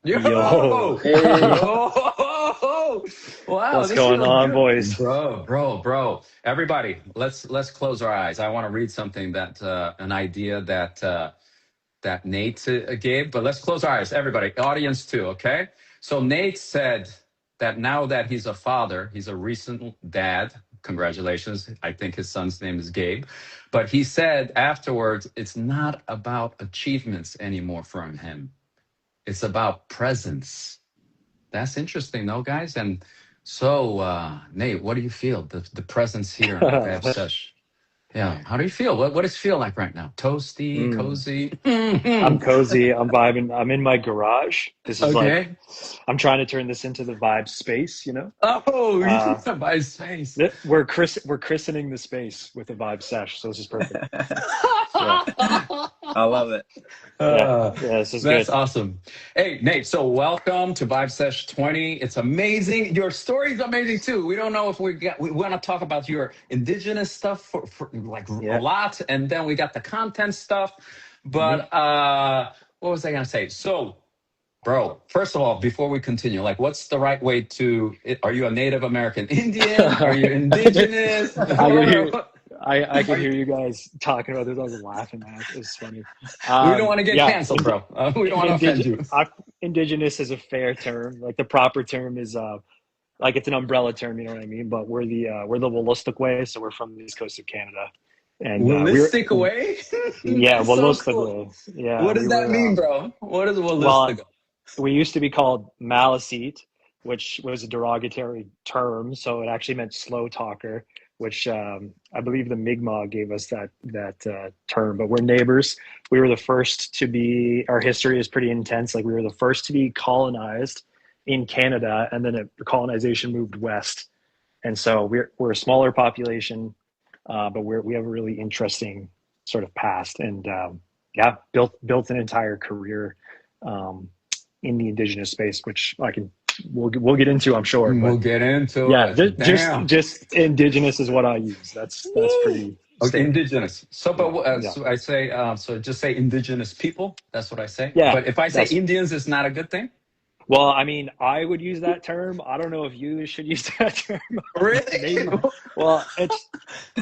Yo! Yo, Hey, Yo! Wow, what's this going feels on, good. boys? Bro. Everybody, let's close our eyes. I want to read something that an idea that Nate gave, but let's close our eyes. Everybody, audience too, okay? So Nate said that now that he's a father, he's a recent dad. Congratulations. I think his son's name is Gabe. But he said afterwards, it's not about achievements anymore from him. It's about presence. That's interesting, though, guys. And so, Nate, what do you feel? The presence here in Bab Sesh. Yeah. How do you feel? What does it feel like right now? Toasty, Mm, cozy. I'm cozy. I'm vibing. I'm in my garage. This is like, Okay. I'm trying to turn this into the vibe space, you know? Oh, Uh, my face. we're christening the space with a vibe sesh, so this is perfect. Yeah, I love it. yeah, Uh, yeah, this is that's good. awesome. Hey, Nate, so welcome to Vibe Sesh 20. It's amazing. Your story's amazing too. We don't know if we want to talk about your indigenous stuff for like a Yeah. lot, and then we got the content stuff. Hmm. But what was I gonna say? So, bro, first of all, before we continue, like what's the right way to are you a Native American Indian? Are you I could indigenous? I could Or hear what? I could Are you, hear you guys talking about this. I was laughing at it. It's funny. we don't want to get Yeah, canceled, bro. We don't want to offend indig you. indigenous is a fair term. Like the proper term is like it's an umbrella term, you know what I mean? But we're the Wolastoq way, so we're from the east coast of Canada, and Willistic away? yeah, That's so Wolastoq cool. way. Yeah, What does we that were mean, bro? What is well, Willistic? we used to be called Maliseet, which was a derogatory term, so it actually meant slow talker, which I believe the Mi'kmaq gave us that term. But we're neighbors. We were the first to be. Our history is pretty intense. Like we were the first to be colonized in Canada, and then the colonization moved west. And so we're a smaller population, but we have a really interesting sort of past, and yeah, built an entire career um, in the indigenous space, which we'll get into, I'm sure. We'll But get into yeah, it. Damn. just indigenous is what I use. That's Woo. pretty Okay, standard. indigenous. So, but Yeah, yeah, so I say, so just say indigenous people. That's what I say. yeah. But if I say That's Indians, it's not a good thing. well, I mean, I would use that term. I don't know if you should use that term. Really? Maybe. Well, it's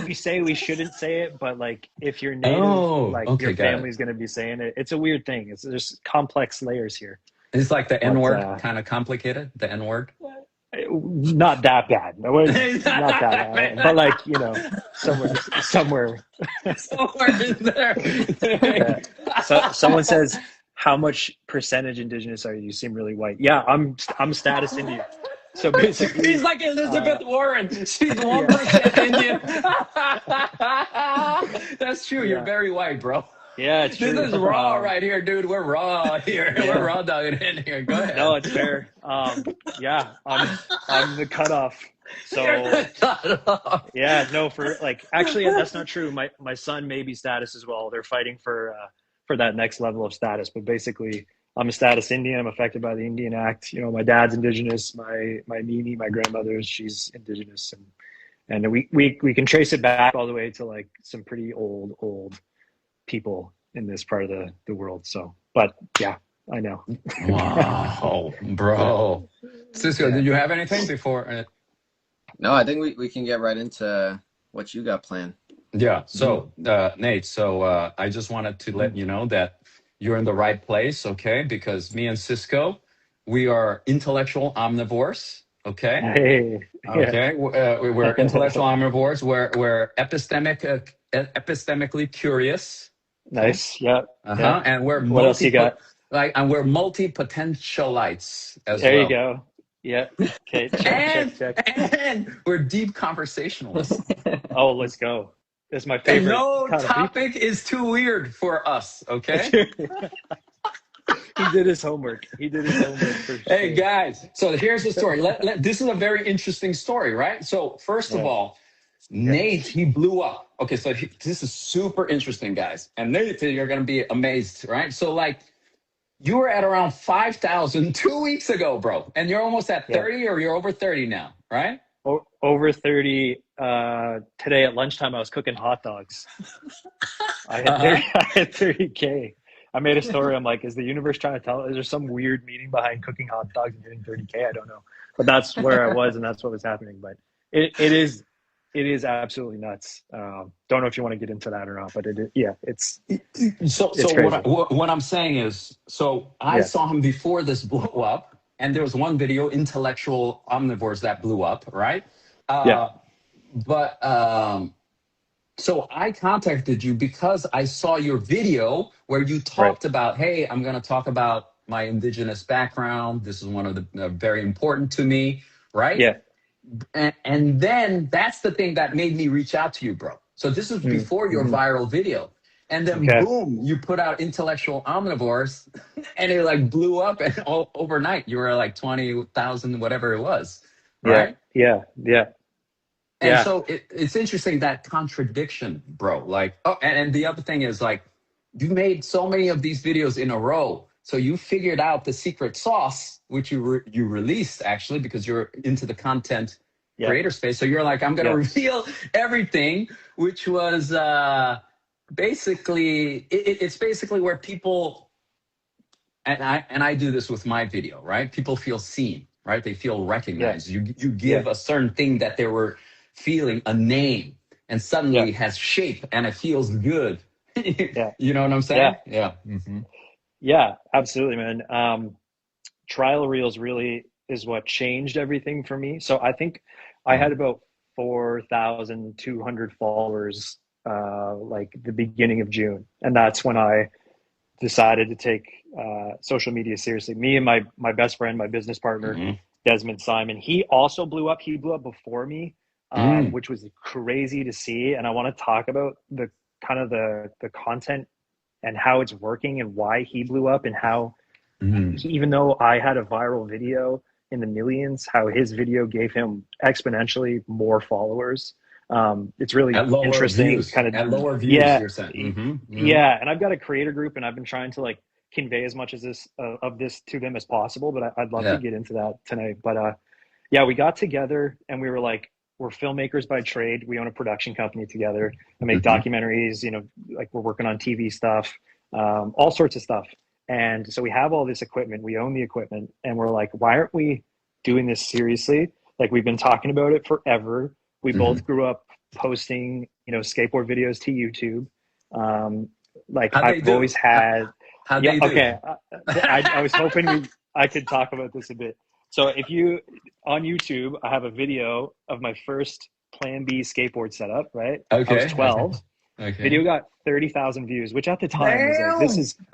we say we shouldn't say it, but like if you're native, Oh, like your okay, got it. family's going to be saying it. It's a weird thing. It's there's complex layers here, It's like the N but word, kind of complicated. The N word. not that bad. No, it's It's not that not bad. But bad. like somewhere. Somewhere in there. Yeah. So someone says, "How much percentage indigenous are you? You seem really white." Yeah, I'm status Indian. So He's basically, like uh, Elizabeth Warren. She's yeah, 1% Indian. That's true. You're yeah, very white, bro. yeah. It's This true. is raw right here, dude. We're raw here. We're Yeah. raw dogging in here. Go No, ahead. it's fair. Yeah, I'm the cutoff. You're So the cutoff. yeah, no, for like actually that's not true. My son may be status as well. They're fighting for that next level of status. But basically, I'm a status Indian. I'm affected by the Indian Act. You know, my dad's indigenous. My Mimi, my grandmother, she's indigenous, and we can trace it back all the way to like some pretty old people in this part of the world. So, but yeah, I know. Wow, Yeah, bro. Cisco, yeah. did you have anything before? No, I think we can get right into what you got planned. Yeah. Mhm. So, Nate, so I just wanted to let Mhm. you know that you're in the right place, okay? Because me and Cisco, we are intellectual omnivores, okay? Hey, yeah. Okay, we're intellectual omnivores. We're epistemically curious. Okay. Nice. Yeah, yeah. Uh-huh. And we're What else you got? and we're multi potentialites as There you well. go. Yeah. Okay. Check, check, And check. we're deep conversationalists. Oh, let's go. That's my And favorite no kind of people. topic is too weird for us. Okay. He did his homework. He did his homework for Hey sure. guys, so here's the story. This is a very interesting story, right? So first of Yeah. all, Yeah. Nate, he blew up. Okay, so this is super interesting, guys. And Nate, you're gonna be amazed, right? So like you were at around 5,000 2 weeks ago, bro, and you're almost at Yeah. 30, or you're over 30 now, right? Over 30 today at lunchtime I was cooking hot dogs. I had Uh-huh. 30 I had 30K. I made a story. I'm like, is the universe trying to tell? Is there some weird meaning behind cooking hot dogs and hitting 30K? I don't know, but that's where I was, and that's what was happening. But it is absolutely nuts. Don't know if you want to get into that or not, but it's So crazy. what I'm saying is, so I Yeah, saw him before this blew up, and there was one video, intellectual omnivores, that blew up, right? yeah, Uh, but So I contacted you because I saw your video where you right. talked about, hey, I'm going to talk about my indigenous background. This is one of the very important to me, right? Yeah. And then that's the thing that made me reach out to you, bro. So this is before your Mm-hmm. viral video. And then Okay. boom, you put out intellectual omnivores and it like blew up, and all overnight you were like 20,000, whatever it was, Yeah. right? Yeah. Yeah. And Yeah. so it's interesting, that contradiction, bro. Like, oh, and the other thing is, like, you made so many of these videos in a row, so you figured out the secret sauce, which you released actually because you're into the content Yeah. creator space. So you're like, I'm gonna Yeah. reveal everything, which was basically it's basically where people, and I do this with my video, right? People feel seen, right? They feel Yeah. recognized. You Yeah. give a certain thing that they were feeling a name, and Yeah. suddenly it has shape and it feels good. Yeah. You know what I'm Yeah. saying? Yeah. Hmm. Yeah. Absolutely, man. Trial reels really is what changed everything for me. So I think I had about 4,200 followers, like the beginning of June, and that's when I decided to take social media seriously. Me and my best friend, my business partner, Hmm. Desmond Simon, he also blew up. He blew up before me, Mm. which was crazy to see. And I want to talk about the kind of the content and how it's working and why he blew up and how Mm. even though I had a viral video in the millions, how his video gave him exponentially more followers. It's really At lower interesting, views. kind of, At lower views, yeah, you're saying. Hmm. Hmm. yeah. And I've got a creator group, and I've been trying to like convey as much as this of this to them as possible. But I'd love to Yeah. get into that tonight. But yeah, we got together and we were like, we're filmmakers by trade. We own a production company together. I make Hmm. documentaries. Like we're working on TV stuff, all sorts of stuff. And so we have all this equipment, we own the equipment, and we're like, why aren't we doing this seriously? Like we've been talking about it forever. We Hmm. both grew up posting, skateboard videos to YouTube. Like How they I've do? always had, How yeah, they do? okay. I was hoping I could talk about this a bit. So if you, on YouTube, I have a video of my first Plan B skateboard setup, right? I was Okay. Okay. 12. Okay. Video got 30,000 views, which at the time was like,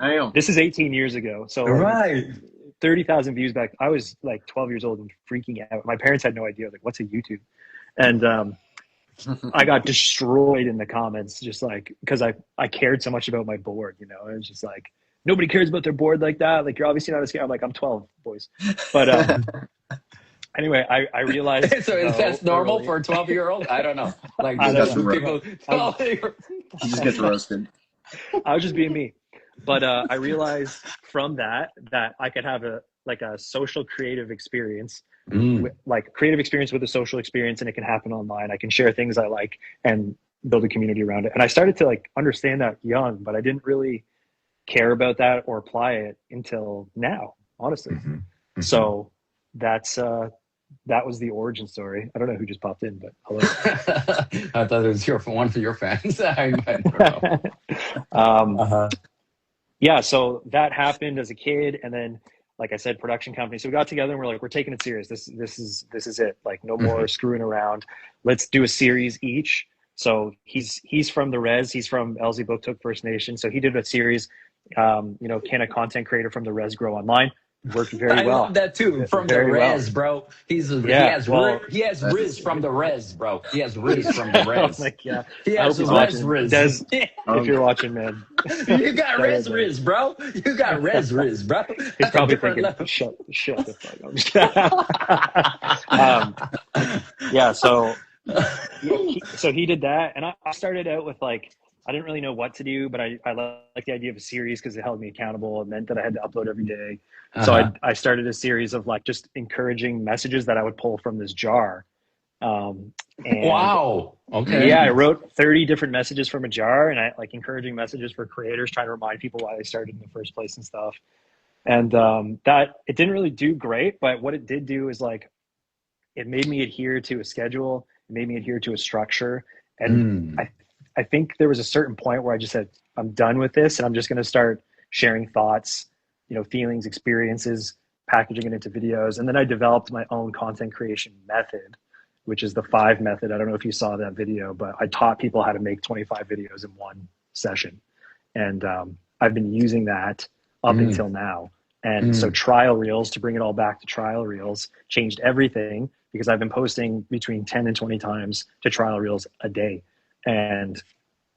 Damn. Damn. this is 18 years ago. So like Right. 30,000 views back. I was like 12 years old and freaking out. My parents had no idea, like, what's a YouTube? And I got destroyed in the comments, just like, because I cared so much about my board, It was just like, nobody cares about their board like that. Like, you're obviously not a skater. I'm like, I'm 12, boys. But anyway, I realized So is though that normal early, for a 12-year-old? I don't know. Like, I Just don't got do some know. ro- people? I was, he just gets roasted. I was just being me. But I realized from that I could have a social creative experience, Mm. like creative experience with a social experience, and it can happen online. I can share things I like and build a community around it. And I started to like understand that young, but I didn't really care about that or apply it until now, honestly. Hmm. Hmm. So that was the origin story. I don't know who just popped in, but hello. I thought it was one for your fans. I don't know. um, Uh-huh. yeah, so that happened as a kid, and then, like I said, production company. So we got together and we're like, we're taking it serious. This is it. Like, no more Hmm. screwing around. Let's do a series each. So he's from the Res. He's from Elsie Booktook First Nation. So he did a series. Can a content creator from the Res grow online? Worked very I love well, that too. From the very well. res, bro. Yeah. Well, He has That is riz from the res, bro. He has riz from the oh res. my god. He I hope has he's res watching. riz. Des, if um, you're watching, man. You got Shout out, res Des. riz, bro. You got res riz, bro. He's That's a probably different thinking, level. shut the fuck up. I'm just yeah, so he did that, and I started out with like, I didn't really know what to do, but I liked the idea of a series because it held me accountable. It meant that I had to upload every day. So Uh-huh. I started a series of like just encouraging messages that I would pull from this jar Um, and Wow. Okay. yeah, I wrote 30 different messages from a jar, and I like encouraging messages for creators, trying to remind people why they started in the first place and stuff. And that it didn't really do great, but what it did do is like it made me adhere to a schedule, it made me adhere to a structure, and Mm. I think there was a certain point where I just said, I'm done with this, and I'm just going to start sharing thoughts, feelings, experiences, packaging it into videos. And then I developed my own content creation method, which is the 5 method. I don't know if you saw that video, but I taught people how to make 25 videos in one session. And I've been using that up Mm. until now. And so Mm. trial reels, to bring it all back to trial reels, changed everything because I've been posting between 10 and 20 times to trial reels a day. And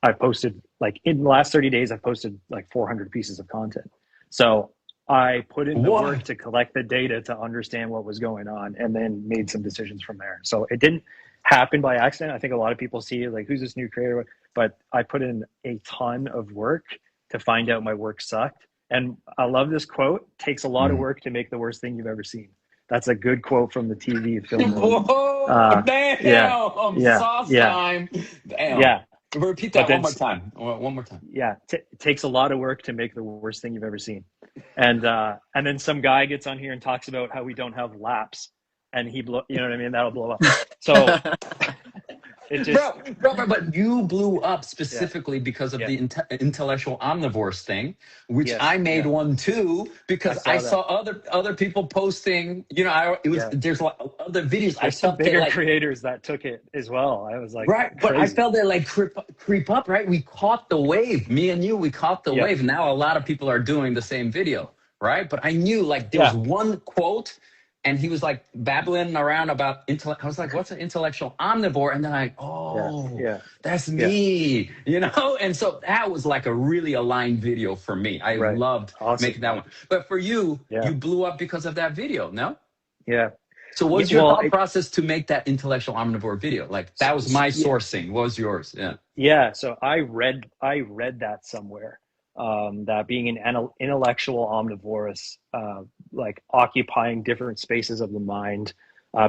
I've posted, like, in the last 30 days, I've posted like 400 pieces of content. So I put in the work What? to collect the data to understand what was going on and then made some decisions from there. So it didn't happen by accident. I think a lot of people see like, who's this new creator? But I put in a ton of work to find out my work sucked. And I love this quote: takes a lot of Mm. work to make the worst thing you've ever seen. That's a good quote from the TV film world. Whoa, Yeah, damn, yeah, sauce yeah, time. Damn. yeah. Repeat But that then, one more time. One more time. yeah, it takes a lot of work to make the worst thing you've ever seen. And then some guy gets on here and talks about how we don't have laps, and you know what I mean? That'll blow up. So it just, But you blew up yeah, specifically because of yeah, the intellectual omnivores thing, which yes, I made yeah. one too I because I saw that. saw other people posting. Yeah, There's a lot of other videos. I there's some felt they bigger like. creators that took it as well. I was like, Right, but I crazy. felt it like creep up, right? We caught the wave. Me and you, we caught the Yeah, wave. Now a lot of people are doing the same video, right? But I knew like there was yeah, one quote and he was like babbling around about intellect. I was like, what's an intellectual omnivore? And then yeah, oh, yeah, that's yeah. me. And so that was like a really aligned video for me. I Right. loved Awesome. making that one. But for you, Yeah, you blew up because of that video, no? yeah. So what Yeah, was your well, thought process to make that intellectual omnivore video? Like that was my yeah, sourcing. What was yours? Yeah. yeah. So I read that somewhere, that being an intellectual omnivorous, like occupying different spaces of the mind,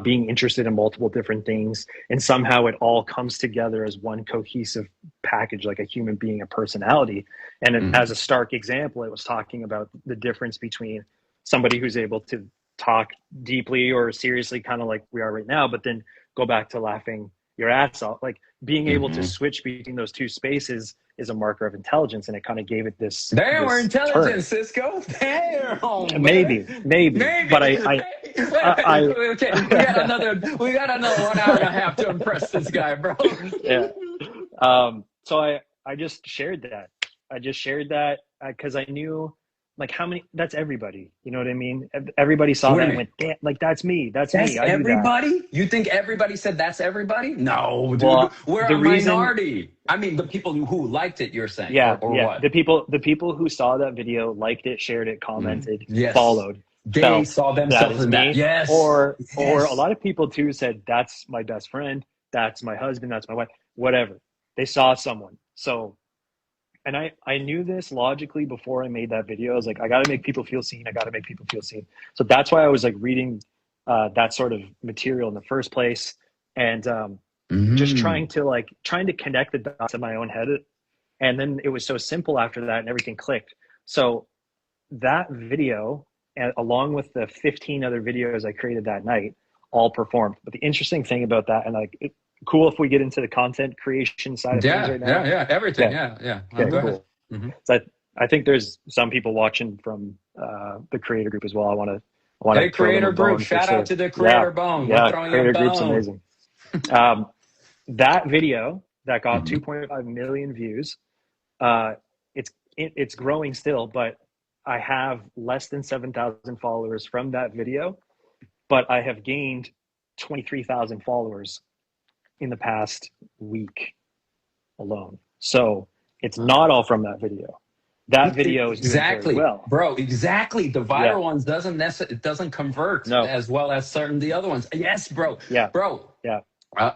being interested in multiple different things, and somehow it all comes together as one cohesive package, like a human being, a personality. And as Mm. a stark example, it was talking about the difference between somebody who's able to talk deeply or seriously, kind of like we are right now, but then go back to laughing your ass off. Like being able to Hmm. switch between those two spaces is a marker of intelligence, and it kind of gave it this Damn, we're this intelligent, turn. Cisco. Damn, man. Maybe, Maybe. but I Okay, we got another 1 hour and a half to impress this guy, bro. yeah. So I just shared that. I just shared that because I knew, like, how many. That's everybody. You know what I mean? Everybody saw What do that you and mean? went, damn, like that's me. That's That's me. I do that. everybody? You think everybody said that's everybody? No, dude. Well, We're the a reason minority. I mean, the people who liked it, you're saying, Yeah, or yeah. what? The people who saw that video, liked it, shared it, Mm. commented, Yes. followed, They felt saw that themselves is in that. me. Yes. Or a Yes. lot of people too said, that's my best friend, that's my husband, that's my wife, whatever. They saw someone. So, and I knew this logically before I made that video. I was like, I got to make people feel seen. I got to make people feel seen. So that's why I was like reading that sort of material in the first place, and just Mm. trying to connect the dots in my own head. And then it was so simple after that, and everything clicked. So that video, along with the 15 other videos I created that night, all performed. But the interesting thing about that, and like, cool if we get into the content creation side of things Yeah, right now. yeah, yeah. Everything. Okay. Yeah. Okay. Go ahead. Cool. Hmm. So I think there's some people watching from the creator group as well. I want to Hey, throw them a creator group, bone for shout out sure. to the Yeah. creator bone. We're Yeah. throwing you a Creator group's bone. amazing. That video that got Mhm. 2.5 million views, uh, it's growing still, but I have less than 7,000 followers from that video, but I have gained 23,000 followers in the past week alone. So it's not all from that video. That video is doing very Exactly, well. bro. Exactly. The Yeah. viral ones it doesn't convert No. as well as certain the other ones. Yes, bro. Yeah. Bro. Yeah.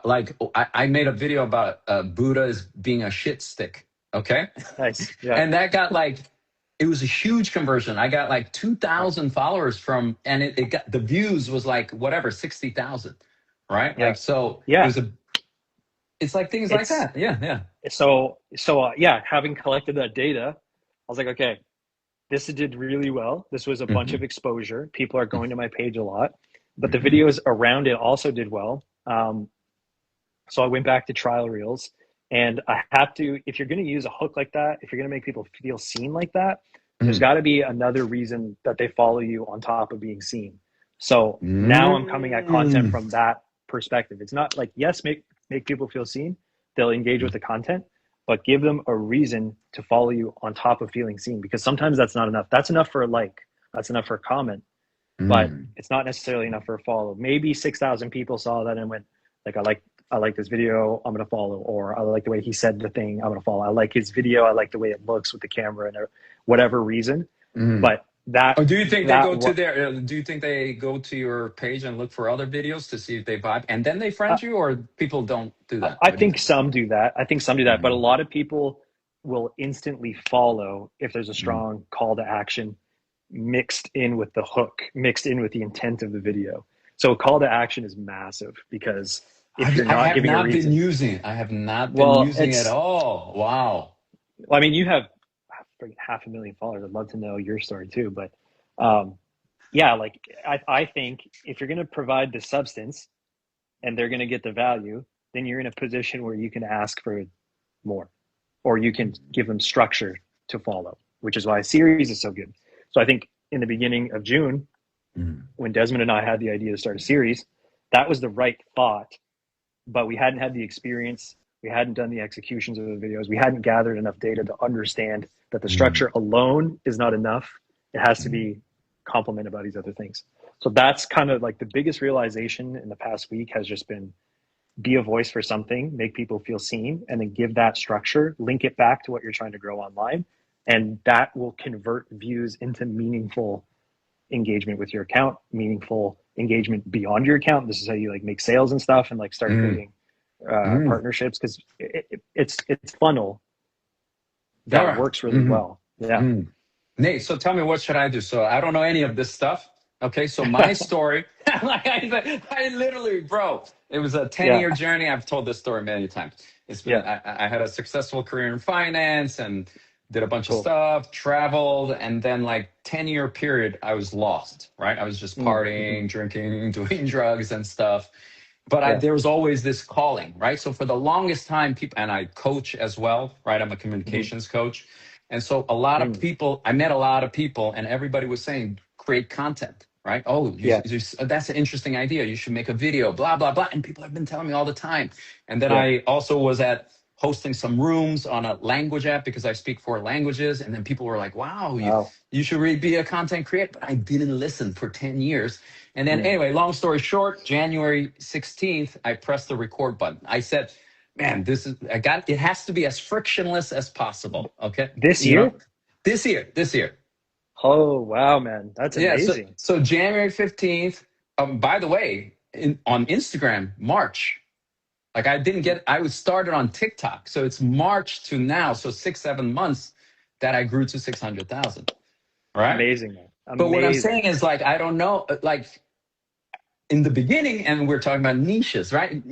Like I made a video about Buddha as being a shit stick. Okay. Nice. Yeah. And that got like, it was a huge conversion. I got like Yeah. 2,000 followers from, and it got, the views was like whatever, 60,000. right? Yeah. Like, so Yeah. it's like things like It's that. Yeah. yeah, having collected that data, I was like, okay, this did really well. This was a bunch Hmm. of exposure. People are going to my page a lot, but the Hmm. videos around it also did well. So I went back to trial reels, and I have to, if you're going to use a hook like that, if you're going to make people feel seen like that, there's got to be another reason that they follow you on top of being seen. So now I'm coming at content Mm. from that perspective. It's not like, yes, make people feel seen. They'll engage with the content, but give them a reason to follow you on top of feeling seen, because sometimes that's not enough. That's enough for a like, that's enough for a comment, but Mm. it's not necessarily enough for a follow. Maybe 6,000 people saw that and went like, I like this video, I'm gonna follow, or I like the way he said the thing, I'm gonna follow. I like his video, I like the way it looks with the camera and whatever reason. Mm. But that Or do you think they that go to their? Do you think they go to your page and look for other videos to see if they vibe, and then they I, friend you, or people don't do that? I What do you think think? some do that. I think some do that, but a Mm. lot of people will instantly follow if there's a Mm. strong call to action mixed in with the hook, mixed in with the intent of the video. So call to action is massive, because if you're I not have giving a not been reason, using it. I have not been well, using it at all. Wow. well, I mean, you have freaking 500,000 followers. I'd love to know your story too, but um, yeah, like I think if you're going to provide the substance and they're going to get the value, then you're in a position where you can ask for more, or you can give them structure to follow, which is why a series is so good. So I think in the beginning of June, Mm. when Desmond and I had the idea to start a series, that was the right thought, but we hadn't had the experience. We hadn't done the executions of the videos. We hadn't gathered enough data to understand that the Mm. structure alone is not enough. It has to Mm. be complemented by these other things. So that's kind of like the biggest realization in the past week has just been be a voice for something, make people feel seen, and then give that structure, link it back to what you're trying to grow online. And that will convert views into meaningful engagement with your account, meaningful engagement beyond your account. This is how you like make sales and stuff, and like start Mm. creating Mm. partnerships, because it's funnel All that right. works really Mm-hmm. well. Yeah. Mm. Nate, so tell me, what should I do? So I don't know any of this stuff. Okay, so my story, like I literally, bro, it was a 10-year Yeah. journey. I've told this story many times. It's been, Yeah. I had a successful career in finance and did a bunch of Cool. stuff, traveled, and then like 10-year period, I was lost, right? I was just Mm-hmm. partying, drinking, doing drugs and stuff. But Yeah. there was always this calling, right? So for the longest time, people, and I coach as well, right? I'm a Mm-hmm. communications coach. And so a lot of Mm. people, I met a lot of people, and everybody was saying, create content, right? Oh, Yeah. that's an interesting idea. You should make a video, blah, blah, blah. And people have been telling me all the time. And then Yeah. I also was at hosting some rooms on a language app because I speak 4 languages. And then people were like, wow, Wow. you should really be a content creator. But I didn't listen for 10 years. And then Mm. anyway, long story short, January 16th, I pressed the record button. I said, man, it has to be as frictionless as possible. Okay. This You know, year? this year. Oh wow, man, that's Yeah. So, amazing. so January 15th, by the way, on Instagram, March, like I was started on TikTok. So it's March to now. So 6, 7 months that I grew to 600,000. Right. Amazing, man. But what I'm Amazing. saying is like, I don't know, like in the beginning, and we're talking about niches, right?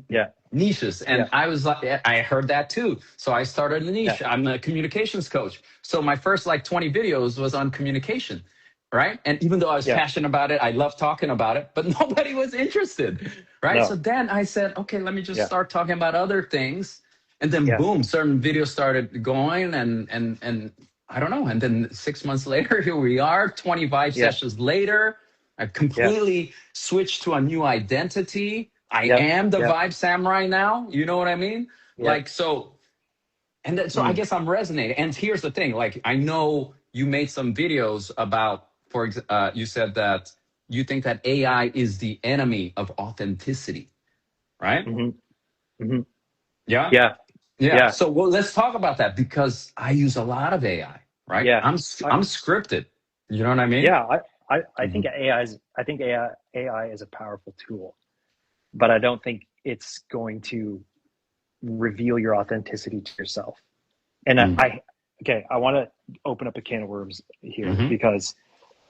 Yeah. Niches. And Yeah. I was like, I heard that too. So I started a Yeah. niche. I'm a communications coach. So my first like 20 videos was on communication, right? And even though I was Yeah. passionate about it, I love talking about it, but nobody was interested, right? So No. then I said, okay, let me just Yeah. start talking about other things. And then Yeah. boom, certain videos started going, and I don't know. And then 6 months later, here we are, 25 Yeah. sessions later. I've Yeah. completely switched to a new identity. I Yeah. am the Yeah. vibe samurai now. You know what I mean? Yeah. Like, so, and then, so I Mm. guess I'm resonating. And here's the thing, like, I know you made some videos about, you said that you think that AI is the enemy of authenticity, right? Mm-hmm. Mm-hmm. Yeah. Yeah. Yeah. Yeah. So, well, let's talk about that because I use a lot of AI, right? Yeah. I'm scripted. You know what I mean? Yeah. I think Mhm. AI is a powerful tool, but I don't think it's going to reveal your authenticity to yourself. And Mm. okay, I want to open up a can of worms here, Mhm. because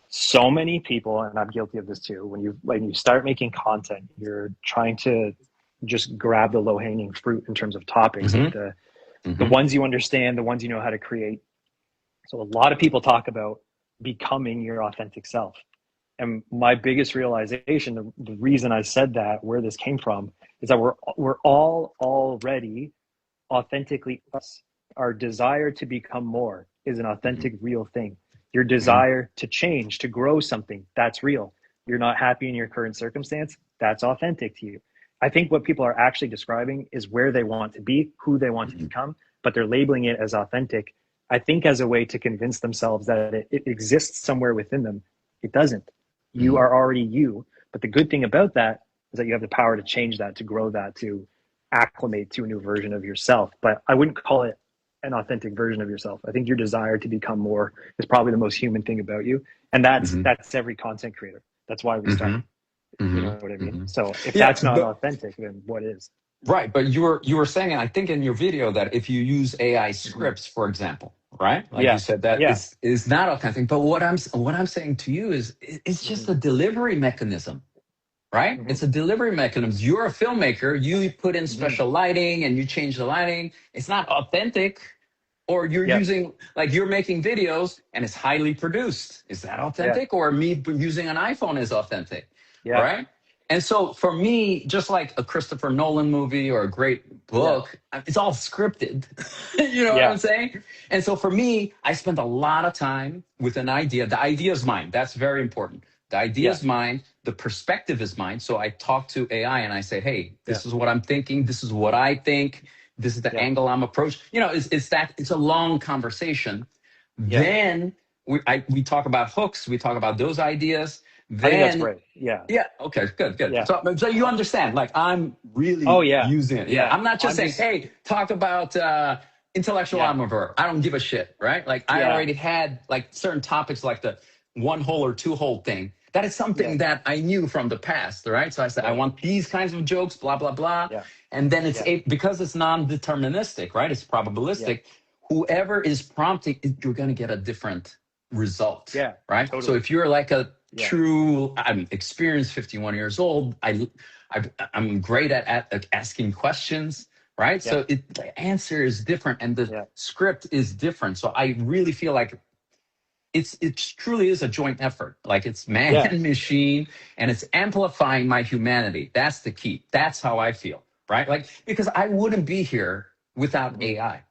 So many people, and I'm guilty of this too, when you start making content, you're trying to just grab the low hanging fruit in terms of topics, like Mm-hmm. the Mm-hmm. ones you understand, the ones you know how to create. So a lot of people talk about becoming your authentic self. And my biggest realization, the reason I said that, where this came from, is that we're all already authentically us. Our desire to become more is an authentic, real thing. Your Mm-hmm. desire to change, to grow something, that's real. You're not happy in your current circumstance, that's authentic to you. I think what people are actually describing is where they want to be, who they want to become, but they're labeling it as authentic. I think as a way to convince themselves that it exists somewhere within them. It doesn't. You Mm-hmm. are already you. But the good thing about that is that you have the power to change that, to grow that, to acclimate to a new version of yourself. But I wouldn't call it an authentic version of yourself. I think your desire to become more is probably the most human thing about you. And Mm-hmm. that's every content creator. That's why we Mm-hmm. start. You Mm-hmm. know what I mean? Mm-hmm. So if Yeah, that's not but authentic, then what is? right, but you were saying, I think in your video, that if you use AI Mm-hmm. scripts, for example, right? Like you Yeah. said, that Yeah. is not authentic. But what I'm saying to you is, it's just Mm-hmm. a delivery mechanism, right? Mm-hmm. It's a delivery mechanism. You're a filmmaker. You put in Mm-hmm. special lighting and you change the lighting. It's not authentic. Or you're Yeah. using, like, you're making videos and it's highly produced. Is that Yeah. authentic? Or me using an iPhone is authentic, Yeah. right? And so for me, just like a Christopher Nolan movie or a great Yeah. book, it's all scripted. You know what Yeah. I'm saying? And so for me, I spend a lot of time with an idea. The idea is mine. That's very important. The idea Yeah. is mine. The perspective is mine. So I talk to AI and I say, hey, Yeah. this is what I'm thinking. This is what I think. This is the Yeah. angle I'm approaching. You know, it's a long conversation. Yeah. Then we talk about hooks. We talk about those ideas. I think that's Then great. Yeah. yeah, okay, good, good. Yeah. So you understand, like, I'm Oh really yeah. using it. Yeah, Yeah. I'm not just I'm saying, just hey, talk about intellectual yeah. omnivore. I don't give a shit, right? Like, I Yeah. already had, like, certain topics, like the one hole or two hole thing. That is Yeah. something that I knew from the past, right? So I said, I Yeah. want these kinds of jokes, blah blah blah, Yeah. and then Yeah. because it's non-deterministic, right? It's Yeah. probabilistic. Whoever is prompting, you're going to get a different result, Yeah. right? So Totally. if you're like a Yeah. true, I'm experienced, 51 years old, I'm great at asking questions, right? Yeah. So the answer is different and the Yeah. script is different. So I really feel like it truly is a joint effort. Like, it's man Yeah. and machine, and it's amplifying my humanity. That's the key. That's how I feel, right? Like, because I wouldn't be here without Mhm. AI.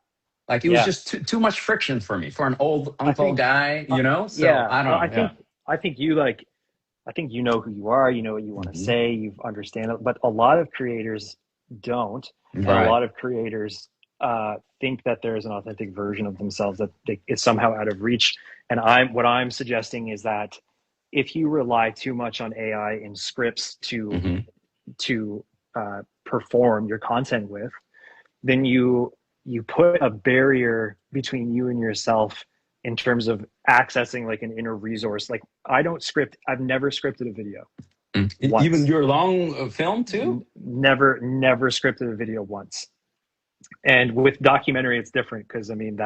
Like, it was Yeah. just too much friction for me, for an old I uncle think guy, you know? So yeah. I don't know. Yeah. I think you like I think you know who you are, you know what you want to Hmm. say, you understand it, but a lot of creators don't, and a Right. lot of creators think that there is an authentic version of themselves that is somehow out of reach. And what I'm suggesting is that if you rely too much on AI in scripts Hmm. to perform your content with, then you put a barrier between you and yourself in terms of accessing like an inner resource. Like I've never scripted a video Even once. your long film too? Never scripted a video once. And with documentary, it's different because I mean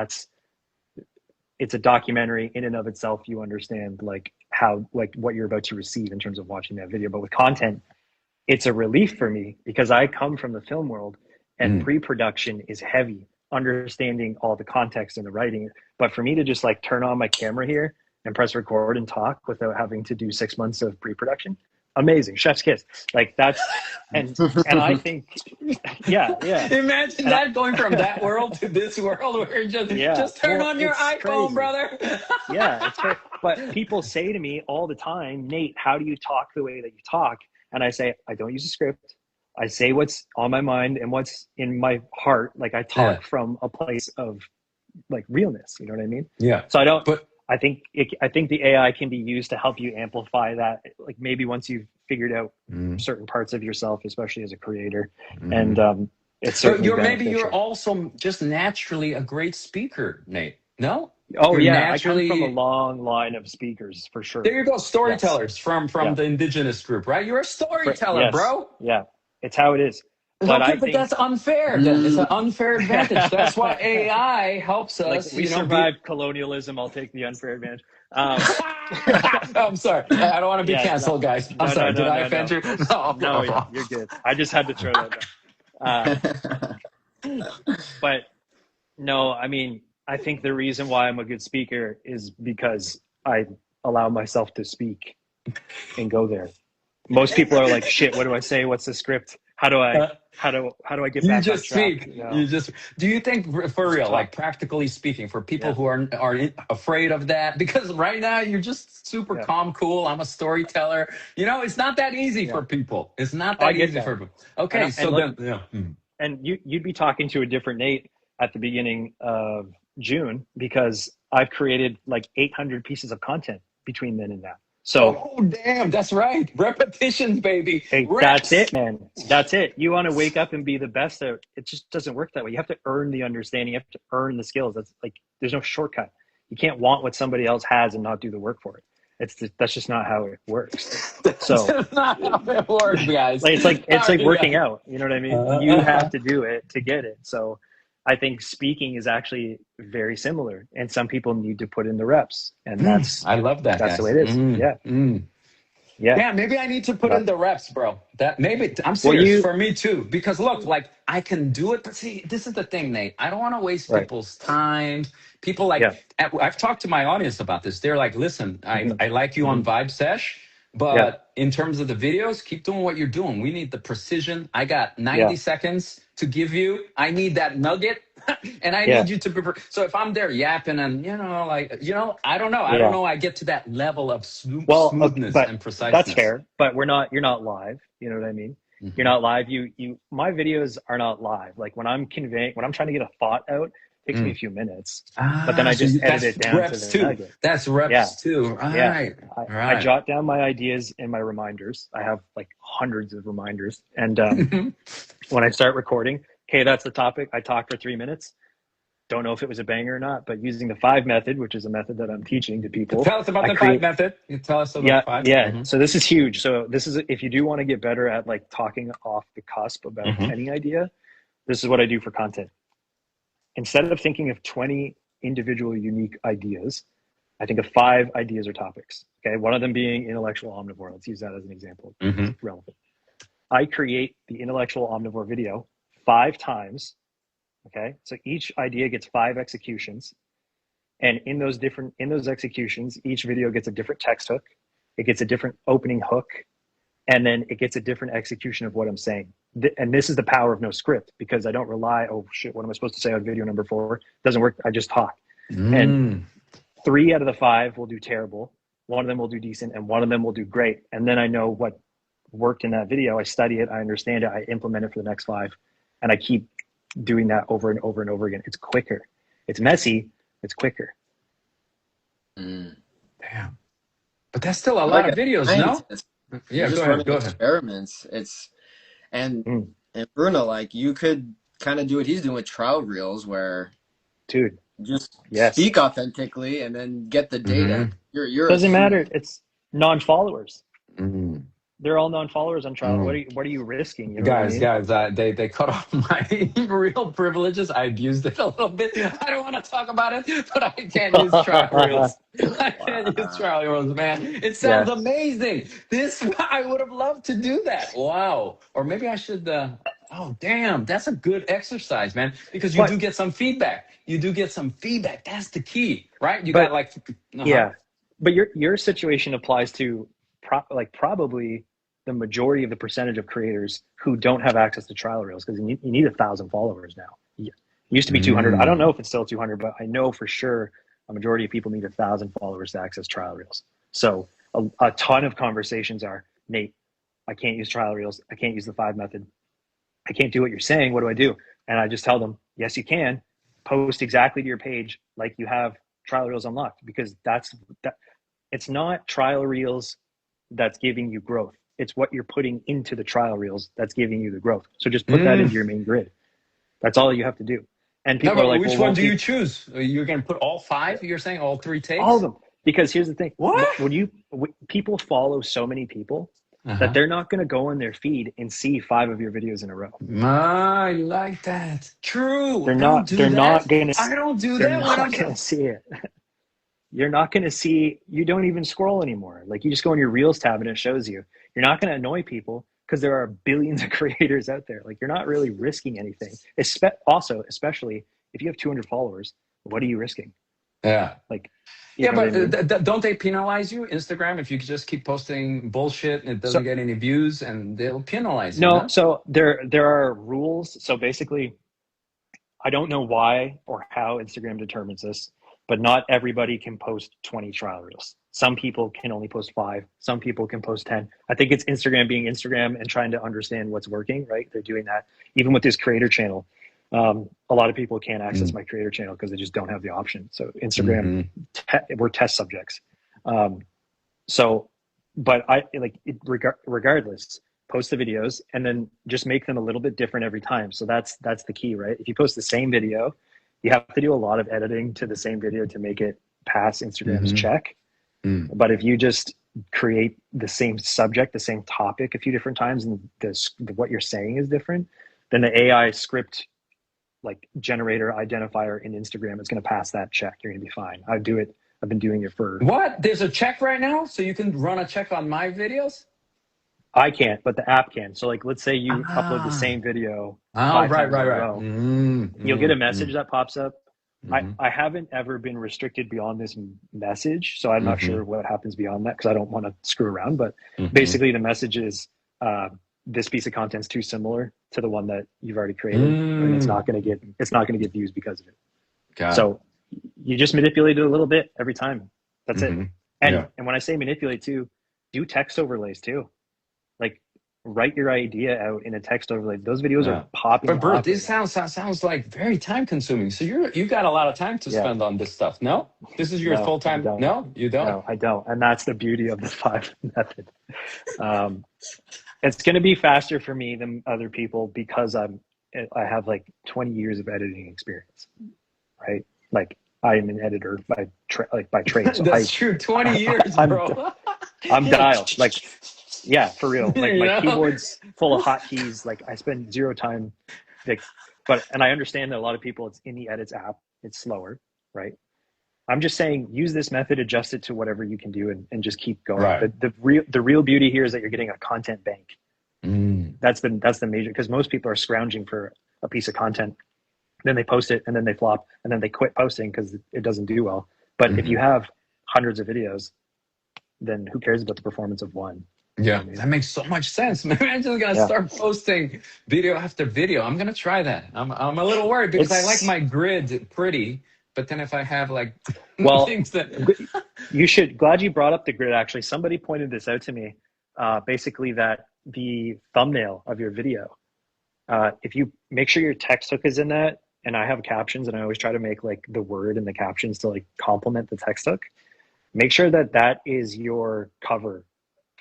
it's a documentary in and of itself. You understand like how like what you're about to receive in terms of watching that video. But with content, it's a relief for me because I come from the film world and Mm. pre-production is heavy, understanding all the context and the writing. But for me to just like turn on my camera here and press record and talk without having to do 6 months of pre-production, amazing, chef's kiss. Like that's and I think yeah. Imagine And I, that, going from that world to this world where yeah, just turn well, on your it's iPhone, crazy. brother. Yeah, it's crazy. But people say to me all the time, Nate, how do you talk the way that you talk? And I say, I don't use a script. I say what's on my mind and what's in my heart. Like I Yeah. talk from a place of like realness. You know what I mean? Yeah. So I don't. But I think the AI can be used to help you amplify that. Like maybe once you've figured out mm, certain parts of yourself, especially as a creator, and mhm. it's But certainly you're beneficial. also just naturally a great speaker, Nate. No? Oh You're yeah, I come from a naturally, long line of speakers for sure. there you go, Yes. storytellers from Yeah. the indigenous group, right? You're a storyteller, Yes. bro. Yeah. It's how it is. But Okay, I but think that's unfair then. It's an unfair advantage. That's why AI helps like us, we be survived colonialism. I'll take the unfair advantage. I'm sorry. I don't want to be Yeah, canceled, guys. I'm sorry. Did I offend you? No, you're good. I just had to throw that down. But no, I mean, I think the reason why I'm a good speaker is because I allow myself to speak and go there. Most people are like, shit, what do I say? What's the script? How do I get You back on just track? speak. You just. Do you think, for Just real, talk. like practically speaking, for people Yeah. who are afraid of that, because right now you're just super Yeah. calm, cool. I'm a storyteller. You know, it's not that easy Yeah. for people. It's not I that get easy that. for people. Okay, so And look, then, yeah. Mm. and you'd be talking to a different Nate at the beginning of June because I've created like 800 pieces of content between then and now. So Oh, damn, that's right. Repetitions, baby. hey, that's Reps. it, man. That's it. You want to wake up and be the best at it. Just doesn't work that way. You have to earn the understanding. You have to earn the skills. That's like there's no shortcut. You can't want what somebody else has and not do the work for it. That's just not how it works. So That's not how it works, guys. like it's like Sorry, working guys. out. You know what I mean? You have to do it to get it. So I think speaking is actually very similar, and some people need to put in the reps, and I love that, that's the guys. way it is. Yeah. Yeah, maybe I need to put in But the reps, bro. That maybe I'm well, serious for me too. Because look, like I can do it, but see, this is the thing, Nate. I don't want to waste right. people's time. People like Yeah. I've talked to my audience about this. They're like, listen, I like you on Vibe Sesh, Yeah. but in terms of the videos, keep doing what you're doing. We need the precision. I got 90 Yeah. seconds to give you. I need that nugget. And I Yeah. need you to prepare. So if I'm there yapping and I don't know. I don't Yeah. know. I get to that level of Well, smoothness but and preciseness. that's fair. But you're not live. You know what I mean? Mhm. You're not live. My videos are not live. Like when I'm trying to get a thought out, it takes me a few minutes. But then I just edit it down reps to the too. nugget. That's reps too. Right. I jot down my ideas in my reminders. I have like hundreds of reminders. And when I start recording, okay, that's the topic. I talk for 3 minutes. Don't know if it was a banger or not, but using the 5 method, which is a method that I'm teaching to people. Tell us about the 5 method. You tell us about the 5. Yeah. So this is huge. So this is, if you do want to get better at like talking off the cusp about any idea, this is what I do for content. Instead of thinking of 20 individual unique ideas, I think of 5 ideas or topics. Okay. One of them being intellectual omnivore. Let's use that as an example. It's relevant. I create the intellectual omnivore video 5 times. Okay. So each idea gets 5 executions. And in those executions, each video gets a different text hook. It gets a different opening hook. And then it gets a different execution of what I'm saying. And this is the power of no script, because I don't rely, oh shit, what am I supposed to say on video number 4? Doesn't work. I just talk. And 3 out of the 5 will do terrible. 1 of them will do decent, and 1 of them will do great. And then I know what worked in that video. I study it. I understand it. I implement it for the next 5. And I keep doing that over and over and over again. It's quicker. It's messy. It's quicker. Damn. But that's still a lot of videos, no? Yeah, go ahead. Experiments. And Bruno, like you could kind of do what he's doing with trial reels, where dude, just speak authentically and then get the data. You're doesn't matter. It's non-followers. They're all non-followers on trial. What are you risking? You know guys, they cut off my real privileges. I abused it a little bit. I don't want to talk about it, but I can't use trial reels. I can't use trial reels, man. It sounds amazing. I would have loved to do that. Wow. Or maybe I should. Oh, damn. That's a good exercise, man, because you do get some feedback. That's the key, right? You got like. Yeah. But your situation applies to probably the majority of the percentage of creators who don't have access to trial reels, because you need 1,000 followers now. It used to be 200. I don't know if it's still 200, but I know for sure a majority of people need 1,000 followers to access trial reels. So a ton of conversations are, Nate, I can't use trial reels. I can't use the 5 method. I can't do what you're saying. What do I do? And I just tell them, yes, you can. Post exactly to your page like you have trial reels unlocked, because it's not trial reels that's giving you growth. It's what you're putting into the trial reels that's giving you the growth. So just put that into your main grid. That's all you have to do. And people are like, which one do you choose? You're going to put all 5? You're saying all 3 takes? All of them. Because here's the thing. What? People follow so many people that they're not going to go on their feed and see 5 of your videos in a row. I like that. True. They're not going to. I don't do that. They're not going to see it. you're not going to see, you don't even scroll anymore. Like you just go in your Reels tab and it shows you. You're not going to annoy people because there are billions of creators out there. Like you're not really risking anything. Also, especially if you have 200 followers, what are you risking? Yeah. Like, Yeah, but I mean? don't they penalize you, Instagram, if you just keep posting bullshit and it doesn't So get any views, and they'll penalize you, no, no? so there are rules. So basically, I don't know why or how Instagram determines this, but not everybody can post 20 trial reels. Some people can only post 5. Some people can post 10. I think it's Instagram being Instagram and trying to understand what's working, right? They're doing that. Even with this creator channel, a lot of people can't access my creator channel because they just don't have the option. So Instagram, Mm-hmm. we're test subjects. So, but regardless, post the videos and then just make them a little bit different every time. So that's the key, right? If you post the same video, you have to do a lot of editing to the same video to make it pass Instagram's check. But if you just create the same subject, the same topic a few different times, and what you're saying is different, then the AI script like generator identifier in Instagram is going to pass that check. You're going to be fine. I've been doing it for. What? There's a check right now, so you can run a check on my videos? I can't, but the app can. So like, let's say you upload the same video Oh, 5 times in a row. You'll get a message that pops up. I haven't ever been restricted beyond this message, so I'm not sure what happens beyond that because I don't want to screw around. But basically, the message is this piece of content's too similar to the one that you've already created, and it's not going to get views because of it. So you just manipulate it a little bit every time. That's it. And when I say manipulate too, do text overlays too. Like write your idea out in a text overlay. Those videos are popping. But bro, off this sounds like very time consuming. So you got a lot of time to spend on this stuff. No, this is your full time. No, you don't. No, I don't. And that's the beauty of the 5 method. It's going to be faster for me than other people because I have like 20 years of editing experience, right? Like I'm an editor by trade. So That's true. 20 years, bro. I'm dialed. Like, yeah, for real. Like my keyboard's full of hotkeys. Like I spend 0 time. And I understand that a lot of people, it's in the edits app. It's slower, right? I'm just saying, use this method, adjust it to whatever you can do, and just keep going. Right. The real beauty here is that you're getting a content bank. That's the major, because most people are scrounging for a piece of content, then they post it, and then they flop, and then they quit posting because it doesn't do well. But if you have hundreds of videos, then who cares about the performance of one? Yeah, that makes so much sense. Maybe I'm just gonna start posting video after video. I'm gonna try that. I'm a little worried because I like my grid pretty, but then if I have like things that you should. Glad you brought up the grid. Actually, somebody pointed this out to me. Basically, that the thumbnail of your video, if you make sure your text hook is in that, and I have captions, and I always try to make like the word and the captions to like complement the text hook. Make sure that is your cover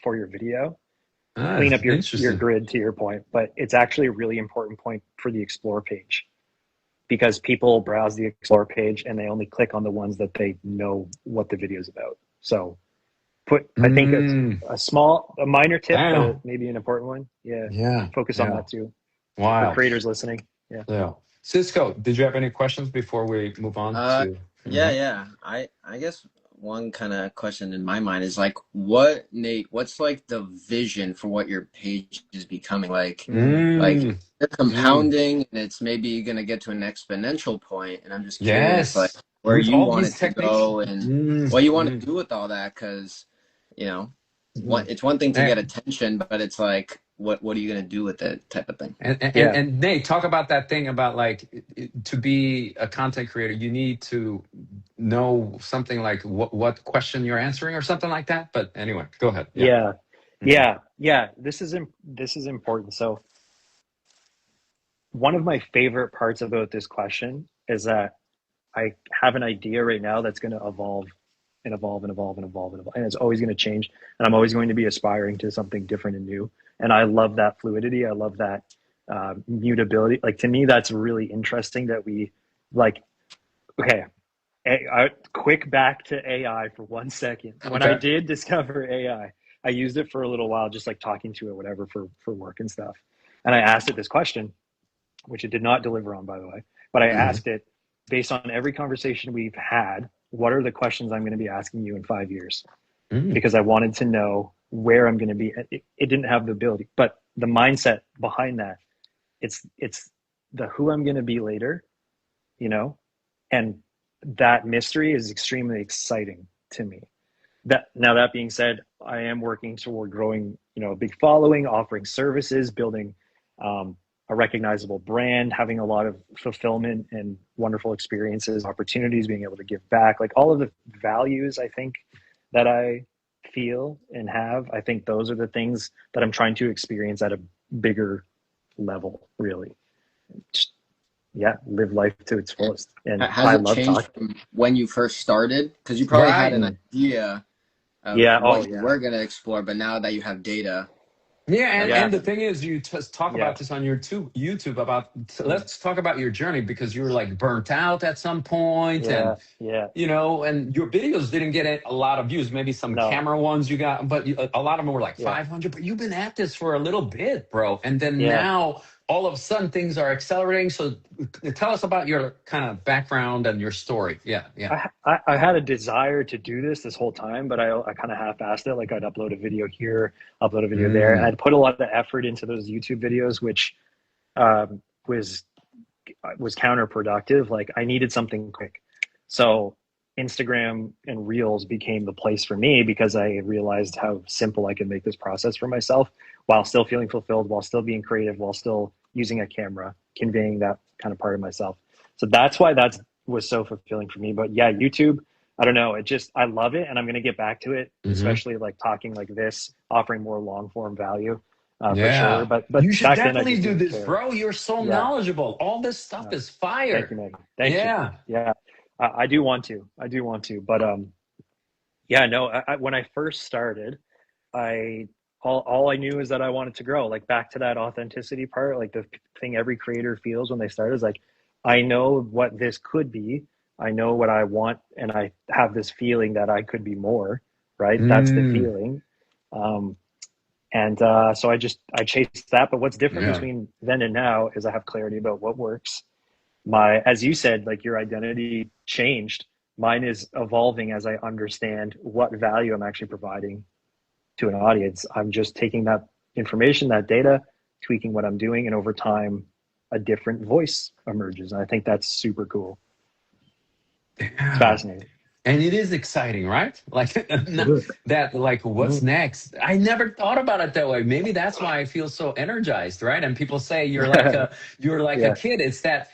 for your video. Clean up your grid, to your point, but it's actually a really important point for the explore page, because people browse the explore page and they only click on the ones that they know what the video is about. So I think a minor tip, but maybe an important one. Focus on that too. Wow. For creators listening. Yeah. Cisco, did you have any questions before we move on to? Yeah. I guess one kind of question in my mind is like, what's like the vision for what your page is becoming? Like, like it's compounding, and it's maybe going to get to an exponential point. And I'm just curious, like, where you want it to go and what you want to do with all that. Cause it's one thing to get attention, but it's like, what are you going to do with it, type of thing? And Nate, talk about that thing about like, to be a content creator, you need to know something like what question you're answering or something like that. But anyway, go ahead. Yeah. This is important. So one of my favorite parts about this question is that I have an idea right now that's going to evolve, and it's always going to change, and I'm always going to be aspiring to something different and new. And I love that fluidity. I love that mutability. Like, to me, that's really interesting that we like. Okay, quick back to AI for 1 second. When I did discover AI, I used it for a little while, just like talking to it, whatever, for work and stuff. And I asked it this question, which it did not deliver on, by the way. But I asked it based on every conversation we've had what are the questions I'm going to be asking you in 5 years? Mm. Because I wanted to know where I'm going to be. It didn't have the ability, but the mindset behind that, it's the who I'm going to be later, you know, and that mystery is extremely exciting to me. That being said, I am working toward growing, you know, a big following, offering services, building a recognizable brand, having a lot of fulfillment and wonderful experiences, opportunities, being able to give back, like all of the values I think that I feel and have. I think those are the things that I'm trying to experience at a bigger level, really. Just, yeah, live life to its fullest. And Has I it love changed talking. from when you first started? Because you probably had an Right. idea of Yeah. what Oh, you yeah. were going to explore, but now that you have data, Yeah, that's Yeah. and the different. thing is, you just talk Yeah. about this on your YouTube about. Let's talk about your journey, because you were like burnt out at some point, and Yeah. Yeah. you know, and your videos didn't get a lot of views. Maybe some No. camera ones you got, but a lot of them were like Yeah. 500. But you've been at this for a little bit, bro, and then Yeah. now all of a sudden things are accelerating. So tell us about your kind of background and your story. Yeah, yeah. I had a desire to do this whole time, but I kind of half-assed it. Like I'd upload a video here, upload a video there, and Mm. I'd put a lot of effort into those YouTube videos, which um, was counterproductive. Like I needed something quick, so Instagram and Reels became the place for me because I realized how simple I could make this process for myself while still feeling fulfilled, while still being creative, while still using a camera, conveying that kind of part of myself. So that's why that was so fulfilling for me. But yeah, YouTube, I don't know. It just, I love it. And I'm going to get back to it, Hmm. especially like talking like this, offering more long form value for sure. Yeah. But You should back then I definitely just do didn't this, care. bro. You're so Yeah. knowledgeable. All this stuff is Thank you, fire. Megan. Thank you. Yeah. Yeah. I do want to. I do want to. But yeah, no, when I first started, I all I knew is that I wanted to grow. Like back to that authenticity part, like the thing every creator feels when they start is like, I know what this could be. I know what I want, and I have this feeling that I could be more. Right? That's the Mm. feeling. Um, and so I chased that. But what's different Yeah. between then and now is I have clarity about what works. My, as you said, like your identity changed. Mine is evolving as I understand what value I'm actually providing to an audience. I'm just taking that information, that data, tweaking what I'm doing, and over time a different voice emerges. And I think that's super cool. It's Yeah. fascinating. And it is exciting, right? Like It is. that, like what's next? I never thought about it that way. Maybe that's why I feel so energized, right? And people say you're like a Yeah. kid. It's that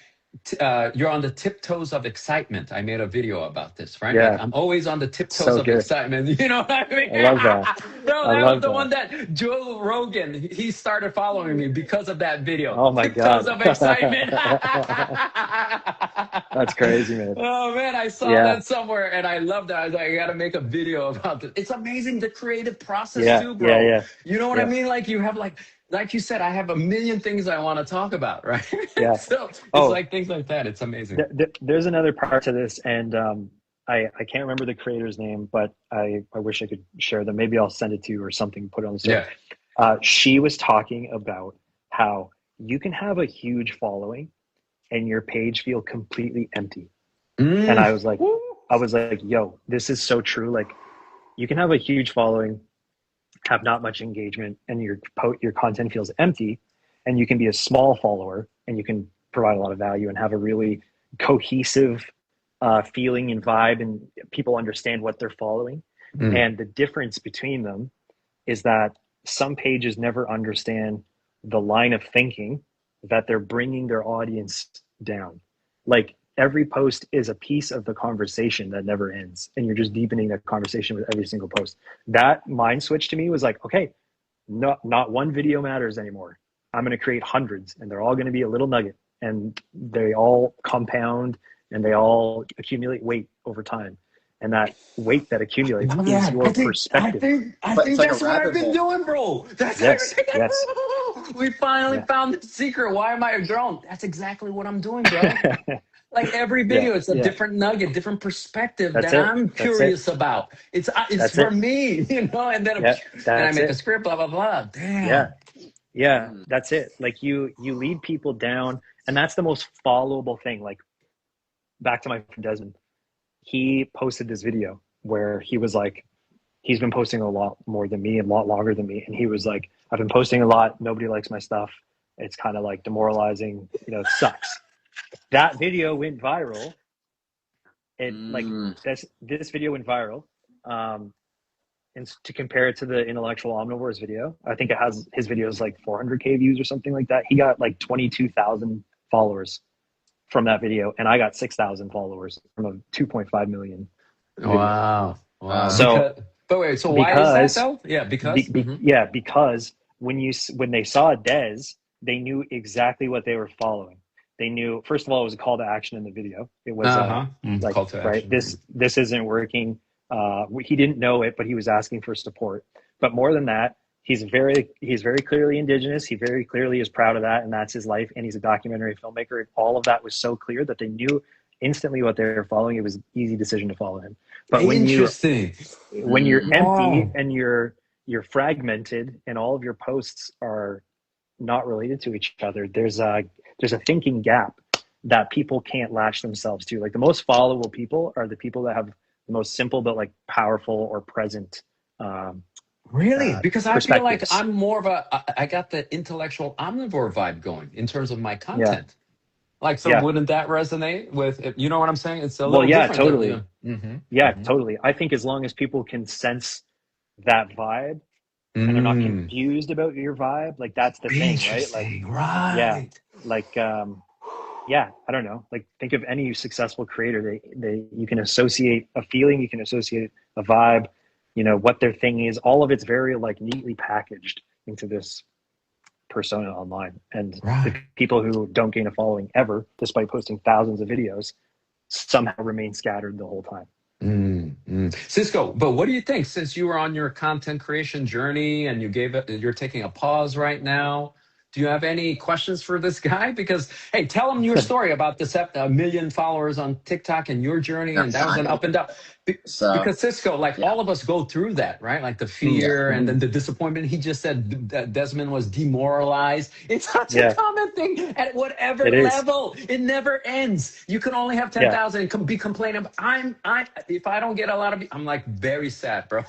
you're on the tiptoes of excitement. I made a video about this, right? Like Yeah. I'm always on the tiptoes So of good. excitement. You know what I mean? I love that. No, I that was love the that. one that Joe Rogan, he started following me because of that video. Oh my Tiptoes God. of excitement. That's crazy, man. Oh man, I saw Yeah. that somewhere and I love that. I was like, I gotta make a video about this. It's amazing the creative process Yeah. too, Yeah. bro. Yeah. You know what I Yeah. mean? Like you have like you said, I have a million things I want to talk about, right? Yeah. So it's Oh, like things like that. It's amazing. there's another part to this, and I can't remember the creator's name, but I wish I could share them. Maybe I'll send it to you or something, put it on the story. Yeah. She was talking about how you can have a huge following and your page feel completely empty. And Mm. Woo. I was like, yo, this is so true. Like you can have a huge following, have not much engagement, and your content feels empty, and you can be a small follower and you can provide a lot of value and have a really cohesive feeling and vibe, and people understand what they're following. Mm. And the difference between them is that some pages never understand the line of thinking that they're bringing their audience down. Like every post is a piece of the conversation that never ends, and you're just deepening that conversation with every single post. That mind switch to me was like, okay, not one video matters anymore. I'm going to create hundreds, and they're all going to be a little nugget, and they all compound and they all accumulate weight over time. And that weight that accumulates is Yeah, your perspective. I But it's think like a that's what I've rabbit been hole. doing, bro. That's Yes, everything. yes, We finally yeah. found the secret. Why am I grown? That's exactly what I'm doing, bro. Like every Yeah, video, it's a yeah. different nugget, different perspective That's that it. I'm That's it. curious about. It's That's for it. me, you know. And then Yeah, then I that's make a it. script, blah blah blah. Yeah, Damn. yeah, Mm. that's it. Like you lead people down, and that's the most followable thing. Like back to my friend Desmond. he posted this video where he was like, he's been posting a lot more than me and a lot longer than me. And he was like, I've been posting a lot. Nobody likes my stuff. It's kind of like demoralizing, you know, it sucks. That video went viral. Like this video went viral. And to compare it to the intellectual omnivore's video, I think his video is like 400K views or something like that. He got like 22,000 followers from that video, and I got 6,000 followers from a 2.5 million video. Wow. So, but wait, so why is that though? Yeah, because yeah, because when they saw Des, they knew exactly what they were following. They knew, first of all, it was a call to action in the video. It was like, call to right, action. this isn't working. He didn't know it, but he was asking for support. But more than that, he's very clearly indigenous. He very clearly is proud of that, and that's his life. And he's a documentary filmmaker. All of that was so clear that they knew instantly what they were following. It was an easy decision to follow him. But when you're empty and you're fragmented and all of your posts are not related to each other, there's a thinking gap that people can't latch themselves to. Like the most followable people are the people that have the most simple but like powerful or present really, because I feel like I'm more of I got the intellectual omnivore vibe going in terms of my content. Like, so wouldn't that resonate with, you know what I'm saying? It's a little different. Totally. Totally. I think as long as people can sense that vibe and they're not confused about your vibe, like that's the thing, right? Like, right. Like, I don't know. Like, think of any successful creator. You can associate a feeling, you can associate a vibe, you know, what their thing is. All of it's very like neatly packaged into this persona online. And the people who don't gain a following ever, despite posting thousands of videos, somehow remain scattered the whole time. Cisco, but what do you think, since you were on your content creation journey and you're taking a pause right now? Do you have any questions for this guy? Because, hey, tell him your story about this 1 million followers on TikTok and your journey. And that was an up and down. Because Cisco, like all of us go through that, right? Like the fear and then the disappointment. He just said that Desmond was demoralized. It's such a common thing at whatever level. It never ends. You can only have 10,000 and be complaining. If I don't get a lot of, I'm like very sad, bro.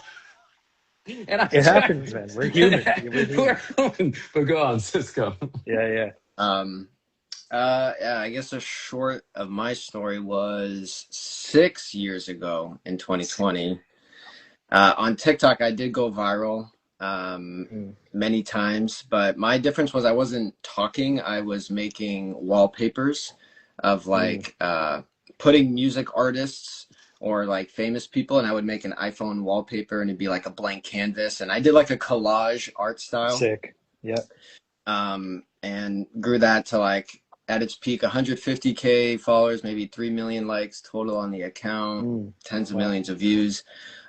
And it happens, man. We're human. We're human. But go on, Cisco. Yeah. I guess the short of my story was 6 years ago in 2020. On TikTok, I did go viral many times, but my difference was I wasn't talking. I was making wallpapers of like putting music artists or like famous people, and I would make an iPhone wallpaper and it'd be like a blank canvas, and I did like a collage art style. Sick. Yeah. And grew that to like at its peak 150K followers, maybe 3 million likes total on the account, tens of millions of views.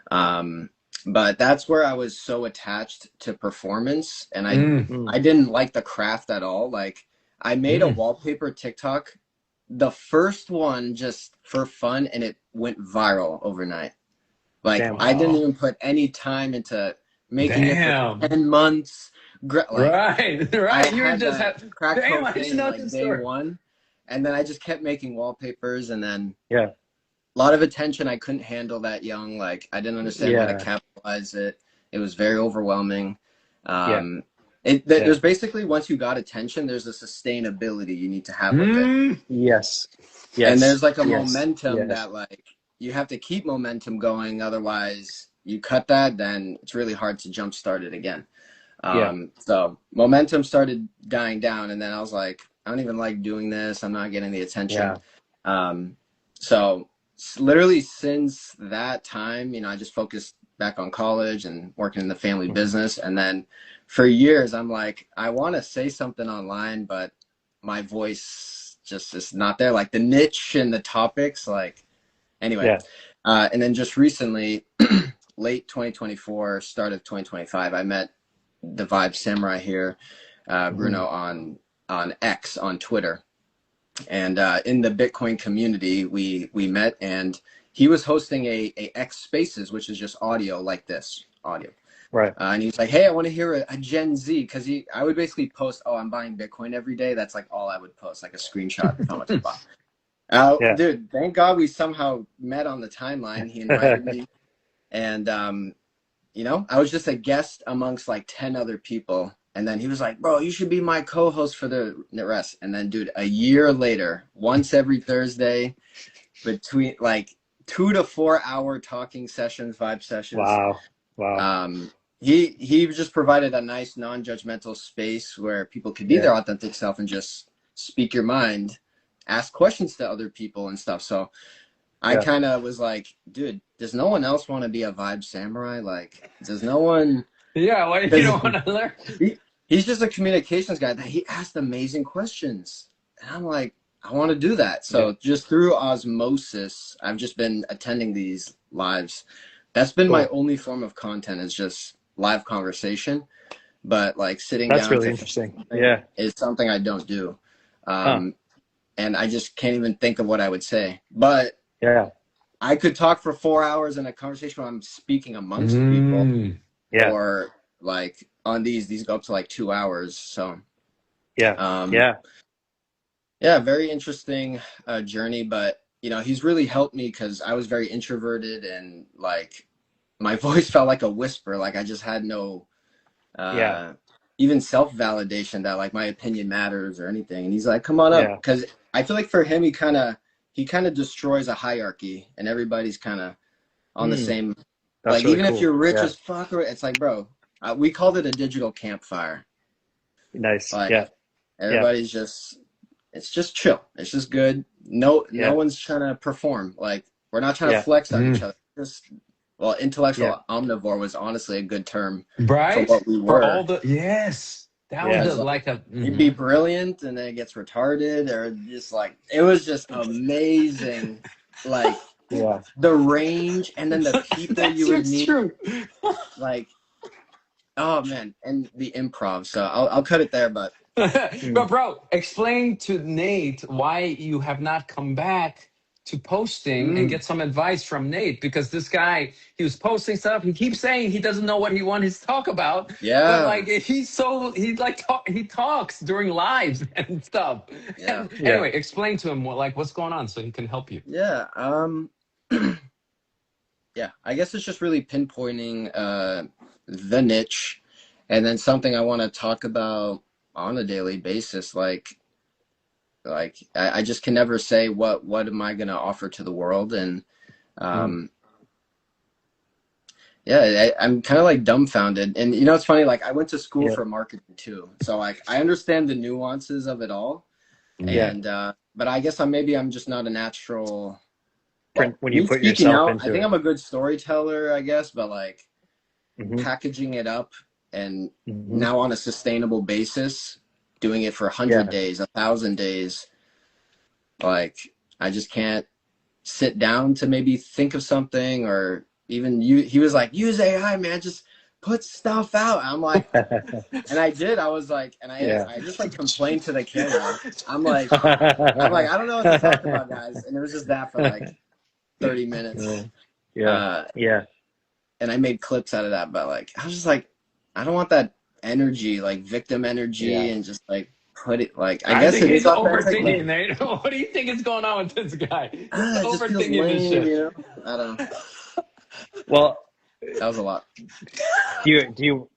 But that's where I was so attached to performance, and I didn't like the craft at all. Like I made a wallpaper TikTok, the first one just for fun, and it went viral overnight. Like I didn't even put any time into making it for 10 months. Right. You were just crack cocaine like day one, and then I just kept making wallpapers, and then a lot of attention I couldn't handle that young. Like I didn't understand how to capitalize it. It was very overwhelming. There's basically, once you got attention, there's a sustainability you need to have with it. Yes. And there's like a momentum that like you have to keep momentum going. Otherwise you cut that, then it's really hard to jumpstart it again. So momentum started dying down, and then I was like, I don't even like doing this. I'm not getting the attention. So literally since that time, you know, I just focused back on college and working in the family business. And then for years, I'm like, I want to say something online, but my voice just is not there. Like the niche and the topics, like, anyway. And then just recently, late 2024, start of 2025, I met the Vibe Samurai here, Bruno, on X, on Twitter. And in the Bitcoin community, we met, and he was hosting a X Spaces, which is just audio like this, audio. Right. And he's like, hey, I want to hear a Gen Z, because I would basically post, oh, I'm buying Bitcoin every day. That's like all I would post, like a screenshot of how much I bought. Yeah. Dude, thank God we somehow met on the timeline. He invited me, and I was just a guest amongst like 10 other people. And then he was like, bro, you should be my co-host for the rest. And then, dude, a year later, once every Thursday, between like 2 to 4 hour talking sessions, vibe sessions. Wow. He just provided a nice non-judgmental space where people could be their authentic self and just speak your mind, ask questions to other people and stuff. So I kind of was like, dude, does no one else want to be a vibe samurai? Like, does no one? Yeah, why you don't want to learn? He's just a communications guy that he asked amazing questions. And I'm like, I want to do that. So just through osmosis, I've just been attending these lives. That's been my only form of content, is just live conversation. But like sitting down. That's really interesting. Yeah. Is something I don't do. And I just can't even think of what I would say. But yeah, I could talk for 4 hours in a conversation when I'm speaking amongst people. Yeah. Or like on these go up to like 2 hours. So yeah. Very interesting journey. But he's really helped me because I was very introverted and like my voice felt like a whisper. Like I just had no even self-validation that like my opinion matters or anything. And he's like, come on up. Because I feel like for him, he kind of destroys a hierarchy and everybody's kind of on the same. That's like really even cool. If you're rich as fuck, it's like, bro, we called it a digital campfire. Nice. Like, everybody's just, it's just chill. It's just good. No one's trying to perform. Like we're not trying to flex on each other. Just intellectual omnivore was honestly a good term, right? For what we were. For all the that was like a. You'd be brilliant, and then it gets retarded, or just like it was just amazing. Like the range, and then the people you would meet. True. Like, oh man, and the improv. So I'll cut it there, but. But bro, explain to Nate why you have not come back to posting and get some advice from Nate, because this guy, he was posting stuff. He keeps saying he doesn't know what he wants to talk about. Yeah. But like he talks during lives and stuff. Yeah. Anyway, explain to him what's going on so he can help you. Yeah. I guess it's just really pinpointing the niche, and then something I want to talk about on a daily basis. Like I just can never say what am I going to offer to the world. And I'm kind of like dumbfounded. And it's funny, like I went to school for marketing too. So like I understand the nuances of it all. And but I guess I'm just not a natural when you put yourself into I think I'm a good storyteller, I guess, but like packaging it up and now on a sustainable basis, doing it for 100 days, 1,000 days. Like I just can't sit down to maybe think of something, or even he was like, use AI, man, just put stuff out. I'm like, and I did. I was like, and I just like complained to the camera. I'm like, I don't know what to talk about, guys. And it was just that for like 30 minutes. And I made clips out of that, but like, I was just like, I don't want that energy, like victim energy, and just like put it like I guess think he's overthinking, Nate. What do you think is going on with this guy? He's overthinking this shit. I don't know. Well, that was a lot. Do you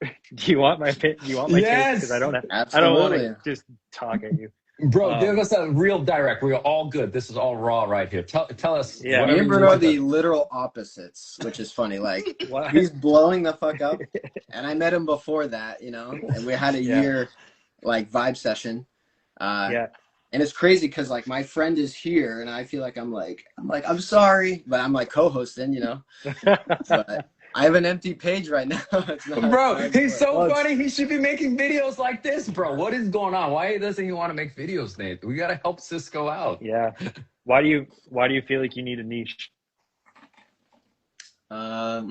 want my take? Because I don't want to just talk at you. Bro, give us a real direct. We're all good. This is all raw right here. Tell us. Me and Bruno are the literal opposites, which is funny. Like he's blowing the fuck up, and I met him before that, and we had a year like vibe session. And it's crazy because like my friend is here, and I feel like I'm sorry, but I'm like co-hosting, But I have an empty page right now. Bro, he's so funny. He should be making videos like this, bro. What is going on? Why doesn't he want to make videos, Nate? We gotta help Cisco out. Yeah. Why do you feel like you need a niche? I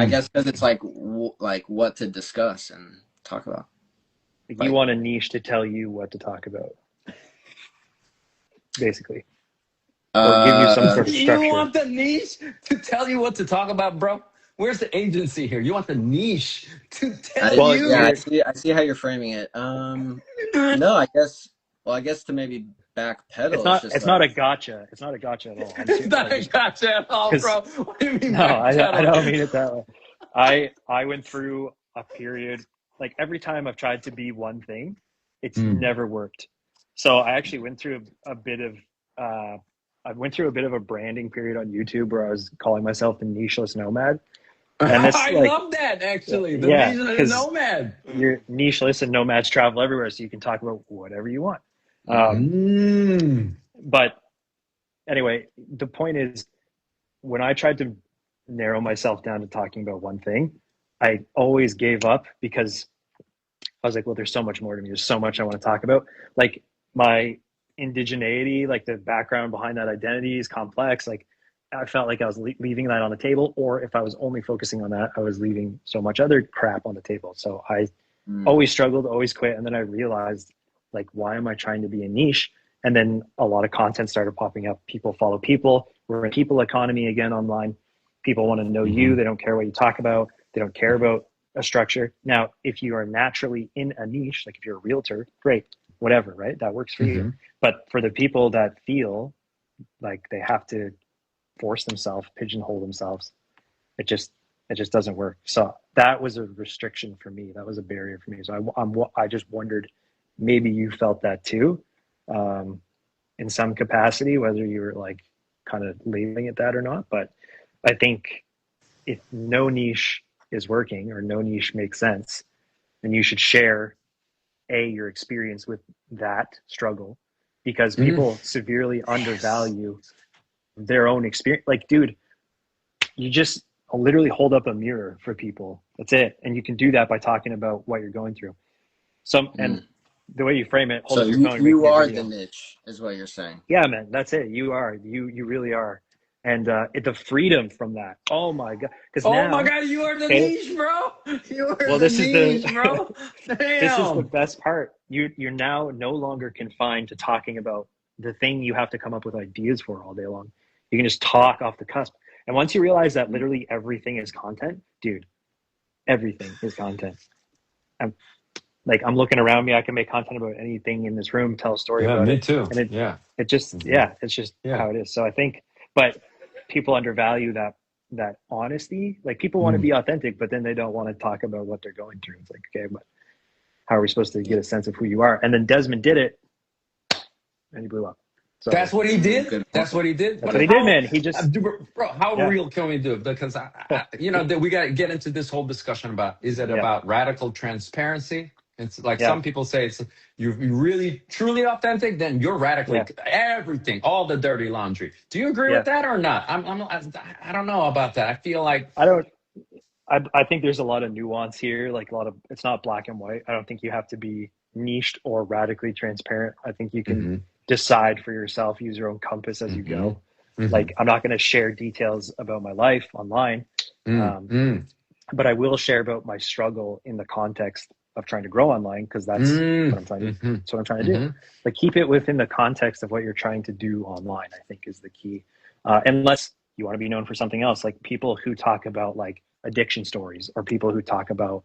guess because it's like what to discuss and talk about. Like you want a niche to tell you what to talk about, basically. Or give you some sort of structure. You want the niche to tell you what to talk about, bro? Where's the agency here? You want the niche to tell you? Yeah, I see how you're framing it. No, I guess to maybe backpedal. It's not a gotcha. It's not a gotcha at all. It's not a gotcha at all, bro. What do you mean no, I don't backpedal? mean it that way. I went through a period, like every time I've tried to be one thing, it's never worked. So I actually went through a bit of a branding period on YouTube where I was calling myself the nicheless nomad. And this, I love that, actually. The yeah, vision of the nomad. You're nicheless and nomads travel everywhere, so you can talk about whatever you want. But anyway, the point is, when I tried to narrow myself down to talking about one thing, I always gave up because I was like, well, there's so much more to me. There's so much I want to talk about. Like my indigeneity, like the background behind that identity is complex. Like I felt like I was leaving that on the table, or if I was only focusing on that, I was leaving so much other crap on the table. So I always struggled, always quit. And then I realized, like, why am I trying to be a niche? And then a lot of content started popping up. People follow people. We're in people economy again online. People want to know you. They don't care what you talk about. They don't care about a structure. Now, if you are naturally in a niche, like if you're a realtor, great, whatever, right? That works for you. But for the people that feel like they have to force themselves, pigeonhole themselves, it just doesn't work. So that was a restriction for me. That was a barrier for me. So I just wondered, maybe you felt that too, in some capacity, whether you were like kind of labeling it that or not. But I think if no niche is working or no niche makes sense, then you should share your experience with that struggle, because people severely undervalue their own experience. Like, dude, you just literally hold up a mirror for people. That's it. And you can do that by talking about what you're going through. And the way you frame it, hold so up your phone. You are the niche, is what you're saying. Yeah, man, that's it. You are. You really are. And the freedom from that. Oh my god! My god, you are the niche, bro. You are the niche, bro. Damn. This is the best part. You're now no longer confined to talking about the thing you have to come up with ideas for all day long. You can just talk off the cusp. And once you realize that literally everything is content, dude, everything is content. I'm looking around me. I can make content about anything in this room, tell a story about it. Me too. And it's just how it is. So I think, but people undervalue that honesty. Like people want to be authentic, but then they don't want to talk about what they're going through. It's like, okay, but how are we supposed to get a sense of who you are? And then Desmond did it, and he blew up. So that's what he did. That's what he did. That's what he did, man. He just, bro. How real can we do it? Because we got to get into this whole discussion about, is it about radical transparency? It's like some people say, it's you're really truly authentic, then you're radically everything, all the dirty laundry. Do you agree with that or not? I don't know about that. I feel like I think there's a lot of nuance here. Like it's not black and white. I don't think you have to be niched or radically transparent. I think you can decide for yourself, use your own compass as you go. Like I'm not going to share details about my life online, but I will share about my struggle in the context of trying to grow online, because that's what I'm trying to. That's what I'm trying to do. Like keep it within the context of what you're trying to do online, I think is the key. Unless you want to be known for something else, like people who talk about like addiction stories, or people who talk about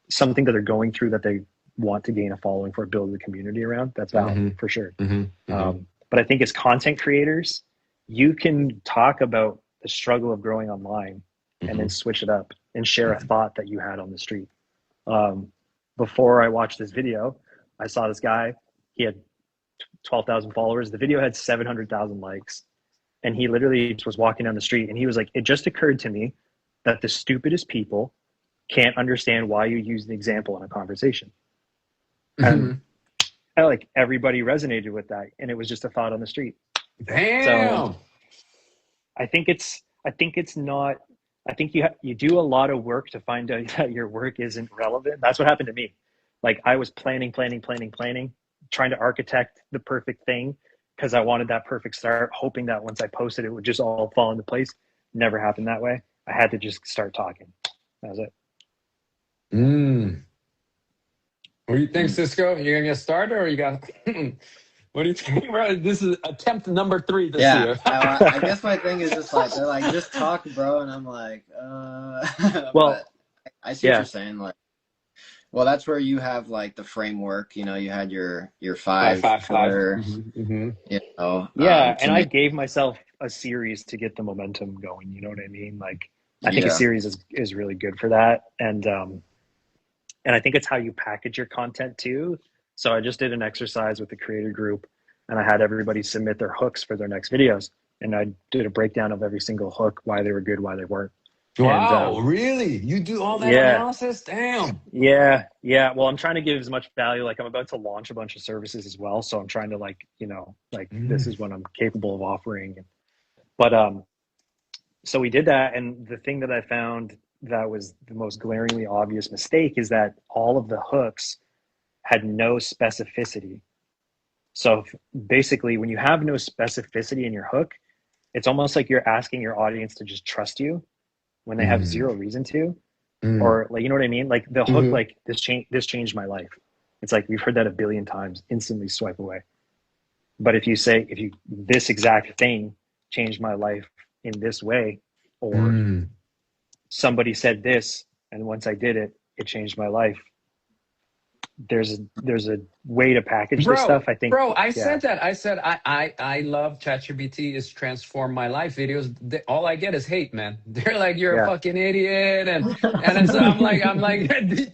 something that they're going through that they want to gain a following for, build a community around. That's valid for sure. But I think as content creators, you can talk about the struggle of growing online and then switch it up and share a thought that you had on the street. Before I watched this video, I saw this guy. He had 12,000 followers. The video had 700,000 likes. And he literally just was walking down the street, and he was like, it just occurred to me that the stupidest people can't understand why you use an example in a conversation. And like everybody resonated with that, and it was just a thought on the street. Damn. So I think you do a lot of work to find out that your work isn't relevant. That's what happened to me. Like I was planning, trying to architect the perfect thing because I wanted that perfect start, hoping that once I posted, it would just all fall into place. Never happened that way. I had to just start talking. That was it. What do you think, Cisco? You gonna get started, or you got? What do you think? This is attempt number 3 this year. I guess my thing is just like they're like, just talk, bro, and I'm like, well, I see what you're saying. Like Well, that's where you have like the framework. You know, you had your My five 5 5. pillar. Mm-hmm. You know, Yeah, to and I make gave myself a series to get the momentum going. You know what I mean? Like, I think a yeah. series is really good for that, and I think it's how you package your content too. So I just did an exercise with the creator group, and I had everybody submit their hooks for their next videos, and I did a breakdown of every single hook, why they were good, why they weren't, and Wow, really? You do all that yeah, analysis? Damn. yeah. Well, I'm trying to give as much value. Like I'm about to launch a bunch of services as well, so I'm trying to like like this Mm. is what I'm capable of offering. But so we did that, and the thing that I found that was the most glaringly obvious mistake is that all of the hooks had no specificity. So basically, when you have no specificity in your hook, it's almost like you're asking your audience to just trust you when they have Mm. zero reason to, Mm. or like you know what I mean? Like the hook, Mm-hmm. like this changed my life. It's like we've heard that a billion times. Instantly swipe away. But if you say if you this exact thing changed my life in this way, or Mm. somebody said this, and once I did it, it changed my life. There's a way to package this stuff. Bro, I think, bro, I yeah, said that. I said I love ChatGPT. It's transformed my life. Videos. All I get is hate, man. They're like, you're a yeah, fucking idiot, and it's, I'm like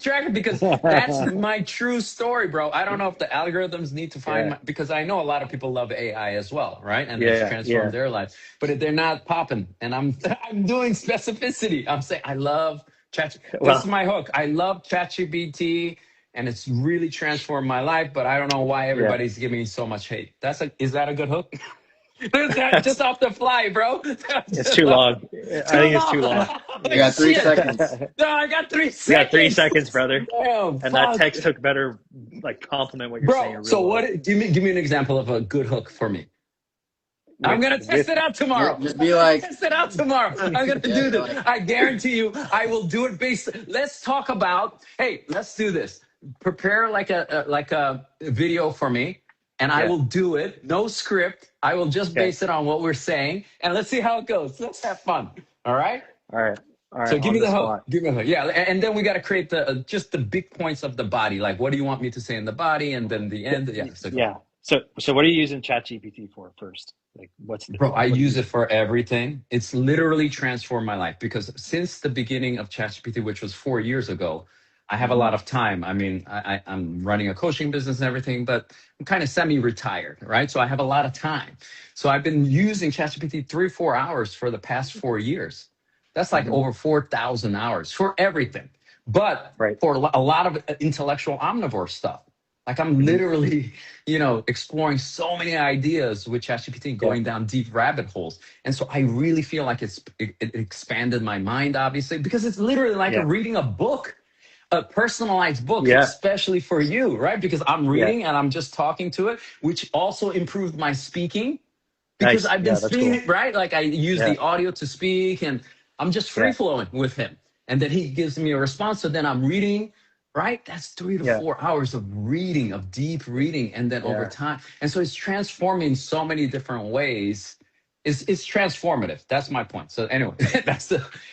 track because that's my true story, bro. I don't know if the algorithms need to find yeah, my, because I know a lot of people love AI as well, right? And it's yeah, transformed yeah, their life, but they're not popping. And I'm I'm doing specificity. I'm saying I love Chat. This is well, my hook. I love ChatGPT and it's really transformed my life. But I don't know why yeah. everybody's giving me so much hate. Is that a good hook? Is that just off the fly, bro? It's Just too off, long. I too think it's long. too long. You Holy got three shit! seconds. No, I got three You got 3 seconds. seconds, brother. Damn, And that fuck, text hook better like compliment what you're saying bro. a So real well. what? Give me an example of a good hook for me. I'm With gonna test with it out tomorrow. Just I'm be gonna like, test it out tomorrow. I'm gonna yeah, do you're this. like, I guarantee you, I will do it based. Let's talk about. Hey, let's do this. Prepare like a video for me, and I yeah, will do it. No script. I will just okay. base it on what we're saying, and let's see how it goes. Let's have fun. All right. All right. All right, So give on me the the hook. spot. Give me the hook. Yeah, and then we got to create the just the big points of the body. Like, what do you want me to say in the body, and then the end. Yeah. So go. Yeah. So what are you using ChatGPT for first? Like Bro, I what are use you it for everything. It's literally transformed my life because since the beginning of ChatGPT, which was 4 years ago, I have a mm-hmm. lot of time. I mean, I'm running a coaching business and everything, but I'm kind of semi-retired, right? So I have a lot of time. So I've been using ChatGPT 3, 4 hours for the past 4 years. That's like Mm-hmm. over 4,000 hours for everything. But Right. for a lot of intellectual omnivore stuff, like I'm Mm-hmm. literally exploring so many ideas with ChatGPT, Yeah. going down deep rabbit holes. And so I really feel like it expanded my mind, obviously, because it's literally like a Yeah. reading a book, a personalized book, Yeah. especially for you, right? Because I'm Yeah. reading and I'm just talking to it, which also improved my speaking because Nice. I've been Yeah, that's speaking, cool. right? Like I use Yeah. the audio to speak and I'm just free Yeah. flowing with him. And then he gives me a response. So then I'm reading, right? That's three to Yeah. four hours of reading, of deep reading. And then over Yeah. time. And so it's transforming so many different ways. It's transformative. That's my point. So anyway,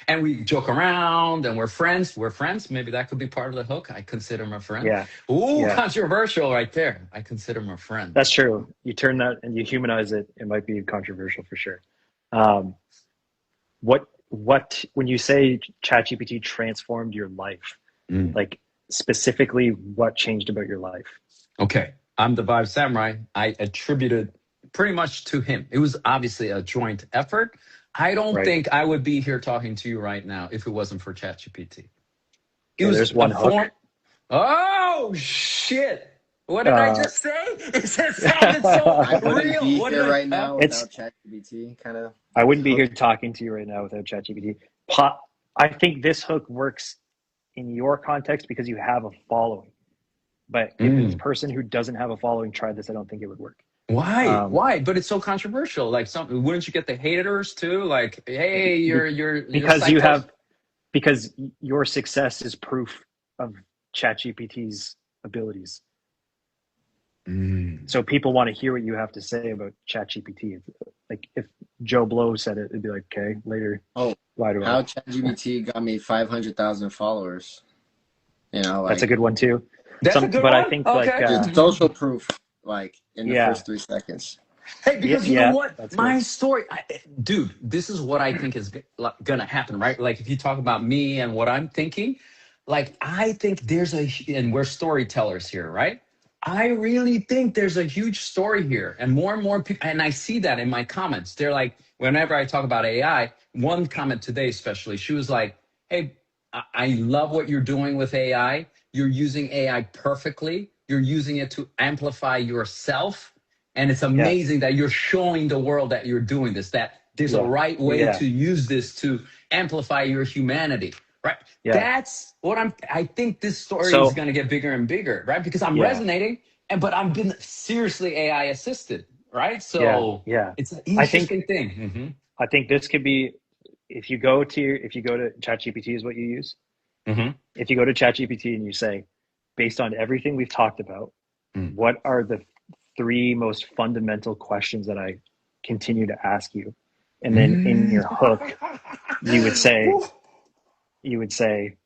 and we joke around and we're friends. We're friends. Maybe that could be part of the hook. I consider him a friend. Yeah. Ooh, Yeah. controversial right there. I consider him a friend. That's true. You turn that and you humanize it, it might be controversial for sure. Um, what when you say ChatGPT transformed your life, Mm. like specifically what changed about your life? Okay, I'm the Vibe Samurai. I attributed pretty much to him. It was obviously a joint effort. I don't Right. think I would be here talking to you right now if it wasn't for ChatGPT. It Okay, was there's a one form. hook. Oh shit! What did I Uh, just say? It sounded so I wouldn't real. be What did here I? right Huh? now it's without ChatGPT. Kind of I wouldn't be hook. here talking to you right now without ChatGPT. I think this hook works in your context because you have a following. But if this Mm. person who doesn't have a following tried this, I don't think it would work. Why? Um, Why? But it's so controversial. Like, some wouldn't you get the haters too? Like, hey, be- you're because you psycho. have because your success is proof of ChatGPT's abilities. Mm. So people want to hear what you have to say about ChatGPT. Like if Joe Blow said it, it'd be like, okay, later. Oh, Why do I? how ChatGPT got me 500,000 followers. You know, That's a like good one too. That's a good But I one. think like, Okay. just social proof, like in the yeah, first 3 seconds. Hey, yeah, because you know yeah, what? that's good. My story, dude, this is what I think is gonna happen, right? Like, if you talk about me and what I'm thinking, like, I think and we're storytellers here, right? I really think there's a huge story here. And more people, and I see that in my comments. They're like, whenever I talk about AI, one comment today, especially, she was like, hey, I love what you're doing with AI. You're using AI perfectly. You're using it to amplify yourself, and it's Yeah, amazing that you're showing the world that you're doing this, that there's a yeah, right way yeah, to use this to amplify your humanity, right? yeah. That's what I think this story is So going to get bigger and bigger, right? Because I'm yeah, resonating, but I've been seriously AI assisted, right? yeah, So yeah. it's an I think interesting thing. I think this could be, if you go to ChatGPT is what you use. Hmm. If you go to ChatGPT and you say, based on everything we've talked about, Hmm. what are the three most fundamental questions that I continue to ask you? And then in your hook, you would say, Mm. you would say,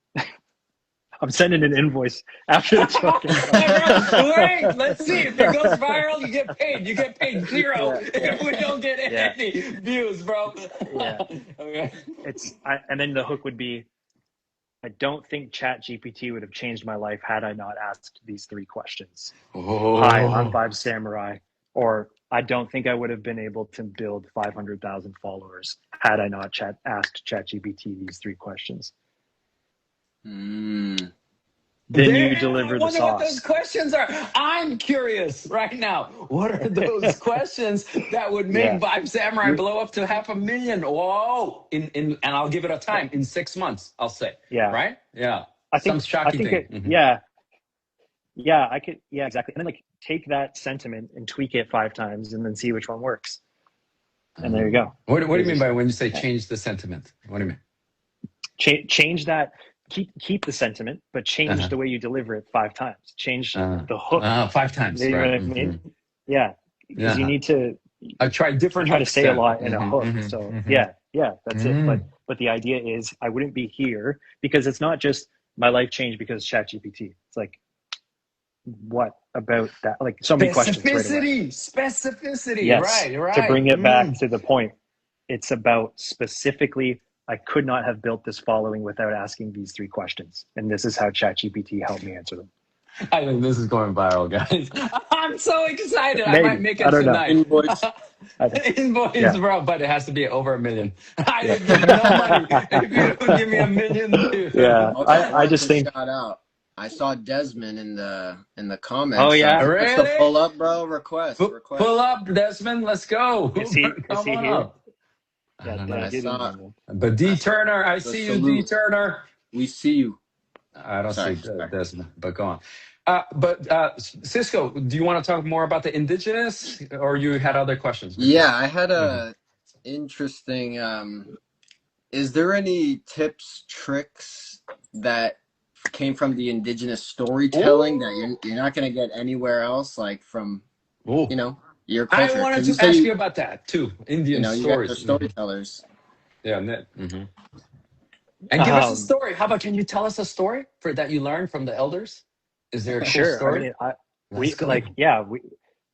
I'm sending an invoice after this fucking Hey, call. bro, wait, let's see. If it goes viral, you get paid. You get paid zero Yeah, if we don't get yeah, any views, bro. yeah. Okay. And then the hook would be, I don't think ChatGPT would have changed my life had I not asked these three questions. Hi, I'm Oh. Five Samurai. Or I don't think I would have been able to build 500,000 followers had I not asked ChatGPT these three questions. Mm. Then you Damn, I deliver the wonder what those sauce. questions are. I'm curious right now. What are those questions that would make Yeah. Vibe Samurai You, blow up to 500,000? Whoa! And I'll give it a time in 6 months. I'll say, yeah. right? Yeah, I some shocking think thing. it, yeah. Yeah, I could, yeah, exactly. And then like take that sentiment and tweak it 5 times and then see which one works. And there you go. What do you There's mean just, by when you say change the sentiment? What do you mean? change that, keep the sentiment, but change Uh-huh. the way you deliver it 5 times. Change the hook. 5 times, You know what right? I mean? Yeah, because you Yeah, need to I've tried different try to hooks say a then. lot in a hook. So yeah, that's it. But the idea is I wouldn't be here because it's not just my life changed because ChatGPT. It's like, what about that? Like so many questions right away. Specificity, Yes, right, to right. bring it back to the point, it's about specifically, I could not have built this following without asking these three questions. And this is how ChatGPT helped me answer them. I think this is going viral, guys. I'm so excited. I might Maybe. make I it don't know. tonight. Invoice. I don't, Invoice, yeah. bro, but it has to be over 1 million. Yeah. No money if you don't give me 1 million Yeah. views. Okay, I worth just a think, shout out. I saw Desmond in the oh comments. yeah. He wants to Really? pull up, bro. Request, Pull request. up, Desmond. Let's go. Is Come he on here? up. I Yeah, don't yeah, know. I get in there, saw. man. But I D saw Turner, I the see you, D salute. Turner. We see you. I don't see Sorry, sorry. Desmond, but go on. But Cisco, do you want to talk more about the indigenous, or you had other questions before? Yeah, I had a interesting. Is there any tips, tricks that came from the indigenous storytelling that Ooh, you're not gonna get anywhere else, like from ooh. you know your I culture? wanted Because you to say ask you about that too. Indian you guys are stories. storytellers. Yeah. And give us a Um, story. How about, can you tell us a story that you learned from the elders? Is there a cool sure. I story? mean, Let's go.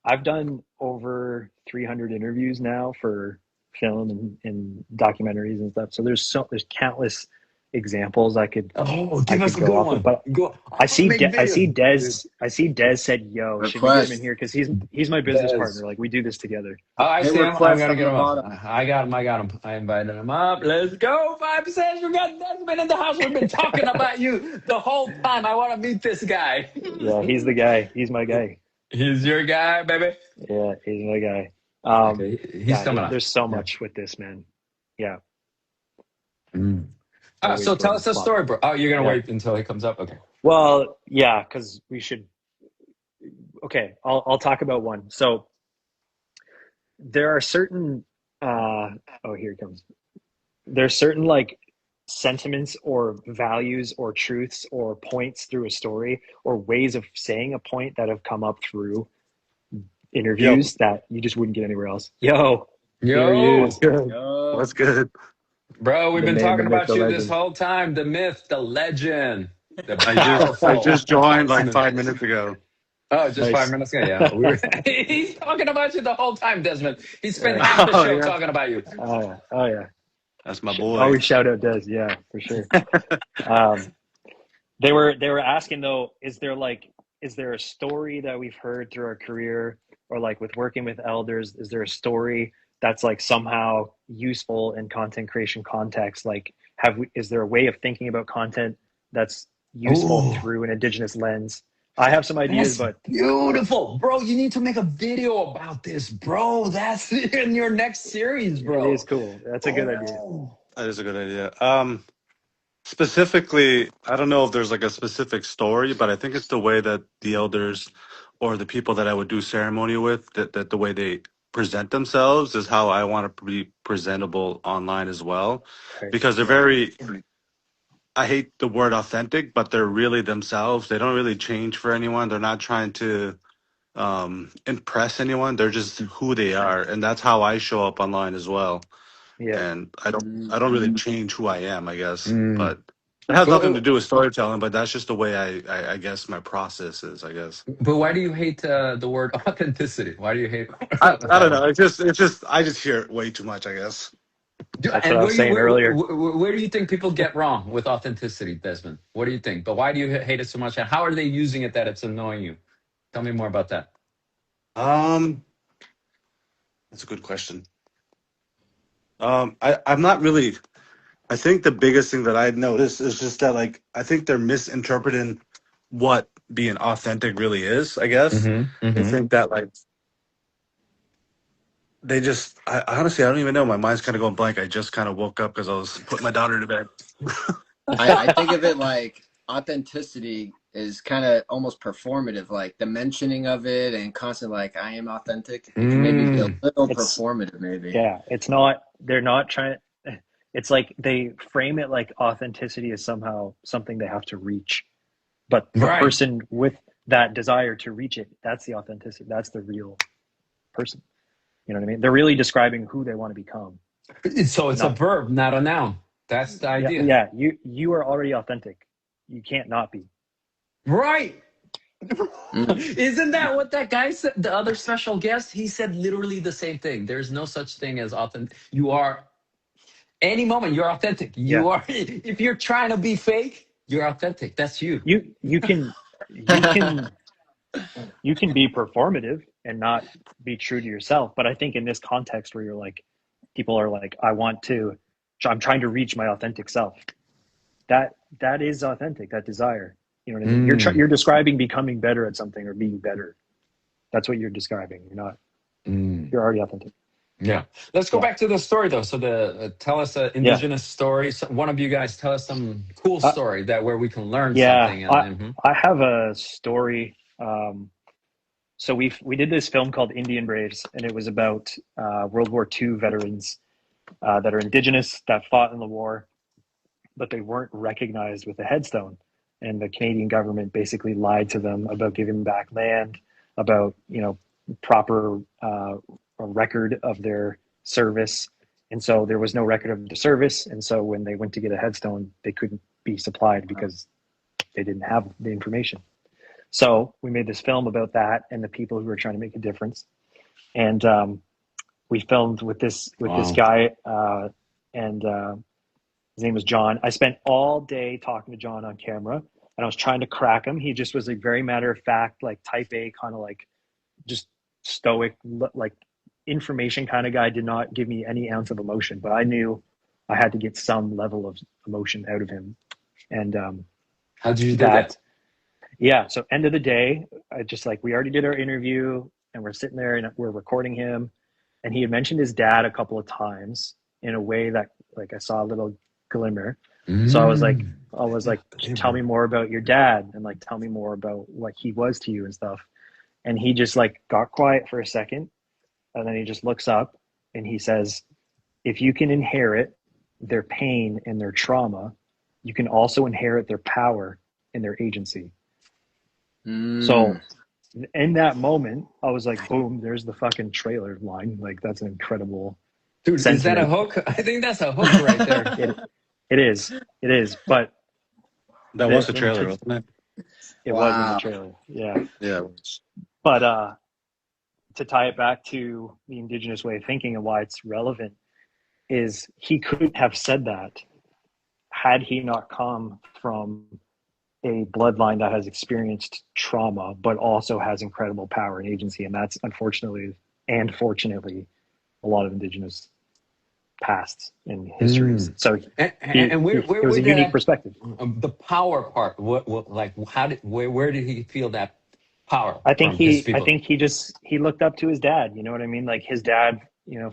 I've done over 300 interviews now for film and documentaries and stuff. So there's countless examples Oh, I give us could a go good off of. one. But Go. I I want to see make videos. I see Des said, "Yo, should we get him in Request. here? Because he's my business Des. partner. Like we do this together." Oh, I Hit see him. I'm request gonna on get the him up. bottom. I got him. I got him. I invited him up. Let's go. 5 says we got Desmond in the house. We've been talking about you the whole time. I want to meet this guy. Yeah, he's the guy. He's my guy. He's your guy, baby. Yeah, he's my guy. Okay, he's Yeah, coming up. there's so Yeah. much with this, man. Yeah, Mm. I'll So wait for tell him us to a pop. story, bro. Oh, you're gonna Yeah. wait until he comes up. Okay. Well, yeah, because we should. Okay, I'll talk about one. So there are certain. Oh, here it comes. There's certain like sentiments or values or truths or points through a story or ways of saying a point that have come up through Yo, interviews that you just wouldn't get anywhere else. Yo, here he yo, is. Yo, What's good? bro. We've The been man, the talking myth, about the you this legend. whole time. The myth, the legend. The I powerful just joined like Desmond. 5 minutes ago. Oh, just Nice. 5 minutes ago. Yeah, he's talking about you the whole time, Desmond. He spent Yeah. half the Oh show yeah, talking about you. Oh yeah. Oh yeah. that's my boy. Always shout out Des. Yeah, for sure. Um, they were asking though, is there a story that we've heard through our career, or like with working with elders, is there a story that's like somehow useful in content creation context? Like, is there a way of thinking about content that's useful Oh, through an indigenous lens? I have some ideas, that's but beautiful, bro. You need to make a video about this, bro. That's in your next series, it is bro. cool. That's a good idea. Oh, That is a good idea. Specifically, I don't know if there's like a specific story, but I think it's the way that the elders or the people that I would do ceremony with, that the way they present themselves is how I want to be presentable online as well. Right. Because they're very, I hate the word authentic, but they're really themselves. They don't really change for anyone. They're not trying to impress anyone. They're just who they are. And that's how I show up online as well. Yeah. And I don't really change who I am, I guess. mm. But it has nothing to But, do with storytelling, but that's just the way I guess my process is, I guess. but why do you hate the word authenticity? Why do you hate I don't that? know. It's just I just hear it way too much, I guess. That's what And I was saying earlier. where do you think people get wrong with authenticity, Desmond? What do you think? But why do you hate it so much? And how are they using it that it's annoying you? Tell me more about that. Um that's a good question. I'm not really, I think the biggest thing that I noticed is just that like I think they're misinterpreting what being authentic really is, I guess. Mm-hmm. They Mm-hmm. think that like they just I honestly I don't even know. My mind's kind of going blank. I just kind of woke up because I was putting my daughter to bed. I think of it like authenticity is kind of almost performative, like the mentioning of it and constant like I am authentic. It can maybe be a little It's performative, maybe. Yeah, they're not trying, it's like they frame it like authenticity is somehow something they have to reach. But the Right. person with that desire to reach it, that's the authenticity. That's the real person. You know what I mean? They're really describing who they want to become. So it's a Not, verb, not a noun. That's the yeah, idea. yeah. You are already authentic. You can't not be. Right. Mm. Isn't that what that guy said? The other special guest, he said literally the same thing. There's no such thing as authentic. You are any moment you're authentic. Yeah. You are if you're trying to be fake, you're authentic. That's you. You can you can you can be performative and not be true to yourself. But I think in this context where you're like, people are like, I'm trying to reach my authentic self. That is authentic, that desire. You know what I mean? You're describing becoming better at something or being better. That's what you're describing. You're already authentic. Yeah. Let's go Yeah. back to the story though. So tell us an Yeah. indigenous story. So one of you guys tell us some cool story that where we can learn something. Yeah. And, I have a story. So we did this film called Indian Braves, and it was about World War II veterans that are indigenous that fought in the war, but they weren't recognized with a headstone. And the Canadian government basically lied to them about giving back land, about proper record of their service. And so there was no record of the service. And so when they went to get a headstone, they couldn't be supplied because they didn't have the information. So we made this film about that and the people who were trying to make a difference. And we filmed with this guy, and his name was John. I spent all day talking to John on camera, and I was trying to crack him. He just was like very matter of fact, like type A, kind of like just stoic, like information kind of guy. Did not give me any ounce of emotion, but I knew I had to get some level of emotion out of him. And how did you do that? Yeah. So end of the day, I just we already did our interview and we're sitting there and we're recording him. And he had mentioned his dad a couple of times in a way that I saw a little glimmer. So I was like, tell me more about your dad and tell me more about what he was to you and stuff. And he just got quiet for a second. And then he just looks up and he says, if you can inherit their pain and their trauma, you can also inherit their power and their agency. So in that moment, I was like, boom, there's the fucking trailer line. That's an incredible Dude, sentiment. is that a hook? I think that's a hook right there. It is. But That was the in trailer, wasn't it? it was in the Wow. trailer, yeah. Yeah. But to tie it back to the indigenous way of thinking and why it's relevant is he couldn't have said that had he not come from a bloodline that has experienced trauma but also has incredible power and agency, and that's unfortunately and fortunately a lot of indigenous pasts and histories. So And he where it was a would unique that perspective. the power part? What like how did where did he feel that power I think from his people? he looked up to his dad. You know what I mean? Like his dad,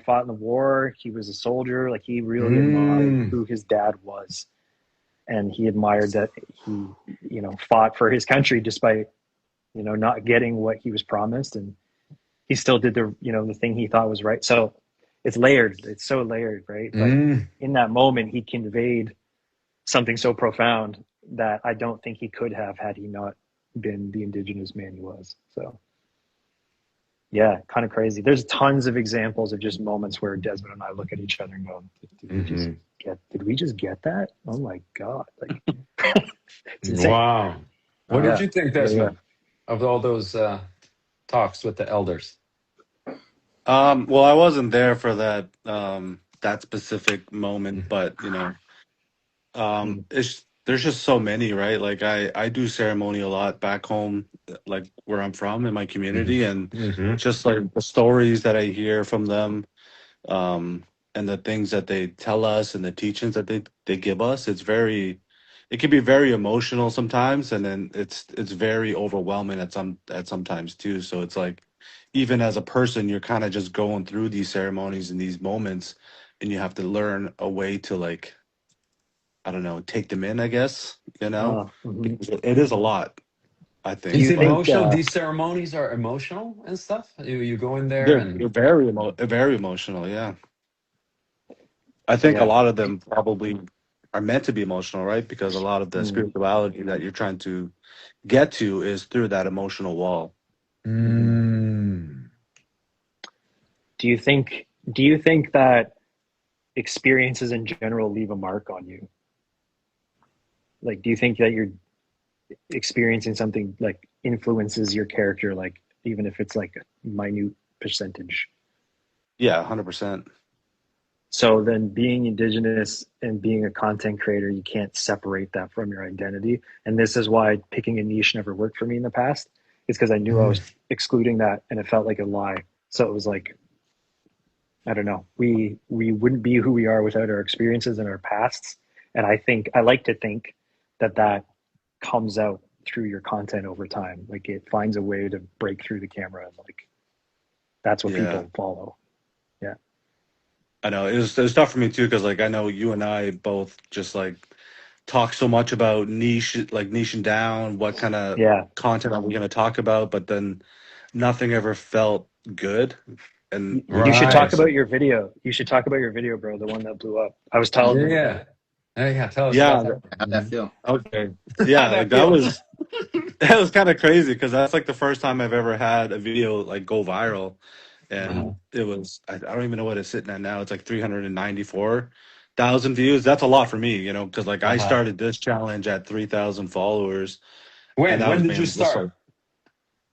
fought in the war. He was a soldier. Like he really admired Mm. who his dad was, and he admired that he, fought for his country despite, not getting what he was promised, and he still did the thing he thought was right. So it's layered. It's so layered, right? But Mm. in that moment, he conveyed something so profound that I don't think he could have had he not been the indigenous man he was. So yeah, kind of crazy. There's tons of examples of just moments where Desmond and I look at each other and go, did we just get that? Oh my God. Like it's insane. Wow. What did Yeah. you think, Yeah, yeah. Desmond, of all those talks with the elders? Well, I wasn't there for that specific moment, but Mm. there's just so many, right? Like I do ceremony a lot back home, like where I'm from in my community, and Mm-hmm. just like the stories that I hear from them, um, and the things that they tell us and the teachings that they give us, it can be very emotional sometimes, and then it's very overwhelming at sometimes too. So it's like even as a person, you're kind of just going through these ceremonies and these moments, and you have to learn a way to like, I don't know, take them in, I guess, Mhm. because it is a lot, I Do Is think, you it but think, emotional? These ceremonies are emotional and stuff. You go in there they're and very emotional. Yeah. I think a yeah, lot of them probably are meant to be emotional, right? Because a lot of the mm, spirituality that you're trying to get to is through that emotional wall. mhm. mm. Do you think that experiences in general leave a mark on you? Like, do you think that you're experiencing something like influences your character, like even if it's like a minute percentage? Yeah, 100%. So then being indigenous and being a content creator, you can't separate that from your identity. And this is why picking a niche never worked for me in the past. It's because I knew I was excluding that and it felt like a lie. So it was like, I don't know, we wouldn't be who we are without our experiences and our pasts. And I like to think that comes out through your content over time. Like it finds a way to break through the camera and like that's what Yeah, people follow. Yeah. I know it was tough for me too because like I know you and I both just like talk so much about niching down what kind of Yeah. content are we going to talk about, but then nothing ever felt good. And You should talk Right. about your video. You should talk about your video, bro. The one that blew up. I was telling them about Yeah. it. Yeah. Tell us about yeah, that. How'd that feel? okay, How'd yeah, like that that feel? was that was kind of crazy because that's like the first time I've ever had a video like go viral, Uh-huh. and it was I don't even know what it's sitting at now. It's like 394,000 views. That's a lot for me, because like I Uh-huh. started this challenge at 3,000 followers, and When? that When was did you mainly just start? like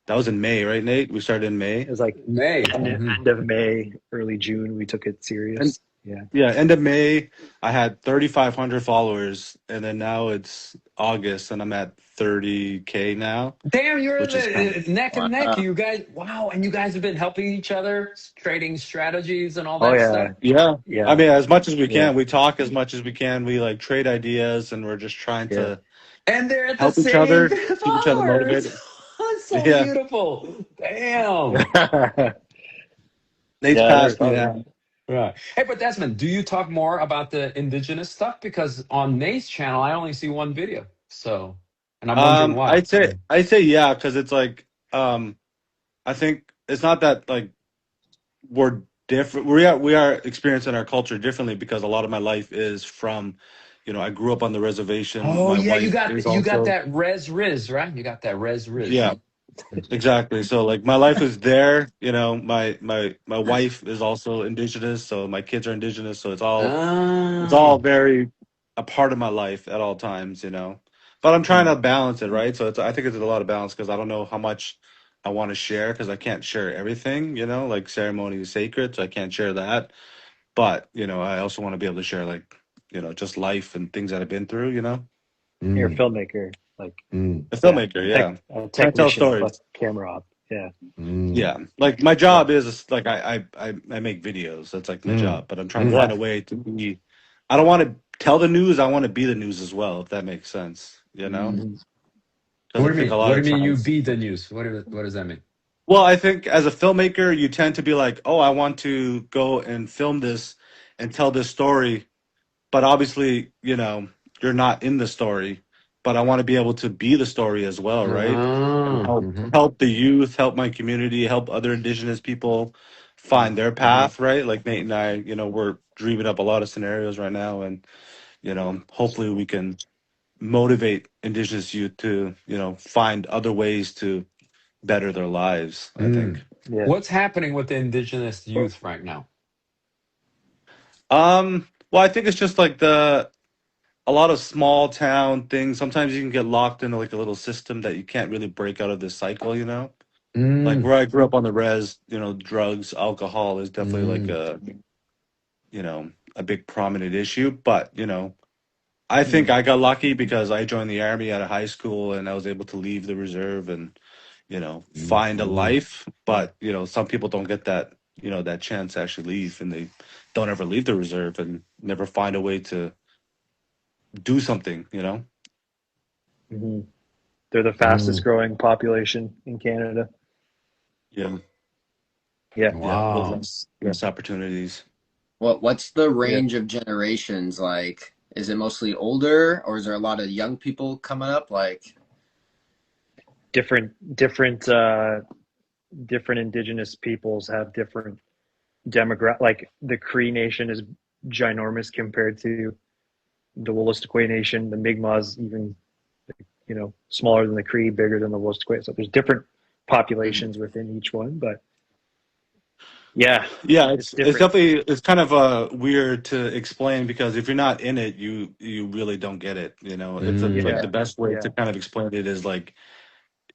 that was in May, right, Nate? We started in May, It was like May. end of May, early June. We took it and serious. Yeah. yeah, end of May, I had 3,500 followers, and then now it's August, and I'm at 30K now, Damn, you're which is kind of neck and neck. Wow. You guys, wow. And you guys have been helping each other, trading strategies and all Oh that yeah. stuff. yeah. I Yeah. mean, as much as we Yeah. can, we talk as much as we can. We like trade ideas, and we're just trying Yeah. to And they're at the help each same other, keep each other followers. motivated. That's so Yeah, beautiful. Damn. Nate's Yeah, they're passed me tough. now. Right. Hey, but Desmond, do you talk more about the indigenous stuff? Because on Nate's channel, I only see one video. So, and I'm wondering why. I'd say yeah, because it's like I think it's not that like we're different. We are experiencing our culture differently because a lot of my life is from, I grew up on the reservation. Oh My yeah, wife is you got also that res riz, right? You got that res riz. yeah, exactly. So like my life is there. My wife is also indigenous, so my kids are indigenous. So it's all Ah. very a part of my life at all times. but I'm trying to balance it, right? So I think it's a lot of balance because I don't know how much I want to share because I can't share everything, like ceremony is sacred, so I can't share that. But, I also want to be able to share like, just life and things that I've been through, You're a Mm, filmmaker, like mm, A filmmaker, yeah. a Trying to tell technician plus stories. camera op. Yeah, mm, Yeah. Like my yeah, job is like I make videos. That's like my mm, job. But I'm trying to mm. find yeah. a way to be I don't want to tell the news, I want to be the news as well, if that makes sense, Mhm. Because I think a lot What do of you mean you times be the news? What does that mean? well, I think as a filmmaker, you tend to be like, oh, I want to go and film this and tell this story. But obviously, you're not in the story. But I want to be able to be the story as well, right? And Ah, help mhm, help the youth, help my community, help other indigenous people find their path, right? Like Nate and I, we're dreaming up a lot of scenarios right now, and hopefully we can motivate indigenous youth to, find other ways to better their lives, I think. mm. Yeah, What's happening with the indigenous youth right now? Well, I think it's just like a lot of small town things. Sometimes you can get locked into like a little system that you can't really break out of this cycle. Like Mm, where I grew up on the res, drugs, alcohol is definitely like mm, a big prominent issue. But, I think mm. I got lucky because I joined the army out of high school and I was able to leave the reserve and, mm, find a mm, life. But, some people don't get that chance to actually leave and they don't ever leave the reserve and never find a way to do something. Hmm. They're the fastest mm. growing population in Canada. Yeah. Yeah, Yeah. With Wow. less opportunities. What's the yeah. range of generations like? Is it mostly older, or is there a lot of young people coming up? Like, Different indigenous peoples have different demographic. Like the Cree Nation is ginormous compared to the Wolastoqey Nation. The Mi'kmaq even smaller than the Cree, bigger than the Wolastoqey. So there's different mhm. populations within each one, but yeah, Yeah, it's it's different. definitely it's kind of weird to explain because if you're not in it, you really don't get it. It's like Mm, Yeah, the best way to yeah, kind of explain it is like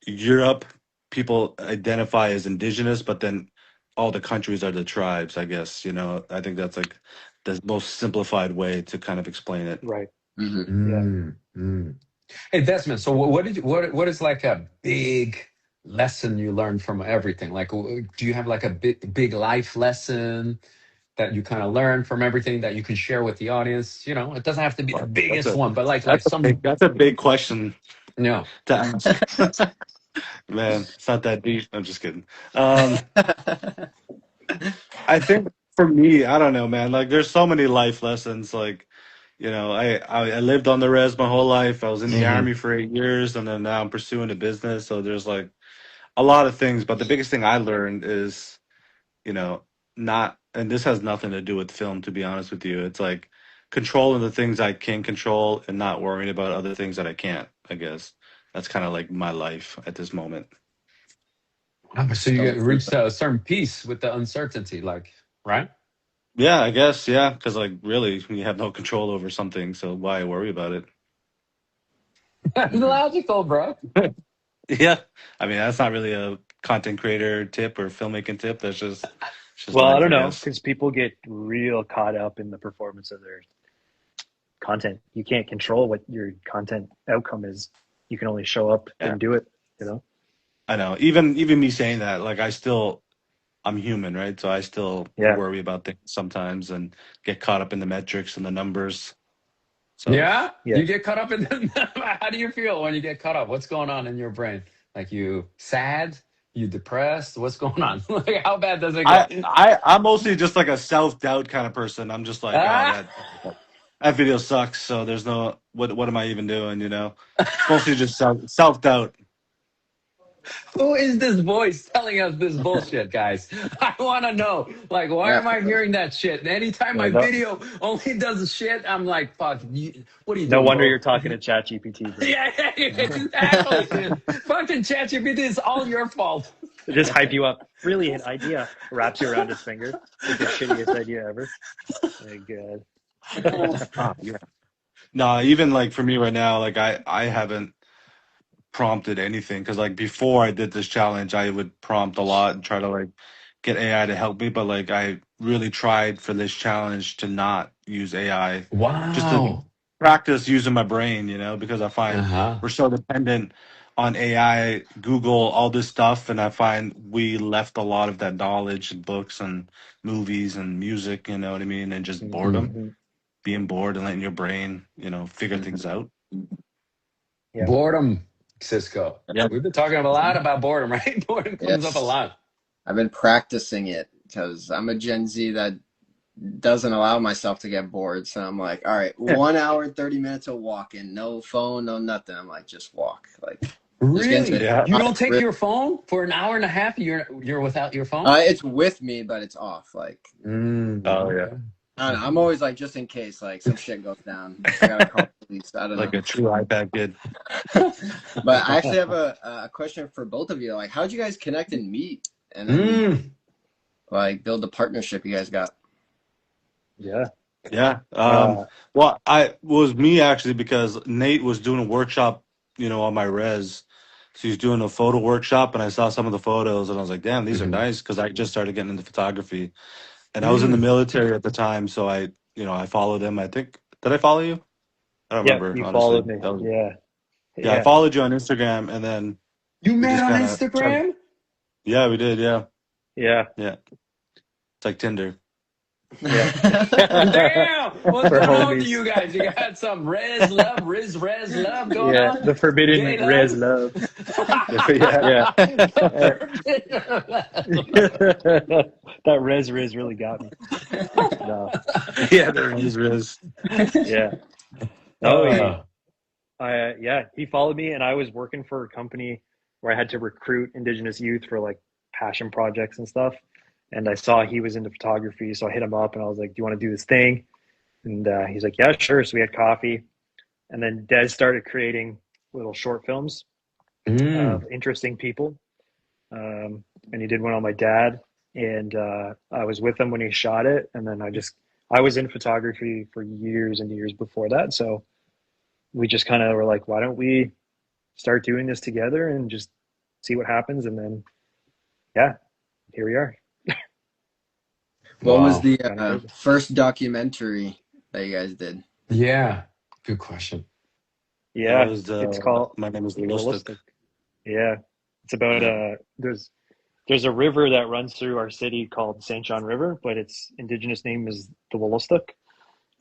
Europe, people identify as indigenous, but then all the countries are the tribes, I guess. I think that's like the most simplified way to kind of explain it. right. Mhm. Yeah. mm, mm. Hey, Desmond. So, what is like a big lesson you learned from everything? Like, do you have like a big life lesson that you kind of learn from everything that you can share with the audience? It doesn't have to be the Well, That's biggest a one, but like that's a big some, that's a big question yeah. to ask. Man, it's not that deep. I'm just kidding. Um, I think for me, I don't know, man. Like, there's so many life lessons. Like, I lived on the res my whole life. I was in the Hmm. army for 8 years, and then now I'm pursuing a business. So there's like a lot of things. But the biggest thing I learned is, you know, not, and this has nothing to do with film, to be honest with you. It's like controlling the things I can control and not worrying about other things that I can't. I guess that's kind of like my life at this moment. So you So get reached a certain peace with the uncertainty, like, right? Yeah, I guess. Yeah, because like really, you have no control over something, so why worry about it? mhm. Logical, bro. Yeah, I mean that's not really a content creator tip or filmmaking tip. It's just Well, I life, don't I know guess. because people get real caught up in the performance of their content. You can't control what your content outcome is. You can only show up Yeah, and do it. You know. I know. Even me saying that, like I'm human, right? So I still Yeah. worry about things sometimes and get caught up in the metrics and the numbers. So Yeah, Yeah. you get caught up in how do you feel when you get caught up? What's going on in your brain? Like you sad? You depressed? What's going on? Like how bad does it get? I'm mostly just like a self-doubt kind of person. I'm just like, oh, Ah, that video sucks. So there's no what am I even doing? It's mostly just self-doubt. who is this voice telling us this bullshit, guys? I want to know. Like, why Yeah. am I hearing that shit? Anytime Yeah. my No. video only does shit, I'm like, fuck. What are you No doing, wonder bro? you're talking to ChatGPT, bro. Yeah, exactly. Fucking ChatGPT is all your fault. Just hype you up. Brilliant idea. Wraps you around his finger. It's like the shittiest idea ever. My God. Ah, yeah. No, even like for me right now, like I haven't prompted anything because like before I did this challenge, I would prompt a lot and try to like get AI to help me. But like I really tried for this challenge to not use AI, just to Wow. practice using my brain, because I find Uh-huh. we're so dependent on AI, Google, all this stuff, and I find we left a lot of that knowledge in books and movies and music, you know what I mean, and just Mm. boredom, Mm-hmm. being bored and letting your brain, figure Mhm. things out. Yeah. Boredom, Cisco. Yeah. We've been talking a lot about boredom, right? Boredom comes up a Yes, lot. I've been practicing it because I'm a Gen Z that doesn't allow myself to get bored. So I'm like, all right, 1 hour, 30 minutes of walking, no phone, no nothing. I'm like, just walk. Like, just get into Really? Yeah. You a don't take rhythm. your phone for an hour and a half? You're without your phone? It's with me, but it's off. Like, Oh yeah. Okay. I don't know. I'm always like, just in case, like, some shit goes down. I gotta call the police. I don't Like know. a true iPad kid. But I actually have a question for both of you. Like, how'd you guys connect and meet, and then Mm. like build the partnership you guys got? Yeah. Yeah. Uh, Well, I was me actually because Nate was doing a workshop, on my res. So he's doing a photo workshop, and I saw some of the photos, and I was like, "Damn, these are Mhm. nice." Because I just started getting into photography, and I was in the Mm. military at the time, so I followed him. I think did I follow you? I don't yeah. remember You honestly. followed me. That was, Yeah. yeah, I Yeah. followed you on Instagram, and then You we met just on kind of Instagram? yeah, we did, yeah, Yeah. yeah. It's like Tinder. Yeah. Damn! What's We're going on with homies. you guys? You got some res love going Yeah. on? The forbidden Gay res love? love. Yeah. Yeah. The Uh, forbidden that res really got me. No. Yeah, there is. Yeah. No, love. he followed me, and I was working for a company where I had to recruit indigenous youth for like passion projects and stuff. And I saw he was into photography, so I hit him up and I was like, "Do you want to do this thing?" And he's like, "Yeah, sure." So we had coffee, and then Des started creating little short films of Mm. interesting people. And he did one on my dad, and I was with him when he shot it. And then I was in photography for years and years before that, so we just kind of were like, "Why don't we start doing this together and just see what happens?" And then, yeah, here we are. What was Wow. the Kind of crazy. first documentary that you guys did? Yeah. Good question. That Yeah, was it's called my name is The Realistic. Willistic. Yeah, it's about Yeah. there's a river that runs through our city called St. John River, but its indigenous name is the Willistic,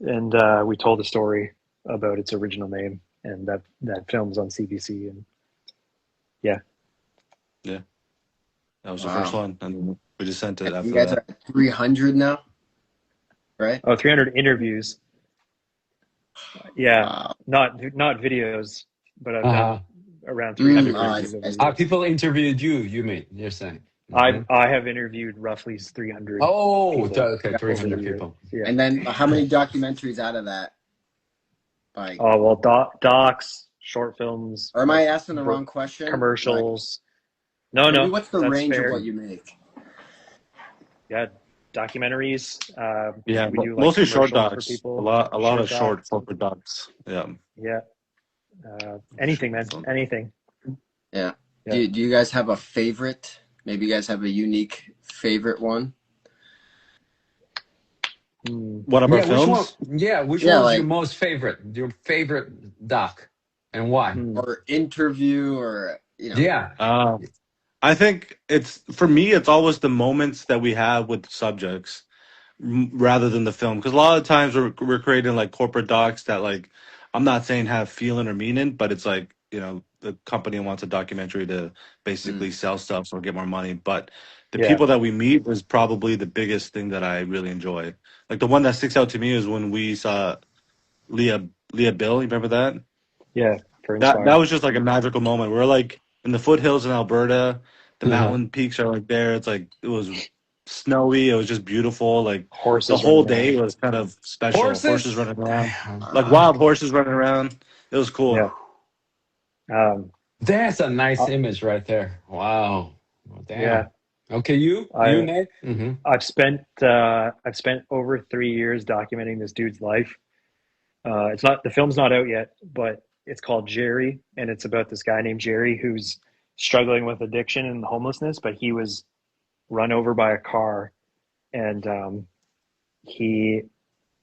and we told a story about its original name, and that film's on CBC, and yeah, Yeah, that was the first Wow. one, and we just sent it And you after guys that. are at 300 now, right? 300 interviews. Yeah, Wow. not videos, but I've Uh-huh. done around 300 I interviews see. over I the see. years. People interviewed you, you mean, you're saying. I Mhm. I have interviewed roughly 300 Oh, people okay, over the 300 years. people. Yeah. And then how many documentaries out of that? Like, Oh well, docs, short films, or am I asking the wrong question? Like, commercials. No, maybe no, what's the that's range of fair. what you make? Yeah, documentaries. Yeah, We do like mostly short commercials for docs. A people. lot Short of docs. short corporate docs. Yeah. Yeah. Anything, man. So, Anything. Yeah. Yeah. Do you guys have a favorite? Maybe you guys have a unique favorite one? Hmm. one of our Yeah, which one? films. Yeah, which Yeah, one's your like, most favorite? Your favorite doc, and why? Hmm. or interview, or, Yeah. I think it's for me. It's always the moments that we have with the subjects rather than the film. Because a lot of times we're creating like corporate docs that like I'm not saying have feeling or meaning, but it's like the company wants a documentary to basically mm, sell stuff or get more money. But the Yeah. people that we meet is probably the biggest thing that I really enjoy. Like the one that sticks out to me is when we saw Leah Bill. You remember that? Yeah. For That Inspire. was just like a magical moment. We're like in the foothills in Alberta. The Uh-huh. mountain peaks are like there. It's like it was snowy. It was just beautiful. Like the Horses whole running day around. was kind of special. Horses Horses? running around, Damn. like wow. wild horses running around. It was cool. Yeah. Um, That's a nice uh, image right there. Wow. Well, yeah. damn. Okay, you, I Nate? Mm-hmm. I've spent over 3 years documenting this dude's life. It's not, the film's not out yet, but it's called Jerry, and it's about this guy named Jerry who's struggling with addiction and homelessness, but he was run over by a car, and he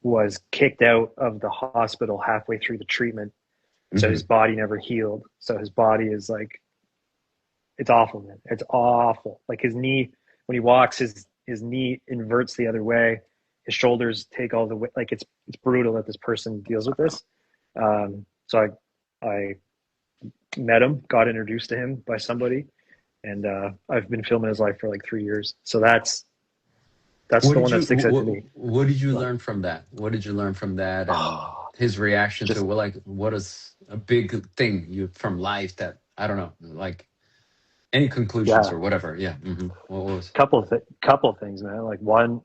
was kicked out of the hospital halfway through the treatment. So his body never healed. So his body is like, it's awful, man. It's awful. Like his knee, when he walks, his knee inverts the other way. His shoulders take all the way. Like it's brutal that this person deals with this. So I met him, got introduced to him by somebody, and I've been filming his life for like 3 years. So that's the one that sticks out to me. What did you learn from that? What did you learn from that? And his reaction to what is a big thing from life that, I don't know, like any conclusions or whatever. Yeah. Mm-hmm. What was? Couple of things, man. Like one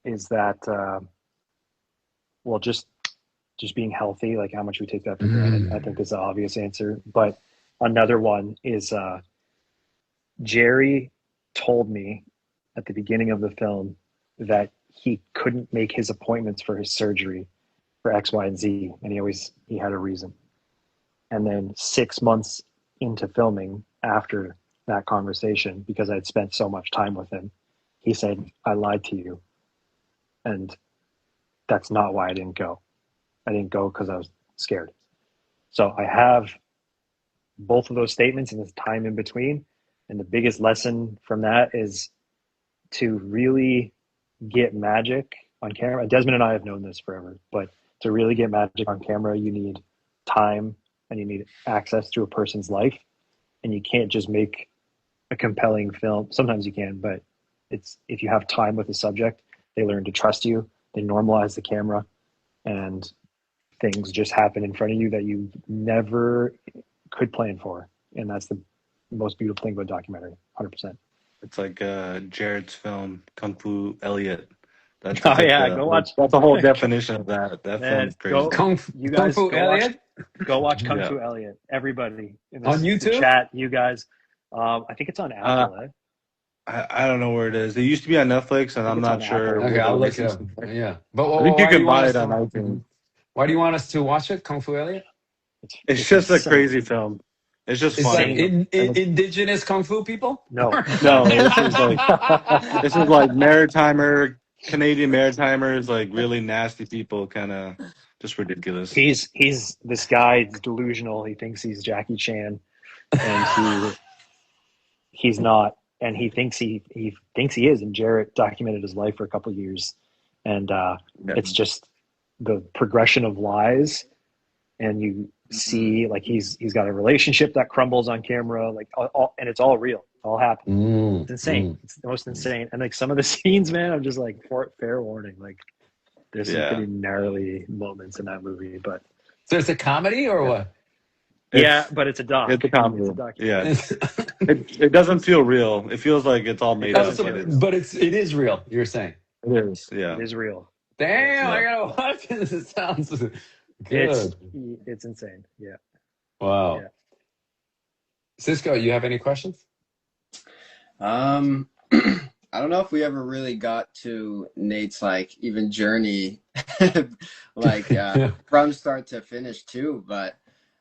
is that, just being healthy, like how much we take that for granted. I think is the obvious answer. But another one is Jerry told me at the beginning of the film that he couldn't make his appointments for his surgery for X, Y, and Z, and he had a reason. And then 6 months into filming, after that conversation, because I'd spent so much time with him, he said, "I lied to you, and that's not why I didn't go. I didn't go because I was scared." So I have both of those statements and this time in between. And the biggest lesson from that is to really get magic on camera. Desmond and I have known this forever, but to really get magic on camera, you need time and you need access to a person's life. And you can't just make a compelling film. Sometimes you can, but if you have time with the subject, they learn to trust you. They normalize the camera, and things just happen in front of you that you never could plan for. And that's the most beautiful thing about documentary, 100%. It's like Jared's film Kung Fu Elliot. That's go watch. That's a whole definition of that. That film's crazy. Kung Fu Elliot? Go watch Kung Fu Elliot. Everybody in this on YouTube chat, you guys. I think it's on Apple. I don't know where it is. It used to be on Netflix, and I'm not sure. Okay, I'll look it up. Yeah, but I think you can buy it on iTunes. Why do you want us to watch it, Kung Fu Elliot? It's just a crazy film. It's just funny. Like indigenous Kung Fu people? No. This is like Canadian maritimers, like really nasty people, kind of just ridiculous. He's this guy delusional. He thinks he's Jackie Chan, and he's not. And he thinks he is. And Jarrett documented his life for a couple of years, and it's just the progression of lies. And you see, like he's got a relationship that crumbles on camera, like and it's all real, all happened. It's insane. It's the most insane. And like some of the scenes, man, I'm just like, fair warning, like there's some pretty gnarly moments in that movie. But so it's a comedy or what? But it's a doc. It's a comedy. It's a documentary. It doesn't feel real. It feels like it's all made up. But it is real. You're saying it is. Yeah, it is real. Damn, I gotta watch this. It sounds good. It's insane. Yeah. Wow. Yeah. Cisco, you have any questions? I don't know if we ever really got to Nate's like even journey, like from start to finish too. But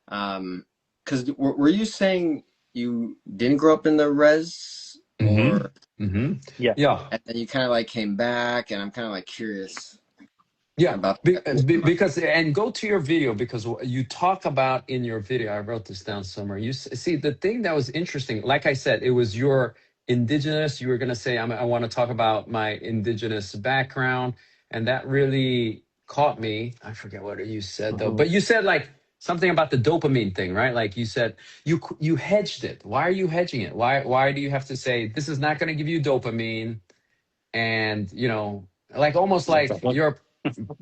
because were you saying you didn't grow up in the res? Or Yeah. And then you kind of like came back, and I'm kind of like curious. Yeah, because and go to your video, because you talk about in your video, I wrote this down somewhere. You see, the thing that was interesting, like I said, it was your indigenous. You were going to say, I want to talk about my indigenous background. And that really caught me. I forget what you said, though. But you said like something about the dopamine thing, right? Like you said, you hedged it. Why are you hedging it? Why do you have to say, this is not going to give you dopamine? And, like almost like you're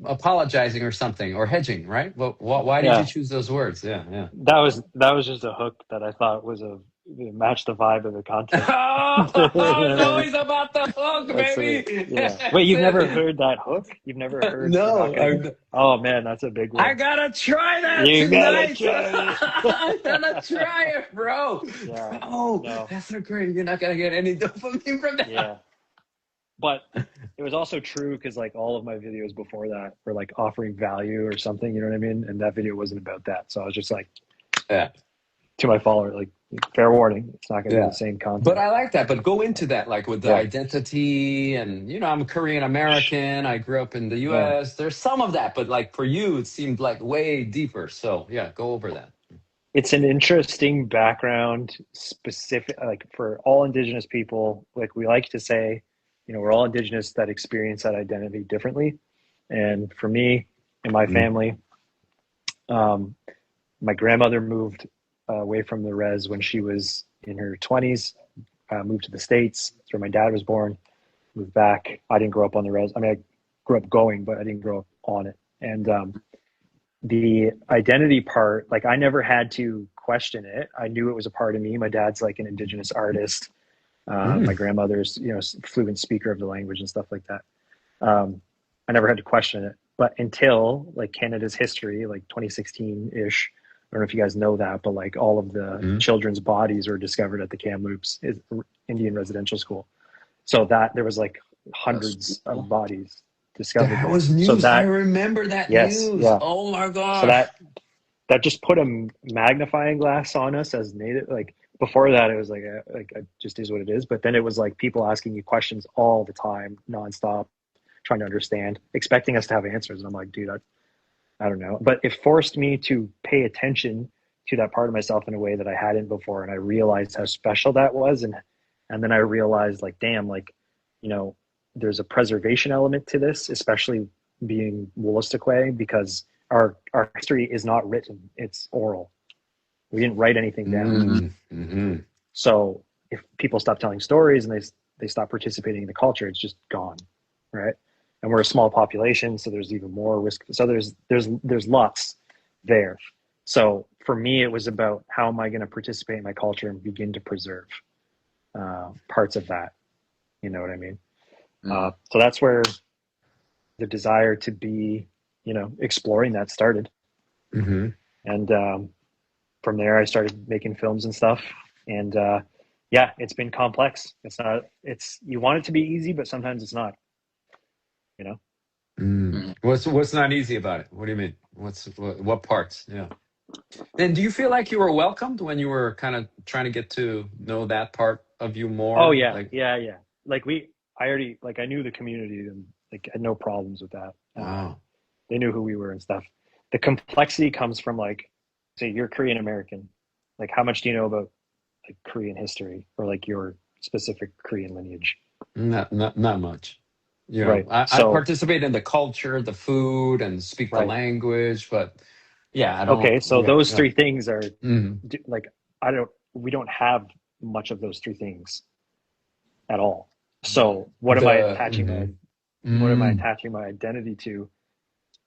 apologizing or something, or hedging, right? Well, why did you choose those words? Yeah. That was just a hook that I thought was matched the vibe of the content. It's always about the hook, baby. Wait, you've never heard that hook? You've never heard? No. Oh man, that's a big one. I gotta try that tonight. I gotta try it, bro. Yeah. Oh, no. That's so great. You're not gonna get any dopamine from that. Yeah. But it was also true because like all of my videos before that were like offering value or something, you know what I mean? And that video wasn't about that. So I was just like, Yeah. to my follower, like, fair warning, it's not going to be Yeah. the same content. But I like that. But go into that, like with the Yeah. identity, and I'm a Korean American. I grew up in the U.S. There's some of that, but like for you, it seemed like way deeper. So yeah, go over that. It's an interesting background, specific, like for all indigenous people. Like we like to say, we're all indigenous that experience that identity differently. And for me and my family, my grandmother moved away from the res when she was in her 20s, moved to the States. That's where my dad was born, moved back. I didn't grow up on the res. I mean, I grew up going, but I didn't grow up on it. And the identity part, like I never had to question it. I knew it was a part of me. My dad's like an indigenous artist. My grandmother's, fluent speaker of the language and stuff like that. I never had to question it. But until like Canada's history, like 2016-ish, I don't know if you guys know that, but like all of the children's bodies were discovered at the Kamloops Indian Residential School. So that there was like hundreds of bodies discovered. That there. was news. So that, I remember that yes, news. yeah. Oh my gosh. So that just put a magnifying glass on us as native. Like before that, it was like it just is what it is. But then it was like people asking you questions all the time, nonstop, trying to understand, expecting us to have answers. And I'm like, dude, I don't know. But it forced me to pay attention to that part of myself in a way that I hadn't before. And I realized how special that was. And then I realized like, damn, like, there's a preservation element to this, especially being Wolastoqey, because our history is not written, it's oral. We didn't write anything down. So if people stop telling stories and they stop participating in the culture, it's just gone, right? And we're a small population, so there's even more risk. So there's lots there. So for me, it was about how am I going to participate in my culture and begin to preserve parts of that. You know what I mean? So that's where the desire to be, exploring that started. And from there, I started making films and stuff. And it's been complex. You want it to be easy, but sometimes it's not. What's not easy about it? What do you mean? What parts? Yeah. And do you feel like you were welcomed when you were kind of trying to get to know that part of you more? Oh yeah, like, yeah. Like I knew the community and like had no problems with that. Wow. They knew who we were and stuff. The complexity comes from like, say you're Korean American. Like how much do you know about like Korean history or like your specific Korean lineage? Not much. Right. I participate in the culture, the food, and speak the language, but yeah, I don't. Okay, so those three things are Mm-hmm. like we don't have much of those three things at all. So what am I attaching my identity to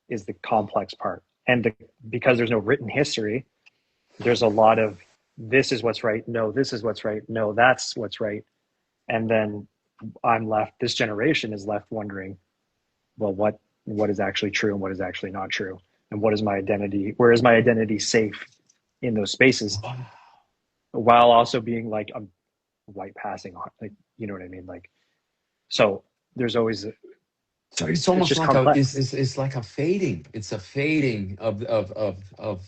is the complex part. And because there's no written history, there's a lot of this is what's right, no, this is what's right, no, that's what's right. And then this generation is left wondering, well, what is actually true and what is actually not true? And what is my identity? Where is my identity safe in those spaces? While also being like a white passing on, like, you know what I mean? Like, so there's always, so it's almost just like complex. it's like a fading. It's a fading of. But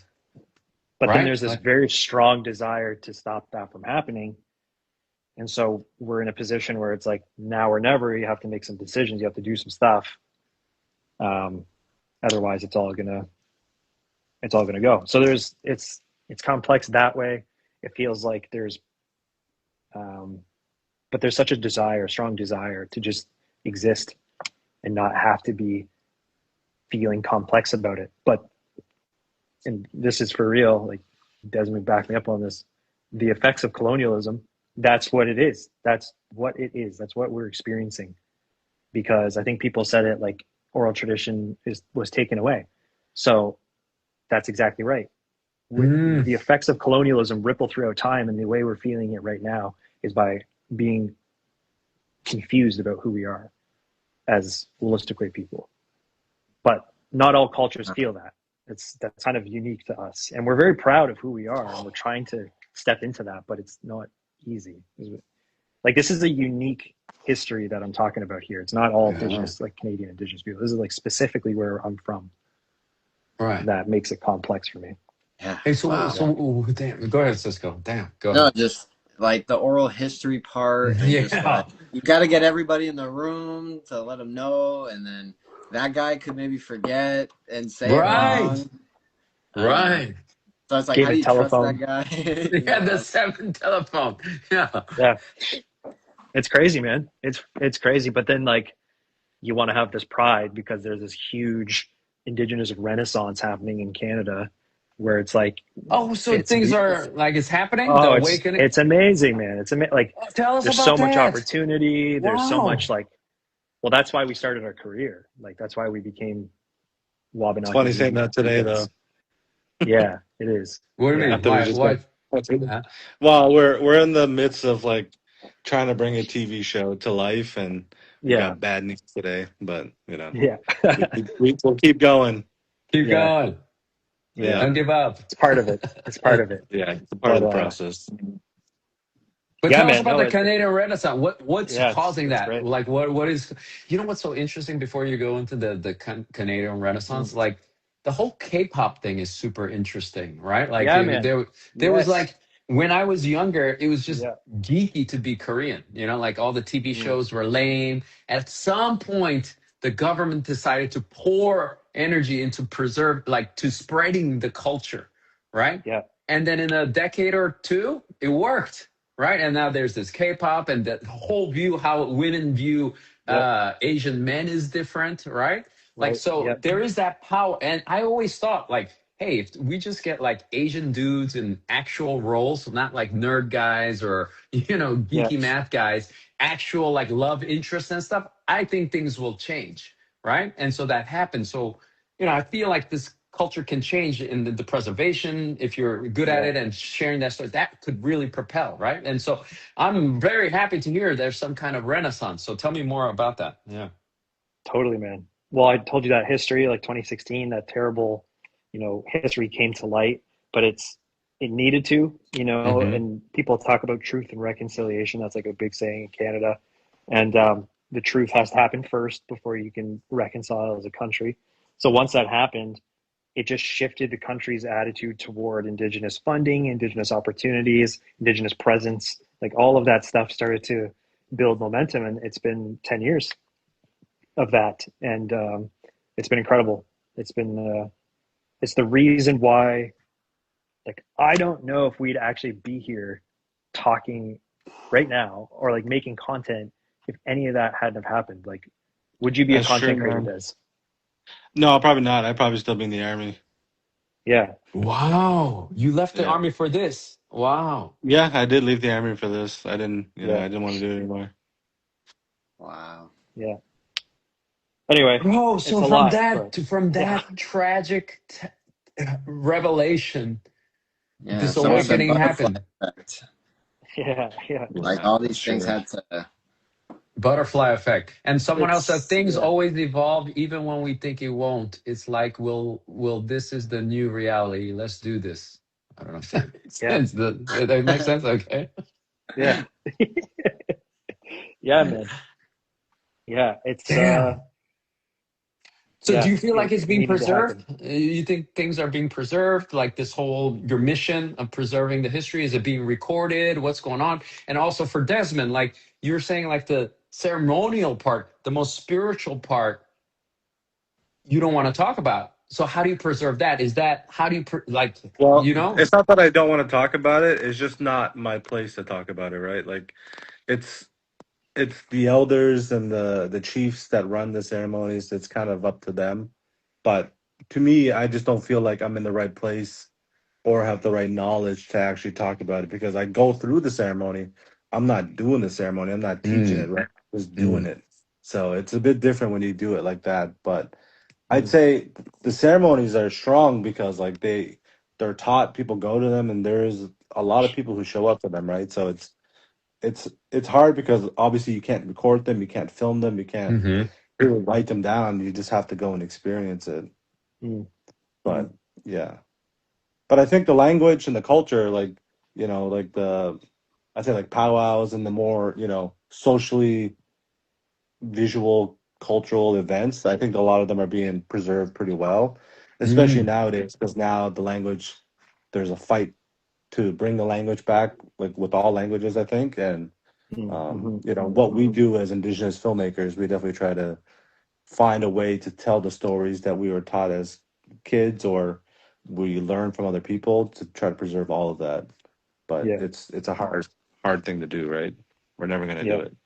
right? then there's this very strong desire to stop that from happening. And so we're in a position where it's like now or never. You have to make some decisions. You have to do some stuff. Otherwise, it's all gonna go. So it's complex that way. It feels like but there's such a strong desire to just exist and not have to be feeling complex about it. And this is for real. Like Desmond backed me up on this. The effects of colonialism. That's what it is. That's what it is. That's what we're experiencing. Because I think people said it like oral tradition was taken away. So that's exactly right. The effects of colonialism ripple throughout time, and the way we're feeling it right now is by being confused about who we are as Wolastoqey people. But not all cultures feel that. That's kind of unique to us, and we're very proud of who we are, and we're trying to step into that, but it's not easy. Like this is a unique history that I'm talking about here. It's not all Yeah. indigenous, like Canadian indigenous people. This is like specifically where I'm from. Right. That makes it complex for me. Yeah. Hey, so Wow. so damn. Go ahead, Cisco. Damn. Go No, ahead. just like the oral history part, and just Yeah. like you got to get everybody in the room to let them know, and then that guy could maybe forget and say it Right. wrong. Right. So it's like, how do Gated you trust that telephone. guy? Yeah, the 7 telephone. Yeah. Yeah. It's crazy, man. It's crazy. But then like you want to have this pride because there's this huge indigenous renaissance happening in Canada where it's like Oh, so it's things are like it's happening, the awakening. it's amazing, man. It's like Oh, tell us there's about so much that. opportunity. There's so Wow. much like, well, that's why we started our career. Like that's why we became It's Wabanaki funny saying media. that today, though. Yeah, it is. What do you Yeah. mean? After we Why? just What? got, well, we're in the midst of like trying to bring a TV show to life, and we Yeah. got bad news today. But Yeah. we'll keep going. Keep Yeah. going. Yeah. Don't give up. It's part of it. It's part of it. Yeah, it's a part of But the process. But yeah, tell us man. about No, the Canadian Renaissance. What's yeah, causing it's that? great. Like, what is? You know what's so interesting? Before you go into the Canadian Renaissance, like the whole K-pop thing is super interesting, right? Like Yeah, man. there was Yes. like when I was younger, it was just Yeah. geeky to be Korean. You know, like all the TV Mm. shows were lame. At some point, the government decided to pour energy into to spreading the culture, right? Yeah. And then in a decade or two, it worked, right? And now there's this K-pop, and that whole view how women view Yep. Asian men is different, right? Like Right. so, Yep. there is that power. And I always thought, like, hey, if we just get like Asian dudes in actual roles, not like nerd guys or Yeah. geeky math guys, actual like love interests and stuff, I think things will change, right? And so that happens. So I feel like this culture can change in the preservation if you're good at Yeah. it and sharing that story. That could really propel, right? And so I'm very happy to hear there's some kind of renaissance. So tell me more about that. Yeah. Totally, man. Well, I told you that history, like 2016, that terrible, history came to light, but it needed to, Mm-hmm. and people talk about truth and reconciliation. That's like a big saying in Canada. And the truth has to happen first before you can reconcile as a country. So once that happened, it just shifted the country's attitude toward indigenous funding, indigenous opportunities, indigenous presence. Like all of that stuff started to build momentum, and it's been 10 years of that, and it's been incredible. It's the reason why, like, I don't know if we'd actually be here talking right now or like making content if any of that hadn't have happened. Like, would you be a That's true, content creator, man. Des? No, probably not. I'd probably still be in the army. Yeah. Wow. You left the Yeah, army for this. Wow. yeah, I did leave the army for this. I didn't, Yeah. I didn't want to do it anymore. Wow. Yeah. Anyway, Bro, it's so a from lot, that but to from yeah. that tragic revelation, Yeah. this It's almost a awakening butterfly happened. effect. Yeah. Yeah. Like Yeah, all that's these things true. had to. Butterfly effect. And someone else said It's things yeah. always evolve even when we think it won't. It's like will this is the new reality. Let's do this. I don't know if that makes Yeah. sense. That makes sense? Okay. Yeah. Yeah, man. Yeah. It's Damn. So do yeah, you feel like it's it being needed to preserved? happen. You think things are being preserved? Like this whole your mission of preserving the history, is it being recorded? What's going on? And also for Desmond, like you were saying, like the ceremonial part, the most spiritual part, you don't want to talk about. So how do you preserve that? Is that how do you like Well, you know? it's not that I don't want to talk about it. It's just not my place to talk about it, right? Like, it's it's the elders and the chiefs that run the ceremonies. It's kind of up to them. But to me, I just don't feel like I'm in the right place or have the right knowledge to actually talk about it because I go through the ceremony. I'm not doing the ceremony. I'm not teaching it, Mm, right? I'm just doing mm, it. So it's a bit different when you do it like that. But I'd Mm. say the ceremonies are strong because like they're taught, people go to them, and there's a lot of people who show up for them, right? So it's hard because obviously you can't record them, you can't film them, you can't hmm really write them down. You just have to go and experience it. Mm. But yeah. But I think the language and the culture, like like I say like powwows and the more, socially visual cultural events, I think a lot of them are being preserved pretty well, especially Mm. nowadays, because now the language, there's a fight to bring the language back, like with all languages, I think. And Mm-hmm. you know, what we do as indigenous filmmakers, we definitely try to find a way to tell the stories that we were taught as kids or we learn from other people to try to preserve all of that. But Yeah. it's a hard thing to do, right? We're never gonna do Yeah. it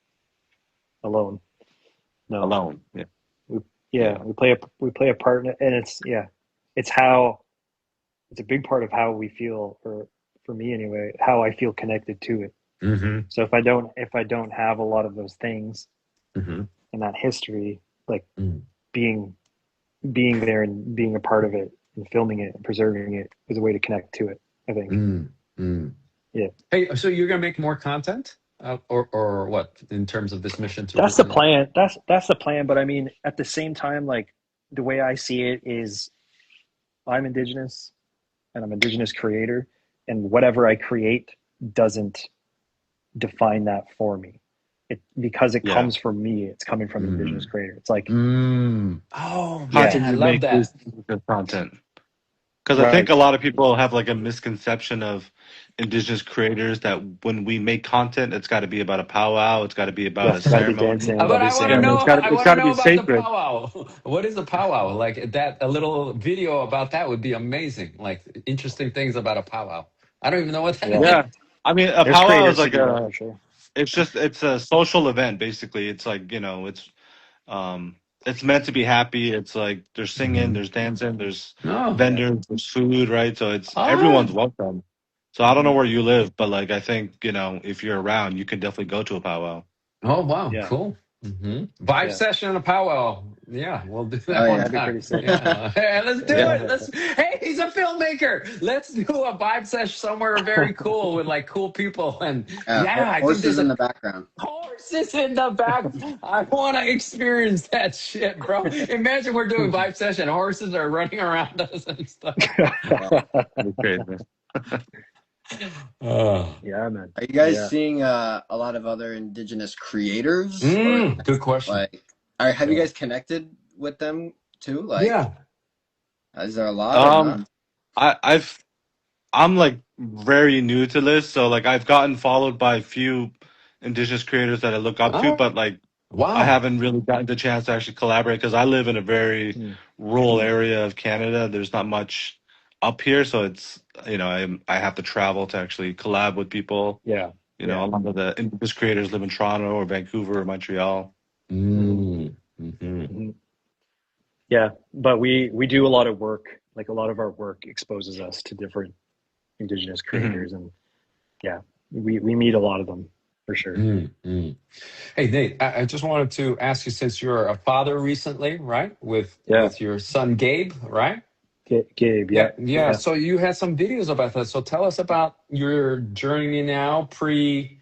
Alone. No. alone. Yeah. We, Yeah. we play a part in it, and it's how it's a big part of how we feel, or for me anyway, how I feel connected to it. Mm-hmm. So if I don't have a lot of those things Mm-hmm. in that history, like Mm. being being there and being a part of it and filming it and preserving it is a way to connect to it, I think. Mm. Mm. Yeah. Hey, so you're gonna make more content, or what in terms of this mission to? That's the plan. That's the plan. But I mean, at the same time, like the way I see it is I'm indigenous and I'm indigenous creator, and whatever I create doesn't define that for me. It because it Yeah. comes from me. It's coming from an indigenous creator. It's like Oh How yeah, man, can I you love make this that. good content? Because I think right. a lot of people have like a misconception of indigenous creators that when we make content, it's got to be about a powwow, it's got to be Yeah, about a it's got to be ceremony. dancing. Got to But be I want to singing. Yeah, know. I it's want got to to know be about the sacred. powwow. What is a powwow? Like that, a little video about that would be amazing. Like interesting things about a powwow. I don't even know what that Yeah, is. Yeah, I mean, a there's powwow is creators who like do that for sure. it's a social event basically. It's like, you know, um, it's meant to be happy. It's like there's singing, Mm-hmm. there's dancing, there's Oh, Yeah. vendors, there's food, right? So it's ah, everyone's welcome. So I don't know Hmm. where you live, but like I think, you know, if you're around, you can definitely go to a powwow. oh wow, Yeah. cool. Vibe Yeah. session and a powwow. Yeah, we'll do Oh that one yeah. That'd be time. pretty sick. Yeah, hey, let's do Yeah. it. Let's. Hey, he's a filmmaker. Let's do a vibe session somewhere very cool with like cool people. And yeah, I think Horses there's in a the background. horses in the back. I want to experience that shit, bro. Imagine we're doing vibe session. Horses are running around us and stuff. Yeah. That'd be crazy. Oh. Yeah, man. Are you guys Yeah. seeing a lot of other indigenous creators, or Good question. like, have you Yeah. guys connected with them too? Like, Yeah. is there a lot or Um, not? I've I'm like very new to this, so like I've gotten followed by a few indigenous creators that I look up to, Oh, but like I wow. haven't really gotten the chance to actually collaborate because I live in a very Hmm. rural area of Canada. There's not much up here, so it's, you know, I have to travel to actually collab with people. Yeah. You know, Yeah. a lot of the indigenous creators live in Toronto or Vancouver or Montreal. Hmm. Mm-hmm. Hmm. Yeah. But we do a lot of work. Like a lot of our work exposes us to different indigenous Hmm. creators, and yeah, we meet a lot of them for sure. Mm-hmm. Hey, Nate, I just wanted to ask you, since you're a father recently, right? Yeah. With your son Gabe, right? Gabe. Yeah, Yeah. yeah. Yeah. So you had some videos about that. So tell us about your journey now, pre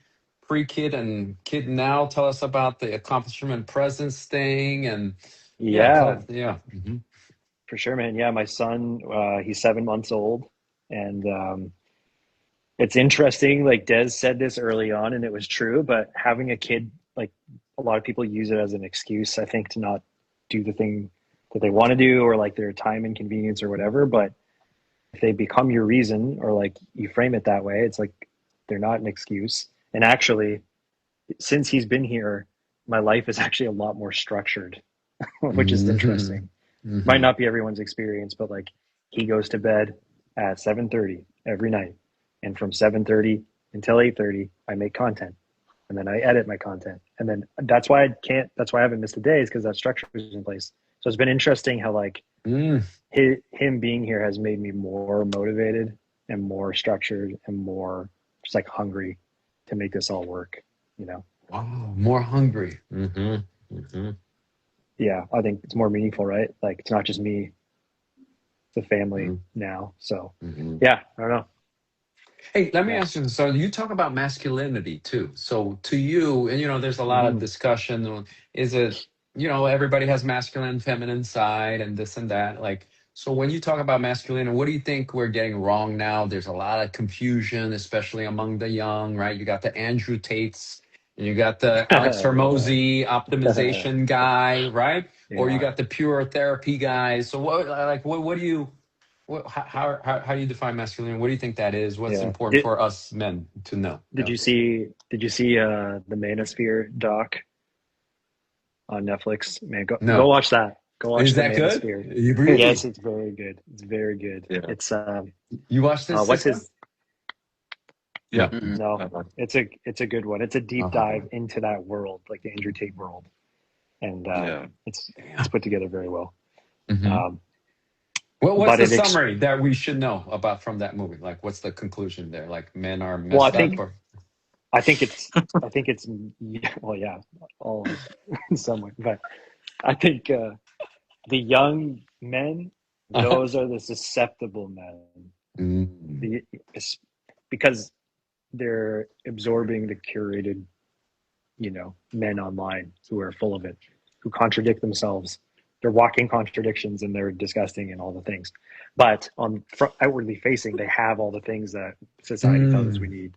kid and kid now. Tell us about the accomplishment presence thing, and yeah, tell Yeah. us. Yeah. Mm-hmm. For sure, man. Yeah. My son, he's 7 months old, and it's interesting. Like Des said this early on, and it was true. But having a kid, like a lot of people use it as an excuse, I think, to not do the thing that they want to do, or like their time inconvenience or whatever. But if they become your reason, or like you frame it that way, it's like they're not an excuse. And actually, since he's been here, my life is actually a lot more structured, which is Mm-hmm. interesting. Might Mm-hmm. not be everyone's experience, but like he goes to bed at 7:30 every night, and from 7:30 until 8:30, I make content, and then I edit my content, and then that's why I can't. That's why I haven't missed a day, is because that structure is in place. So it's been interesting how like Mm. him being here has made me more motivated and more structured and more just like hungry to make this all work. You know? Wow, more hungry. Mm-hmm. Mm-hmm. Yeah, I think it's more meaningful, right? Like it's not just me; it's a family now. So Mm-hmm. yeah, I don't know. Hey, let me Yeah. ask you. So you talk about masculinity too. So to you, and there's a lot of Hmm. discussion. Is it, everybody has masculine, feminine side, and this and that. Like, so when you talk about masculinity, what do you think we're getting wrong now? There's a lot of confusion, especially among the young, right? You got the Andrew Tates You got the Alex Hormozy optimization guy, right? Or you Yeah. got the pure therapy guy. So what do you how do you define masculinity? What do you think that is? What's Yeah. important for us men to know? Did Yeah. you see the Manosphere doc on Netflix? Man, go No. watch that. Go watch Is the that good? Manosphere. You really? Yes, it's very good. It's very good. Yeah. It's You watched this, what's Cisco? his Yeah. Mm-mm. no, it's a good one. It's a deep Okay. dive into that world, like the Andrew Tate world. And Yeah. it's Damn. put together very well. Mhm. What's But the summary that we should know about from that movie? Like, what's the conclusion there? Like, men are well, messed up, or I think it's well, yeah, all in some way. But I think the young men, those are the susceptible men. Mm. It's because they're absorbing the curated, men online who are full of it, who contradict themselves. They're walking contradictions and they're disgusting and all the things. But outwardly facing, they have all the things that society tells us we need.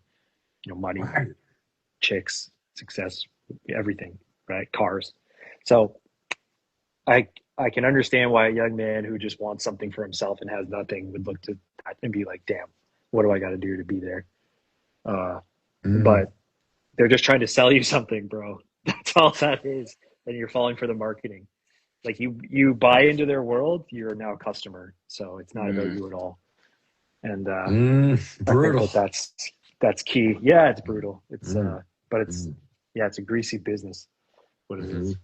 Money, Right. chicks, success, everything, right? Cars. So I can understand why a young man who just wants something for himself and has nothing would look to that and be like, damn, what do I got to do to be there? Mm. But they're just trying to sell you something, bro. That's all that is. And you're falling for the marketing. Like you buy into their world, you're now a customer. So it's not about you at all. And I think Brutal. that's key. Yeah, it's brutal. It's Mm. but it's Mm. it's a greasy business. What it is. Mhm.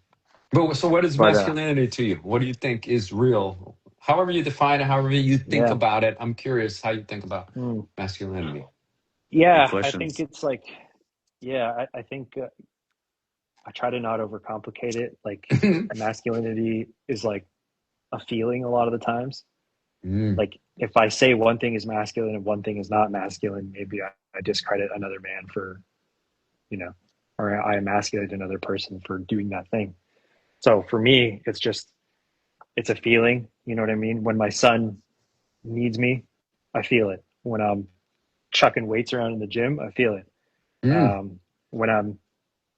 But so, what is But masculinity to you? What do you think is real? However you define it, however you think yeah. about it, I'm curious how you think about Mm. masculinity. Good Yeah, I think questions. it's like, I think I try to not overcomplicate it. Like masculinity is like a feeling a lot of the times. Mm. Like if I say one thing is masculine and one thing is not masculine, maybe I discredit another man for, or I emasculate another person for doing that thing. So for me, it's a feeling. You know what I mean? When my son needs me, I feel it. When I'm chucking weights around in the gym, I feel it. Mm. When I'm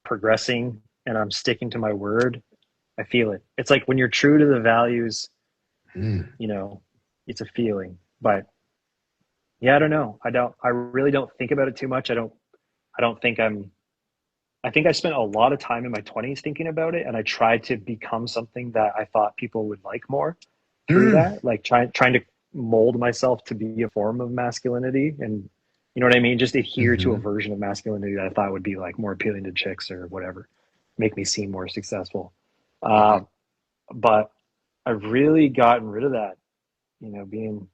progressing and I'm sticking to my word, I feel it. It's like when you're true to the values, Mm. it's a feeling. But yeah, I don't know. I really don't think about it too much. I don't think I think I spent a lot of time in my 20s thinking about it, and I tried to become something that I thought people would like more through Mm. that, like trying to mold myself to be a form of masculinity, and you know what I mean, just adhere to a Mhm. version of masculinity that I thought would be like more appealing to chicks or whatever, make me seem more successful. Mm-hmm. But I've really gotten rid of that. Being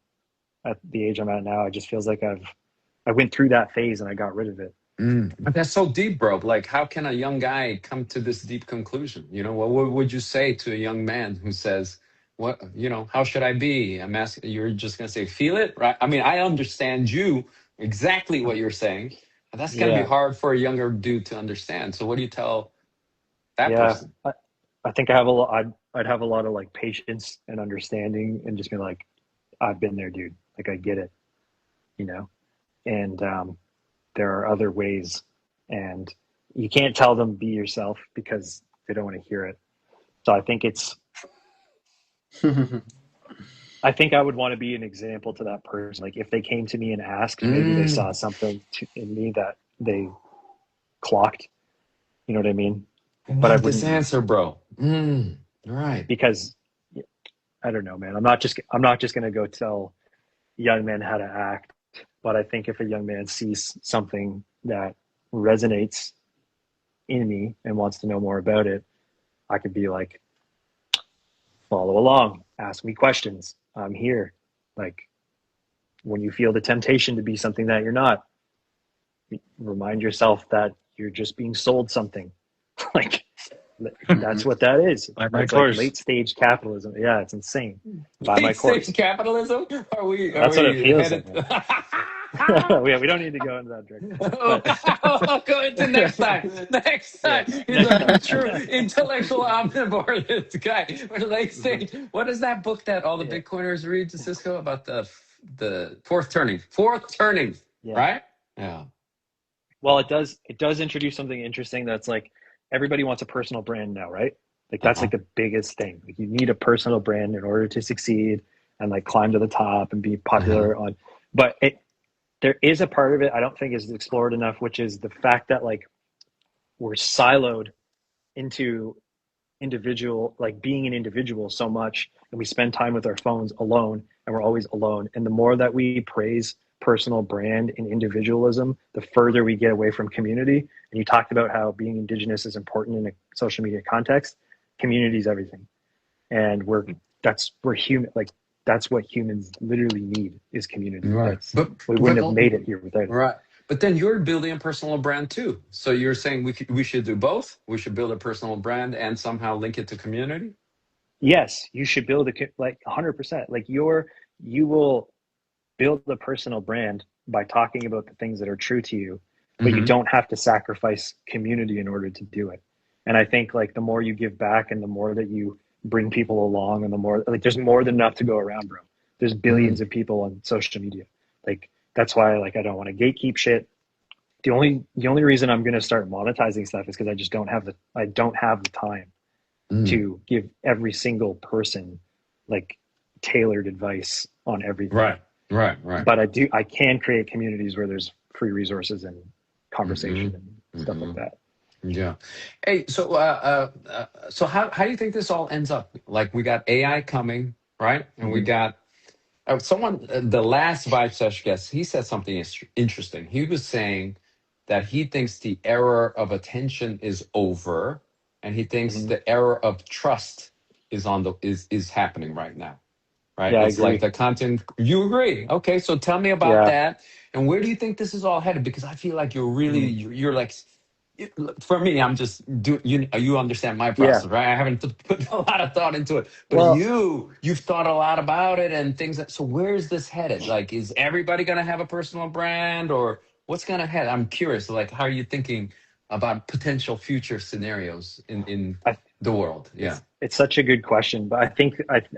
at the age I'm at now, it just feels like I went through that phase and I got rid of it. Mm. But that's so deep, bro. Like, how can a young guy come to this deep conclusion? What would you say to a young man who says, how should I be? I'm asking, you're just going to say, feel it, right? I mean, I understand you exactly what you're saying, but that's going to be Yeah, hard for a younger dude to understand. So, what do you tell that yeah. person? I think I have a lot. I'd have a lot of like patience and understanding, and just be like, I've been there, dude. Like I get it, you know. And there are other ways, and you can't tell them be yourself because they don't want to hear it. So I think I would want to be an example to that person. Like if they came to me and asked, maybe they Mm. saw something in me that they clocked. You know what I mean? I But I love this wouldn't, answer, bro. Right. because I don't know, man. I'm not just gonna go tell young men how to act. But I think if a young man sees something that resonates in me and wants to know more about it, I could be like, follow along, ask me questions. I'm here. Like when you feel the temptation to be something that you're not, remind yourself that you're just being sold something. Like Mm-hmm. that's what that is. Buy my It's like course. late stage capitalism. Yeah, it's insane. Buy my Late stage course. capitalism? Are we That's what it feels headed? like, man. We don't need to go into that direction. But I'll go into next time. Next yeah, time. He's next a time. true intellectual omnivore, this guy. We're late stage. What is that book that all the Yeah, Bitcoiners read, Cisco, about the fourth turning? Fourth turning, yeah. right? Yeah. Well, it does introduce something interesting that's like everybody wants a personal brand now, right? Like that's Uh-huh. like the biggest thing. Like you need a personal brand in order to succeed and like climb to the top and be Uh-huh. popular on. But there is a part of it I don't think is explored enough, which is the fact that like we're siloed into individual, like being an individual so much, and we spend time with our phones alone, and we're always alone. And the more that we praise personal brand and individualism, the further we get away from community. And you talked about how being indigenous is important in a social media context. Community is everything, and we're human. Like that's what humans literally need is community. Right. That's we wouldn't have made it here without it. Right. But then you're building a personal brand too. So you're saying we should do both. We should build a personal brand and somehow link it to community. Yes, you should build like 100%. Like you will build a personal brand by talking about the things that are true to you, but you Mm-hmm. don't have to sacrifice community in order to do it. And I think like the more you give back and the more that you bring people along and the more like there's more than enough to go around, bro. There's billions of people on social media. Like that's why like I don't want to gatekeep shit. The only reason I'm going to start monetizing stuff is because I don't have the time Mm. to give every single person like tailored advice on everything. Right. Right. But I can create communities where there's free resources and conversation Mm-hmm. and stuff Mm-hmm. like that. Yeah. Hey, so how do you think this all ends up? Like we got AI coming, right? And we Mhm. got someone, the last Vibe Sesh guest, he said something interesting. He was saying that he thinks the era of attention is over, and he thinks Mhm. the era of trust is happening right now. Right? Yeah, I It's like agree. the content. You agree? Okay, so tell me about Yeah. that, and where do you think this is all headed? Because I feel like Mhm. you're like for me, I'm just do you understand my Yeah. process, right? I haven't put a lot of thought into it, but Well, you've thought a lot about it and things. So where is this headed? Like, is everybody gonna have a personal brand, or what's gonna head? I'm curious. Like, how are you thinking about potential future scenarios in I, the world? Yeah. it's such a good question, but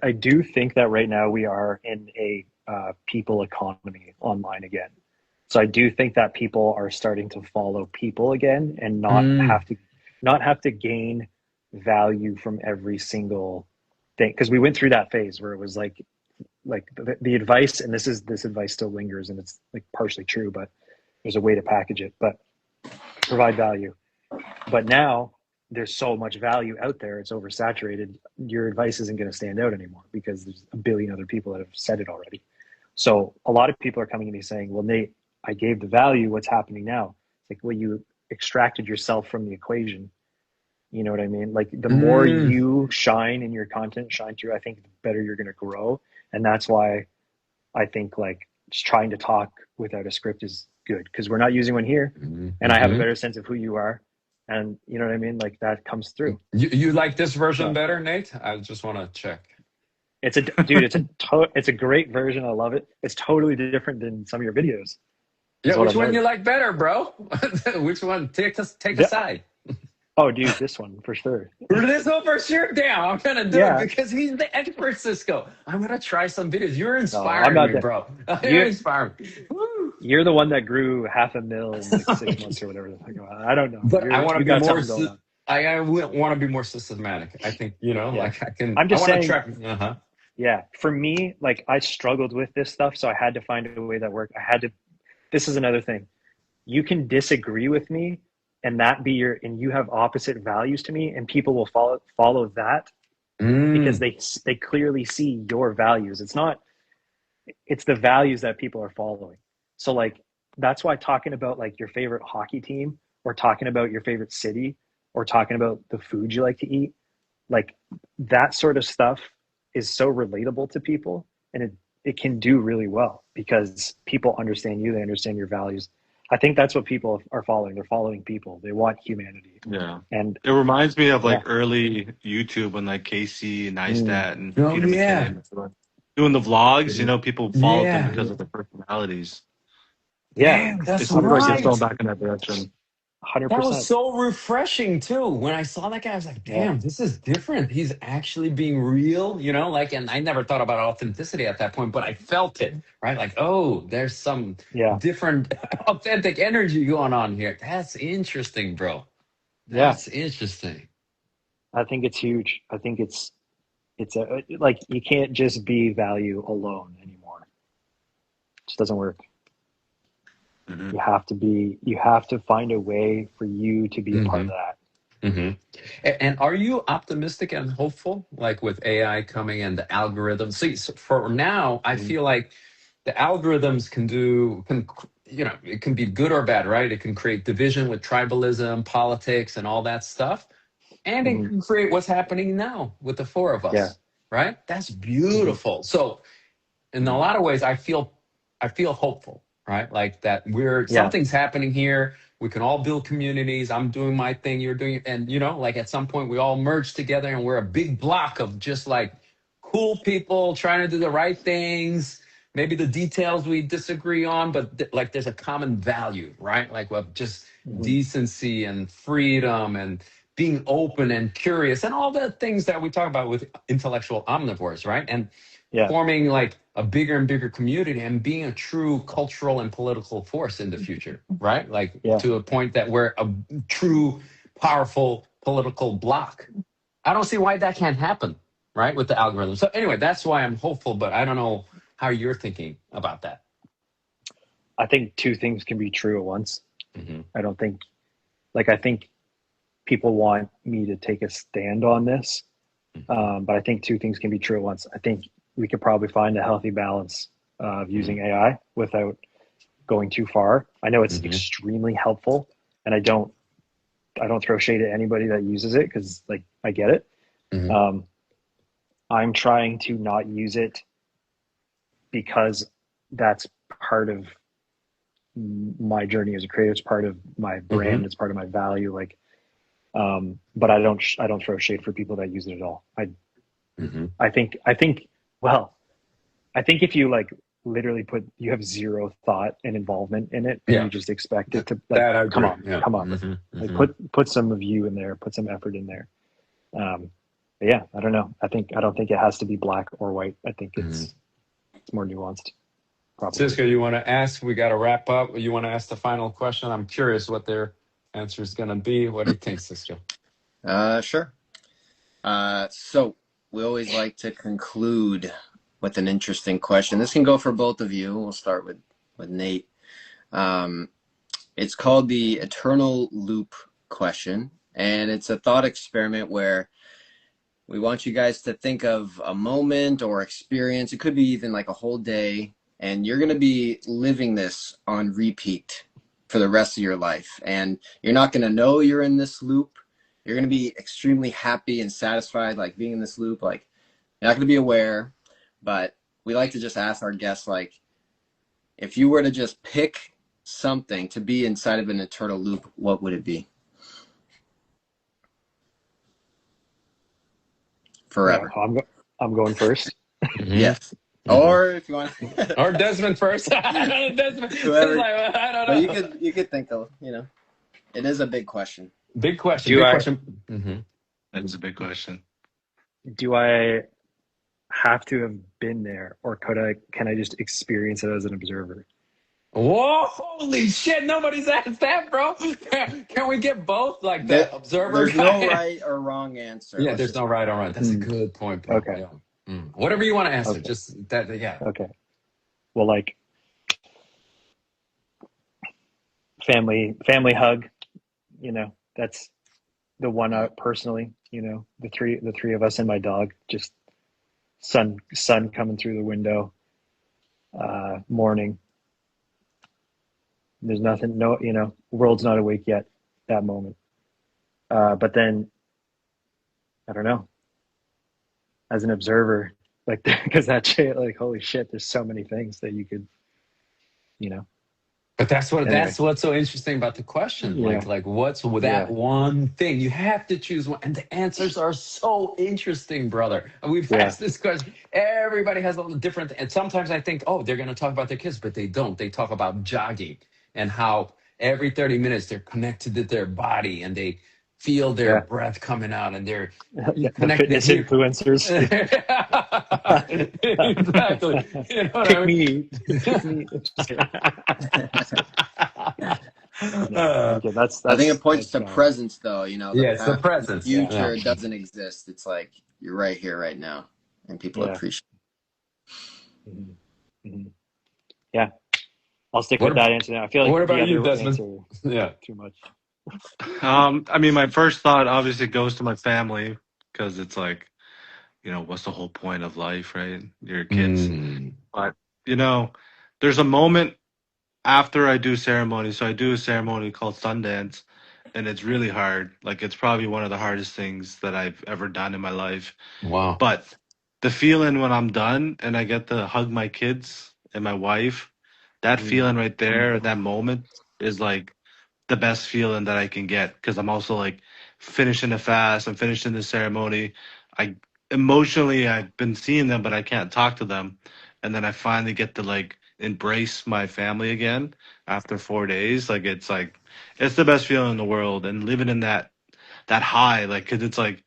I do think that right now we are in a people economy online again. So I do think that people are starting to follow people again and Mm, not have to gain value from every single thing, because we went through that phase where it was like the advice, and this advice still lingers and it's like partially true, but there's a way to package it, but provide value. But now there's so much value out there, it's oversaturated. Your advice isn't going to stand out anymore because there's a billion other people that have said it already. So a lot of people are coming to me saying, well, Nate, I gave the value, what's happening now? It's like, well, you extracted yourself from the equation. You know what I mean? Like the more mm. you shine in your content, shine through, I think the better you're going to grow. And that's why I think like just trying to talk without a script is good, because we're not using one here, and I have a Mm-hmm. better sense of who you are, and you know what I mean. Like that comes through. You like this version So better, Nate? I just want to check. it's a dude. It's a great version. I love it. It's totally different than some of your videos. Yeah, Is what which I've one you noticed. like better, bro? Which one? Take a The, side. oh, dude, this one for sure. This one for sure. Damn, I'm gonna do it Yeah. because he's the expert, Cisco. I'm gonna try some videos. You're No, I'm inspiring not me, that. bro. You're You inspiring me. Woo. you're the one that grew 500,000 in like 6 months or whatever. I don't know. But I want to You be got more. something going on. I want to be more systematic. I think Yeah. like I can. I'm I just want to saying. track. Uh huh. Yeah, for me, like I struggled with this stuff, so I had to find a way that worked. I had to. This is another thing. You can disagree with me, and that be and you have opposite values to me, and people will follow that because Mm. they clearly see your values. It's the values that people are following. So like that's why talking about like your favorite hockey team, or talking about your favorite city, or talking about the food you like to eat, like that sort of stuff is so relatable to people, and it can do really well because people understand you, they understand your values. I think that's what people are following. They're following people. They want humanity. Yeah. And It reminds me of yeah. like early YouTube when like Casey Mm. Neistat and Oh Peter yeah. McKinnon were doing the vlogs. You know, people followed them Yeah. because of their personalities. Yeah. Damn, that's It seems like it's Authenticity. going right. back in that direction. That was 100%. so refreshing too. When I saw that guy, I was like, Yeah. damn, this is different. He's actually being real, you know, like, and I never thought about authenticity at that point, but I felt it, right? Like, oh, there's some Yeah. different authentic energy going on here. That's interesting, bro. Yeah. That's interesting. I think it's huge. I think it's like, you can't just be value alone anymore. It just doesn't work. Mhm. You have to find a way for you to be a part of that. And are you optimistic and hopeful, like with AI coming and the algorithms? See, so for now, I feel like the algorithms it can be good or bad, right? It can create division with tribalism, politics, and all that stuff. And it Mhm. can create what's happening now with the four of Yeah. us, right? That's Mhm. beautiful. So in a lot of ways, I feel hopeful, right? Like that Yeah. something's happening here. We can all build communities. I'm doing my thing, you're doing, and like at some point we all merge together and we're a big block of just like cool people trying to do the right things. Maybe the details we disagree on, but like there's a common value, right? Like of just Mhm. decency and freedom and being open and curious and all the things that we talk about with intellectual omnivores, right? And Yeah. forming like a bigger and bigger community and being a true cultural and political force in the future, right? Like Yeah. to a point that we're a true, powerful political bloc. I don't see why that can't happen, right? With the algorithm. So anyway, that's why I'm hopeful, but I don't know how you're thinking about that. I think two things can be true at once. Mm-hmm. I think people want me to take a stand on this. But I think two things can be true at once. I think we could probably find a healthy balance of using AI without going too far. I know it's extremely helpful, and I don't throw shade at anybody that uses it, because like I get it. I'm trying to not use it because that's part of my journey as a creator. It's part of my brand. It's part of my value. Like, but I don't throw shade for people that use it at all. I think if you like literally you have zero thought and involvement in it, and you just expect it to, like, That I agree. come on, like put some of you in there, put some effort in there. But yeah, I don't know. I don't think it has to be black or white. I think it's more nuanced. Probably. Cisco, you want to ask? We got to wrap up. You want to ask the final question? I'm curious what their answer is going to be. What do you think, Cisco? Sure. So we always like to conclude with an interesting question. This can go for both of you. We'll start with Nate. It's called the eternal loop question, and it's a thought experiment where we want you guys to think of a moment or experience. It could be even like a whole day, and you're going to be living this on repeat for the rest of your life. And you're not going to know you're in this loop. You're going to be extremely happy and satisfied, like being in this loop. Like, you're not going to be aware, but we like to just ask our guests, like, if you were to just pick something to be inside of an eternal loop, what would it be? Forever. Yeah, I'm going first. Yes. Or if you want, or Desmond first. Desmond, whoever. like, I don't know. But you could think of, it is a big question. Big question. That is a big question. Do I have to have been there, or can I just experience it as an observer? Whoa, holy shit, nobody's asked that, bro. Can we get both? Like the observer? There's no right or wrong answer. Yeah, there's no right or wrong. That's a good point, bro. Okay. Yeah. Whatever you want to answer, Okay. just that, yeah. Okay. Well, like, family hug, that's the one out personally, the three of us and my dog, just sun coming through the window, morning. There's nothing, world's not awake yet, that moment. But then, I don't know, as an observer, like, because that shit, like, holy shit, there's so many things that you could, But that's Anyway. that's what's so interesting about the question. Yeah. Like what's that one thing? You have to choose one. And the answers are so interesting, brother. And we've asked this question. Everybody has a little different, and sometimes I think, oh, they're gonna talk about their kids, but they don't. They talk about jogging and how every 30 minutes they're connected to their body and they feel their breath coming out and they're The fitness influencers. Exactly. You know what Pick I mean? me. Pick me. Okay, that's I think it points to kind of, presence, though. You know, the Yeah, it's the past, the presence. future doesn't exist. It's like you're right here, right now, and people appreciate. Yeah, I'll stick with that answer now. I feel like what about the you, other Desmond? answer too much. I mean, my first thought obviously goes to my family because it's like, you know, what's the whole point of life, right? Your kids. But, you know, there's a moment after I do ceremony. So I do a ceremony called Sundance, and it's really hard. Like, it's probably one of the hardest things that I've ever done in my life. Wow. But the feeling when I'm done and I get to hug my kids and my wife, that feeling right there, that moment is like the best feeling that I can get because I'm also like finishing the fast, I'm finishing the ceremony. I emotionally I've been seeing them, but I can't talk to them, and then I finally get to like embrace my family again after 4 days. Like it's the best feeling in the world, and living in that high, like because it's like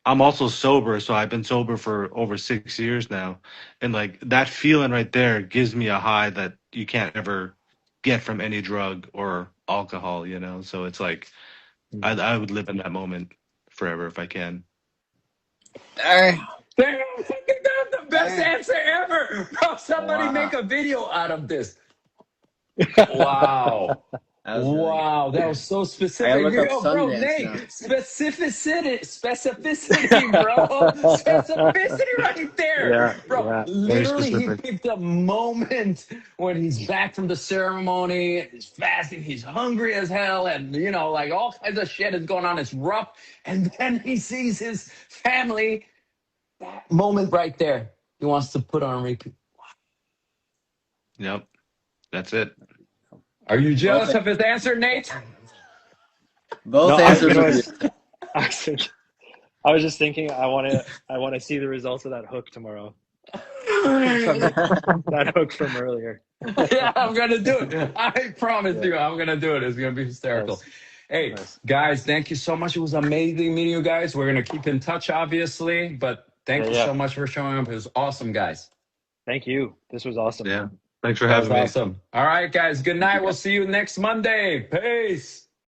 I'm also sober, so I've been sober for over 6 years now. And like that feeling right there gives me a high that you can't ever get from any drug or alcohol, you know? So it's like I would live in that moment forever if I can. Damn, that's the best answer ever. Bro, somebody make a video out of this. Wow. Wow, that was so specific. Bro, Nate, specificity, bro. Specificity right there. Bro, literally he picked a moment when he's back from the ceremony, he's fasting, he's hungry as hell, and you know, like all kinds of shit is going on, it's rough, and then he sees his family. That moment right there, he wants to put on repeat. Yep. That's it. Are you jealous of his answer, Nate? Both answers are beautiful. I was just thinking I want to see the results of that hook tomorrow. That hook from earlier. Yeah, I'm gonna do it. I promise you, I'm gonna do it. It's gonna be hysterical. Nice. Hey, guys, thank you so much. It was amazing meeting you guys. We're gonna keep in touch, obviously, but thank you so much for showing up. It was awesome, guys. Thank you. This was awesome. Yeah. Thanks for having me. Awesome. All right, guys. Good night. We'll see you next Monday. Peace.